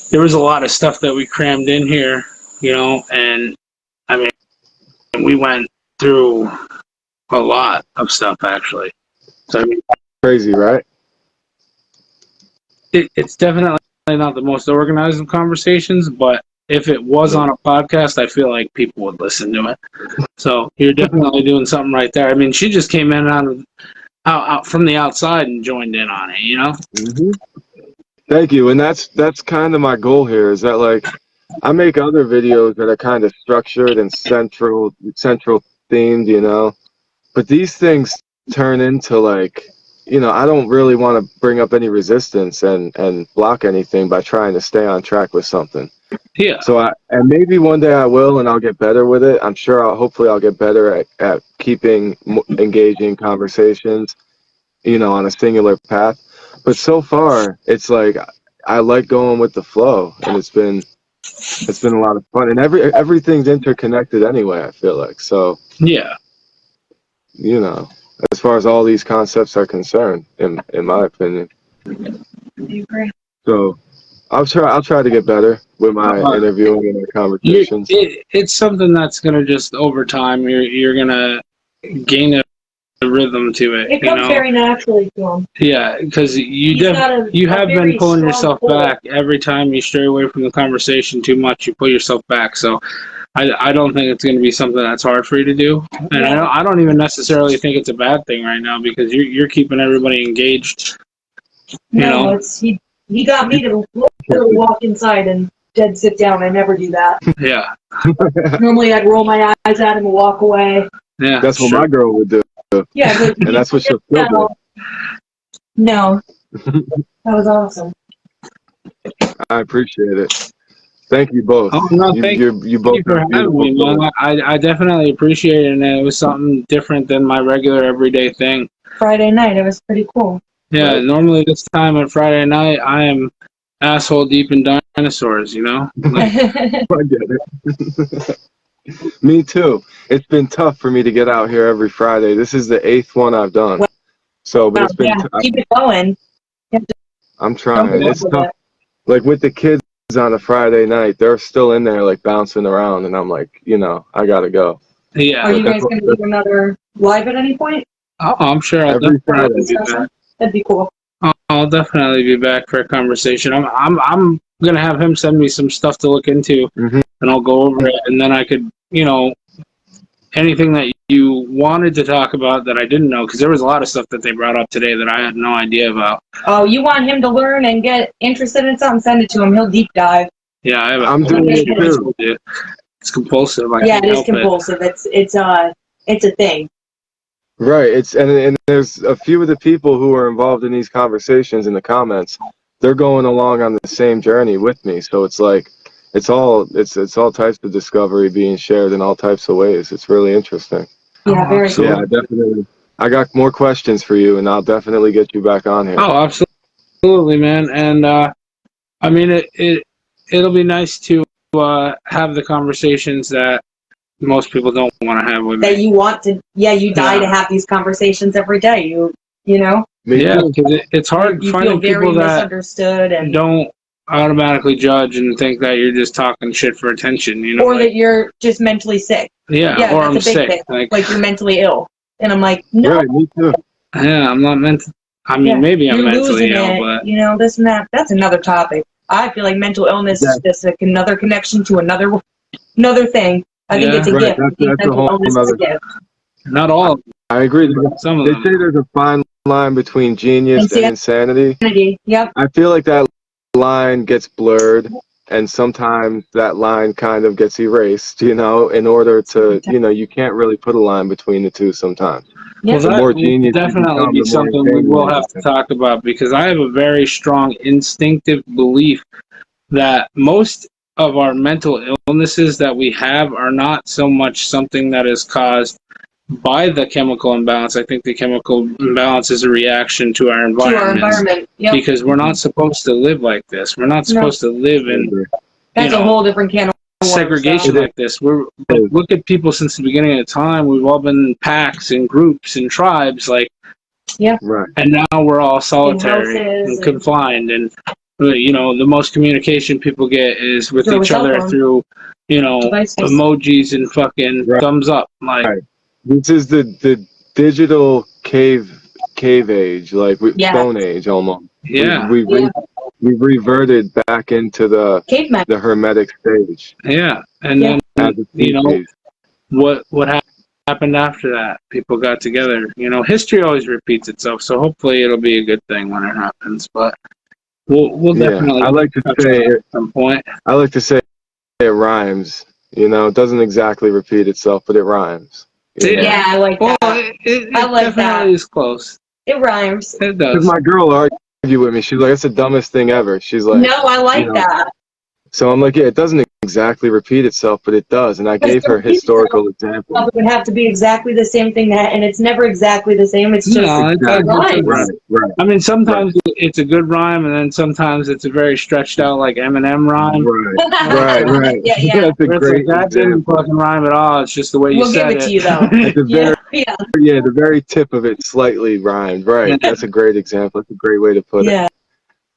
there was a lot of stuff that we crammed in here, you know, and I mean, we went through a lot of stuff actually. So I mean, crazy, right? It's definitely not the most organized of conversations, but if it was on a podcast, I feel like people would listen to it. So you're definitely doing something right there. I mean, she just came in out from the outside and joined in on it, you know? Mm-hmm. Thank you. And that's kind of my goal here, is that, like, I make other videos that are kind of structured and central themed, you know? But these things turn into, like, you know, I don't really want to bring up any resistance and block anything by trying to stay on track with something. Yeah. So and maybe one day I will, and I'll get better with it. I'm sure hopefully I'll get better at keeping engaging conversations, you know, on a singular path. But so far, it's like I like going with the flow, and it's been a lot of fun. And everything's interconnected anyway, I feel like. So yeah, you know, as far as all these concepts are concerned, in my opinion. I agree. So I'll try to get better with my interviewing and my conversations. It's something that's gonna just over time you're gonna gain a rhythm to it. It comes very naturally to him. Yeah, because you have been pulling yourself back every time you stray away from the conversation too much. You pull yourself back. So I don't think it's going to be something that's hard for you to do, and I don't even necessarily think it's a bad thing right now because you're keeping everybody engaged. You know? He got me to walk inside and dead sit down. I never do that. Yeah. Normally I'd roll my eyes at him and walk away. Yeah. That's what my girl would do. Yeah, but and that's what she'll do. No. That was awesome. I appreciate it. Thank you both. Oh no, thank You both you for have having me, beautiful man. I definitely appreciate it, and it was something different than my regular everyday thing. Friday night, it was pretty cool. Yeah, Right. normally this time on Friday night, I am asshole deep in dinosaurs, you know? Like, I get it. Me too. It's been tough for me to get out here every Friday. This is the 8th one I've done. So, but it's been. Keep it going. I'm Don't trying. give up It's with tough. it. Like with the kids on a Friday night, they're still in there like bouncing around, and I'm like, I gotta go. yeah. Are you guys going to do another live at any point? Oh, I'm sure I'll Every definitely Friday. be back. That'd be cool. I'll definitely be back for a conversation. I'm gonna have him send me some stuff to look into, Mhm. and I'll go over it, and then I could, anything that you wanted to talk about that I didn't know, because there was a lot of stuff that they brought up today that I had no idea about. Oh, you want him to learn and get interested in something? Send it to him. He'll deep dive. Yeah, I'm doing it too. It's compulsive. I Yeah, can't it is help compulsive. It's a thing. Right. And there's a few of the people who are involved in these conversations in the comments. They're going along on the same journey with me. So it's like it's all types of discovery being shared in all types of ways. It's really interesting. Yeah, very cool. Yeah, definitely. I got more questions for you, and I'll definitely get you back on here. Oh, absolutely, man. And I mean, it'll be nice to have the conversations that most people don't want to have with me. That you want to, you die to have these conversations every day. You know. Yeah, because it's hard You finding feel very people that misunderstood and don't automatically judge and think that you're just talking shit for attention, or that you're just mentally sick. Yeah, or that's I'm a big sick. thing. Like you're mentally ill, and I'm like, no. Right, me too. Yeah, I'm not meant. I mean, maybe I'm you're mentally losing ill, it, but this and that. That's another topic. I feel like mental illness is just another connection to another thing. I think it's a gift. I think mental illness is a gift. Not all of them. I agree. Some of They them. say there's a fine line between genius and insanity. Yep. I feel like that line gets blurred, and sometimes that line kind of gets erased, in order to, you can't really put a line between the two sometimes. Well, The that more will genius you definitely become, be the more something we insane will you have to become. talk about, because I have a very strong instinctive belief that most of our mental illnesses that we have are not so much something that is caused by the chemical imbalance. I think the chemical imbalance is a reaction to our environment. Yep. Because we're not supposed to live like this. We're not supposed to live in That's a whole different can of worms, segregation like this. Look at people since the beginning of time. We've all been in packs and groups and tribes, right. And now we're all solitary and confined, and the most communication people get is with each other through emojis and fucking thumbs up. Like, this is the digital cave age, like Stone Age almost. Yeah. We've reverted back into the hermetic stage. Yeah, and then what happened after that? People got together. History always repeats itself, so hopefully it'll be a good thing when it happens. But we'll definitely. I like to say at some point. I like to say it rhymes. It doesn't exactly repeat itself, but it rhymes. Yeah, I like that. It I like definitely is close. It rhymes. It does. Because my girl argued with me. She's like, "It's the dumbest thing ever." She's like, "No, I like that." So I'm like, "Yeah, it doesn't exactly repeat itself, but it does." And I gave her historical examples. It would have to be exactly the same thing, and it's never exactly the same. It's just Right. I mean, sometimes it's a good rhyme, and then sometimes it's a very stretched out, like Eminem rhyme. Right. Yeah. That's a great that didn't fucking rhyme at all. It's just the way you said it. We'll give it to you, though. The very tip of it slightly rhymed. Right. That's a great example. That's a great way to put it.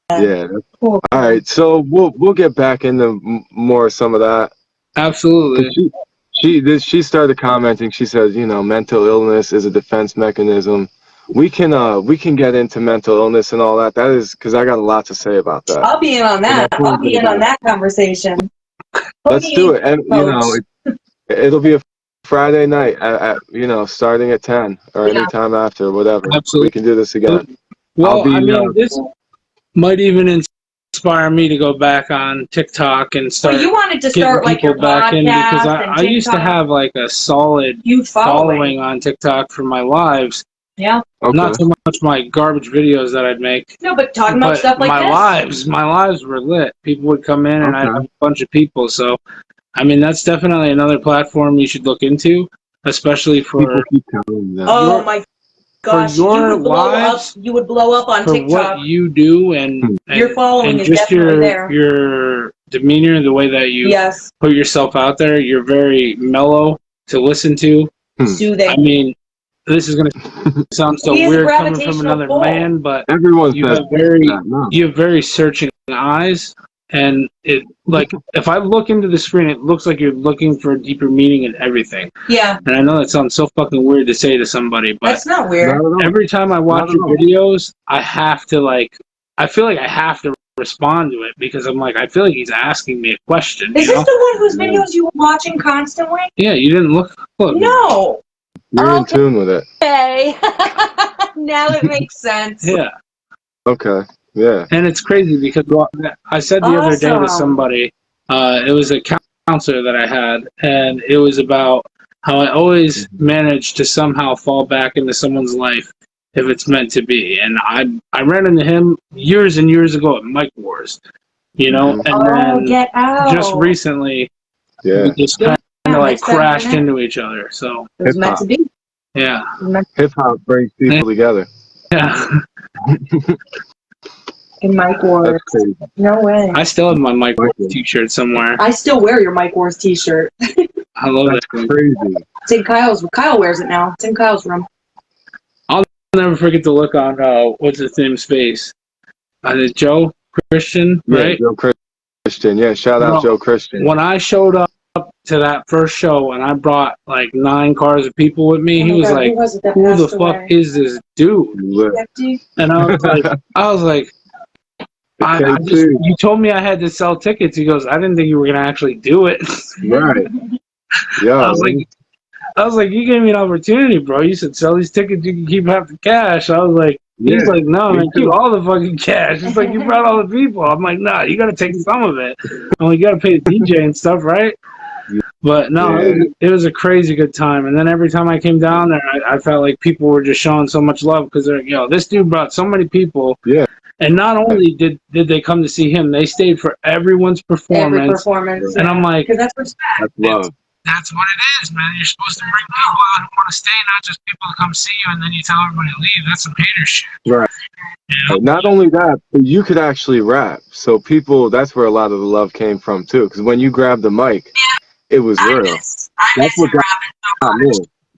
Yeah. Cool. All right. So we'll get back into more of some of that. Absolutely. She started commenting. She says, mental illness is a defense mechanism. We can get into mental illness and all that. That is because I got a lot to say about that. I'll be in on that. I'll be in on that conversation. Let's do it. And it'll be a Friday night at starting at 10 or any time after, whatever. Absolutely. We can do this again. Well, this might even inspire me to go back on TikTok and start. Well, you wanted to start like your back in, because podcast I used to have like a solid following on TikTok for my lives, Yeah. Okay. Not so much my garbage videos that I'd make. No, but talking about stuff like my lives were lit. People would come in and I'd have a bunch of people. So, I mean, that's definitely another platform you should look into, especially for. People keep telling that. Oh my gosh, you would blow up on for TikTok. what you do and your following and is just definitely there. your demeanor, the way that you put yourself out there. You're very mellow to listen to. Soothing. I mean, this is going to sound so weird coming from another man, but you have very searching eyes, and it like if I look into the screen, it looks like you're looking for a deeper meaning in everything. Yeah. And I know that sounds so fucking weird to say to somebody, but that's not weird. Every time I watch your videos, I have to I feel like I have to respond to it because I'm like, I feel like he's asking me a question. Is this the one whose videos you were watching constantly? Yeah, you didn't look. No. You're in tune with it. Okay. Now it makes sense. Yeah. Okay. Yeah. And it's crazy because I said the other day to somebody, it was a counselor that I had, and it was about how I always manage to somehow fall back into someone's life if it's meant to be. And I ran into him years and years ago at Mike Wars, and then just recently, we just kind of crashed into each other. So it was meant to be. Yeah. Hip hop brings people together. Yeah. In Mike Wars. No way. I still have my Mike Wars t-shirt somewhere. I still wear your Mike Wars t-shirt. I love that. Crazy. It's in Kyle wears it now. It's in Kyle's room. I'll never forget the look on what's his name's face. Joe Christian, right? Yeah, Joe Christian. Yeah, shout out Joe Christian. When I showed up to that first show and I brought like 9 cars of people with me, he was like, "Who the fuck is this dude?" And I was like, you told me I had to sell tickets. He goes, I didn't think you were gonna actually do it. Right. Yeah. I was like, you gave me an opportunity, bro. You said sell these tickets, you can keep half the cash. I was like, he's like, no, man, keep all the fucking cash. It's like you brought all the people. I'm like, nah, you gotta take some of it. I'm like, you gotta pay the DJ and stuff, right? But no, it was a crazy good time. And then every time I came down there, I felt like people were just showing so much love because they're like, this dude brought so many people. Yeah. And not only did they come to see him, they stayed for everyone's performance. Every performance. And I'm like, that's respect. That's love. That's what it is, man. You're supposed to bring people out who want to stay, not just people to come see you, and then you tell everybody to leave. That's some hater shit. Right. Not only that, but you could actually rap. So that's where a lot of the love came from, too. Because when you grabbed the mic, it was real. That's what got me.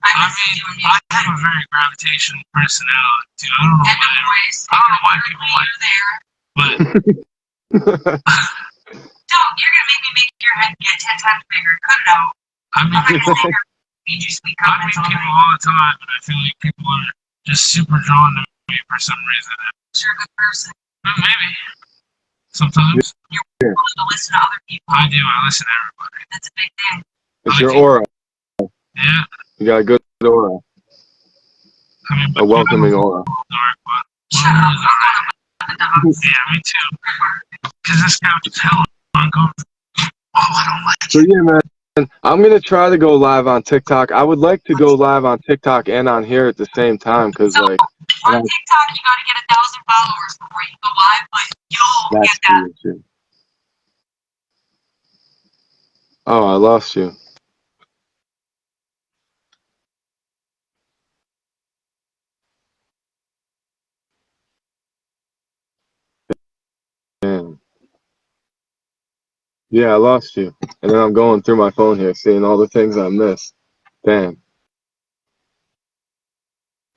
I have a very gravitational personality, too. I don't know why people like it. But you're gonna make me make your head get 10 times bigger. Cut it out. I meet people all the time, and I feel like people are just super drawn to me for some reason. You're a good person. Maybe. Sometimes. You're willing to listen to other people. I do. I listen to everybody. That's a big thing. It's your aura. Yeah. You got a good aura. I mean, a welcoming aura. Shut up. Yeah, me too. Because this couch is hella uncomfortable. Oh, I don't like it. So yeah, man, I'm gonna try to go live on TikTok. I would like to go live on TikTok and on here at the same time, because on TikTok you gotta get 1,000 followers before you go live, but you'll get that. True. Oh, I lost you. Damn. Yeah, I lost you. And then I'm going through my phone here, seeing all the things I missed. Damn.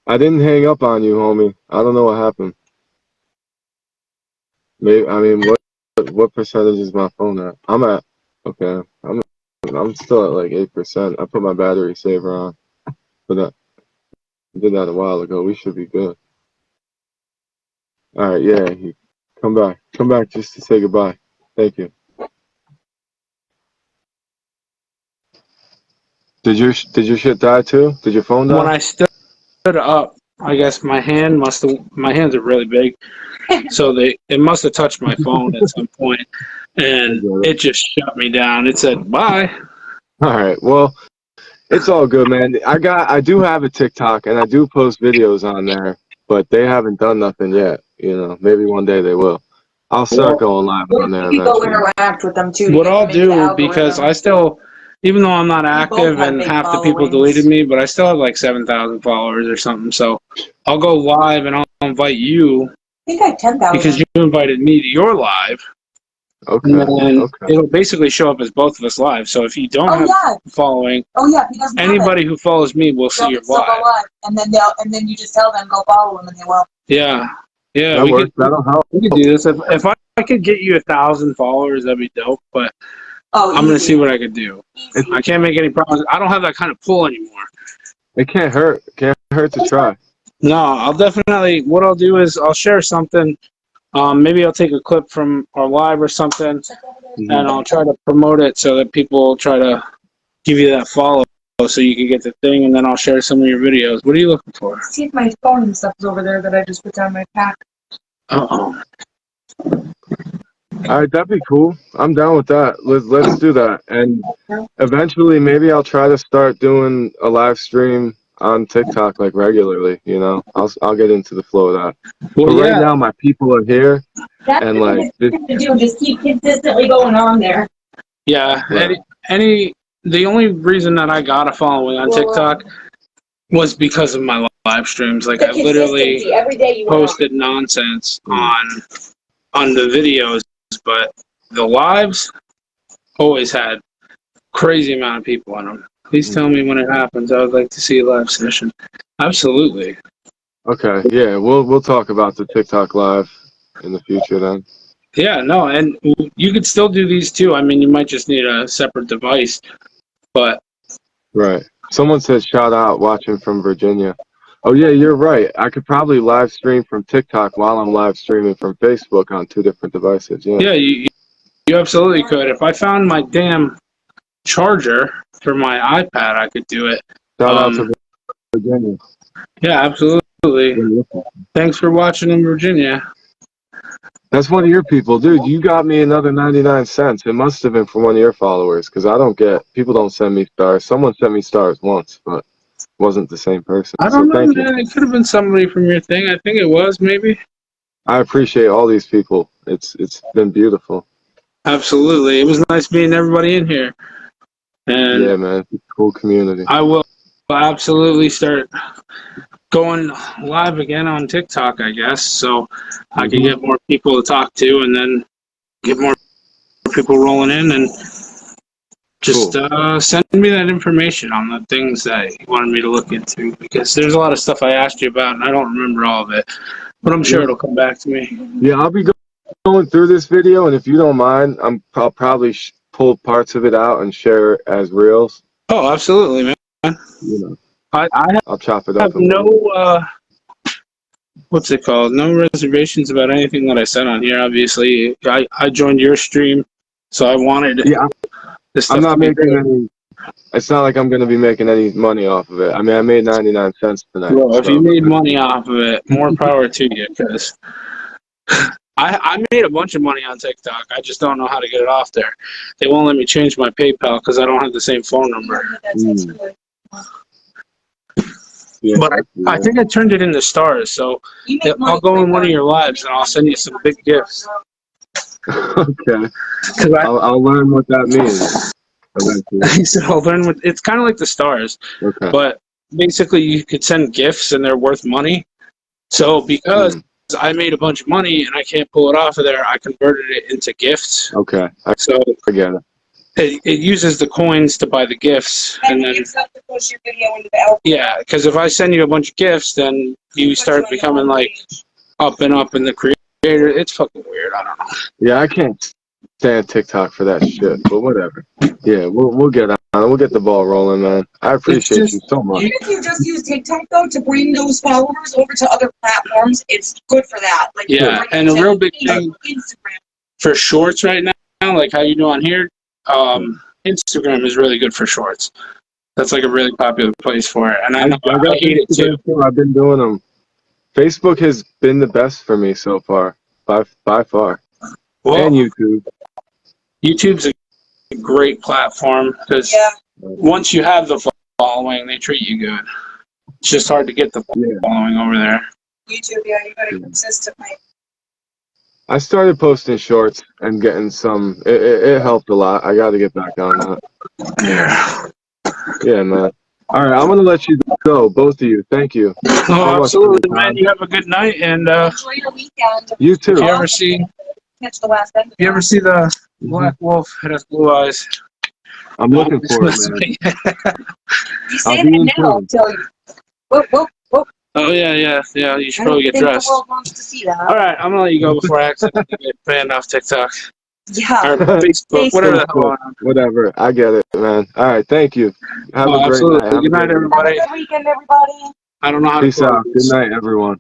I didn't hang up on you, homie. I don't know what happened. Maybe, I mean, what percentage is my phone at? I'm at, okay, I'm still at like 8%. I put my battery saver on. But I did that a while ago. We should be good. All right, yeah. Come back just to say goodbye. Thank you. Did your shit die too? Did your phone die? When I stood up, I guess my hands are really big, so it must have touched my phone at some point, and it just shut me down. It said bye. All right. Well, It's all good, man. I do have a TikTok and I do post videos on there, but they haven't done nothing yet. You know, maybe one day they will. I'll start going live on there You go eventually. interact with them too. What I'll do, because I still, even though I'm not active and half the people deleted me, but I still have like 7,000 followers or something. So I'll go live and I'll invite you I think I have 10,000. because you invited me to your live. Okay. And Okay. it'll basically show up as both of us live. So if you don't have following, he doesn't have anybody who follows me will see your still live. go live. And then you just tell them go follow them and they will. Yeah. Yeah, That works. That'll help. we could do this. If I could get you 1,000 followers, that'd be dope. But I'm easy. gonna see what I could do. Easy. I can't make any promises. I don't have that kind of pull anymore. It can't hurt. Can't hurt to try. No, I'll definitely. What I'll do is I'll share something. Maybe I'll take a clip from our live or something, and I'll try to promote it so that people try to give you that follow, so you can get the thing, and then I'll share some of your videos. What are you looking for? See if my phone and stuff is over there that I just put down my pack. Uh-oh. All right, that'd be cool. I'm down with that. Let's do that. And eventually, maybe I'll try to start doing a live stream on TikTok like regularly. You know, I'll get into the flow of that. Well, but right now, my people are here, and like this, Just keep consistently going on there. Yeah. Right. The only reason that I got a following on TikTok was because of my live streams. Like I literally every day you posted nonsense on the videos, but the lives always had crazy amount of people on them. Please tell me when it happens. I would like to see a live session. Absolutely. Okay, yeah, we'll talk about the TikTok live in the future then. Yeah, no, and you could still do these too. I mean, you might just need a separate device, but Right. Someone said shout out watching from Virginia. Oh yeah, you're right. I could probably live stream from TikTok while I'm live streaming from Facebook on 2 different devices. Yeah. yeah, you absolutely could. If I found my damn charger for my iPad, I could do it. Shout out to Virginia. Yeah, absolutely. Thanks for watching in Virginia. That's one of your people, dude. You got me another 99 cents. It must have been from one of your followers, because people don't send me stars. Someone sent me stars once, but it wasn't the same person. I don't know, man. It could have been somebody from your thing. I think it was, maybe. I appreciate all these people. It's been beautiful. Absolutely. It was nice meeting everybody in here. And yeah, man. It's a cool community. I will absolutely start going live again on TikTok, I guess, so I can get more people to talk to and then get more people rolling in, and just send me that information on the things that you wanted me to look into, because there's a lot of stuff I asked you about and I don't remember all of it, but I'm sure it'll come back to me. Yeah, I'll be going through this video, and if you don't mind, I'll probably pull parts of it out and share it as reels. Oh, absolutely, man. You know, I'll chop it up. I have no what's it called? No reservations about anything that I said on here. Obviously, I joined your stream, so I wanted. Yeah, this stuff I'm not making any. It's not like I'm going to be making any money off of it. I mean, I made 99 cents tonight. Well, if you made money off of it, more power to you, because I made a bunch of money on TikTok. I just don't know how to get it off there. They won't let me change my PayPal because I don't have the same phone number. Yeah, but I think I turned it into stars, so I'll go in one of your lives and I'll send you some big gifts. Okay. I'll learn what that means. He said I'll learn what it's kind of like the stars. Okay. But basically you could send gifts and they're worth money. So because I made a bunch of money and I can't pull it off of there, I converted it into gifts. Okay. So I get it. It uses the coins to buy the gifts, and then yeah, because if I send you a bunch of gifts, then you start becoming like up and up in the creator. It's fucking weird. I don't know. Yeah, I can't stand TikTok for that shit, but whatever. Yeah, we'll get on. We'll get the ball rolling, man. I appreciate you so much. Even if you just use TikTok though to bring those followers over to other platforms, it's good for that. Like yeah, and a real big thing for shorts right now, like how you do on here. Instagram is really good for shorts. That's like a really popular place for it, and I hate it too. I've been doing them. Facebook has been the best for me so far, by far. Well, and YouTube. YouTube's a great platform because once you have the following. They treat you good. It's just hard to get the following over there. YouTube, yeah, you gotta consistently. I started posting shorts and getting some. It helped a lot. I got to get back on that. Yeah, man. All right, I'm gonna let you go, both of you. Thank you. Oh, absolutely, man. You have a good night, and Enjoy your weekend. you too. If you ever see, Catch the last end. you ever see the black wolf? It has blue eyes. I'm looking for it, man. You say that now until you. Whoop. Oh yeah. You should I probably don't get think dressed. the world wants to see that. All right, I'm gonna let you go before I accidentally get banned off TikTok Yeah. or Facebook, whatever the hell. Whatever. I get it, man. All right, thank you. Have a great Absolutely. night. Good night, everybody. Have a good weekend, everybody. I don't know how to Peace out. Good night, everyone.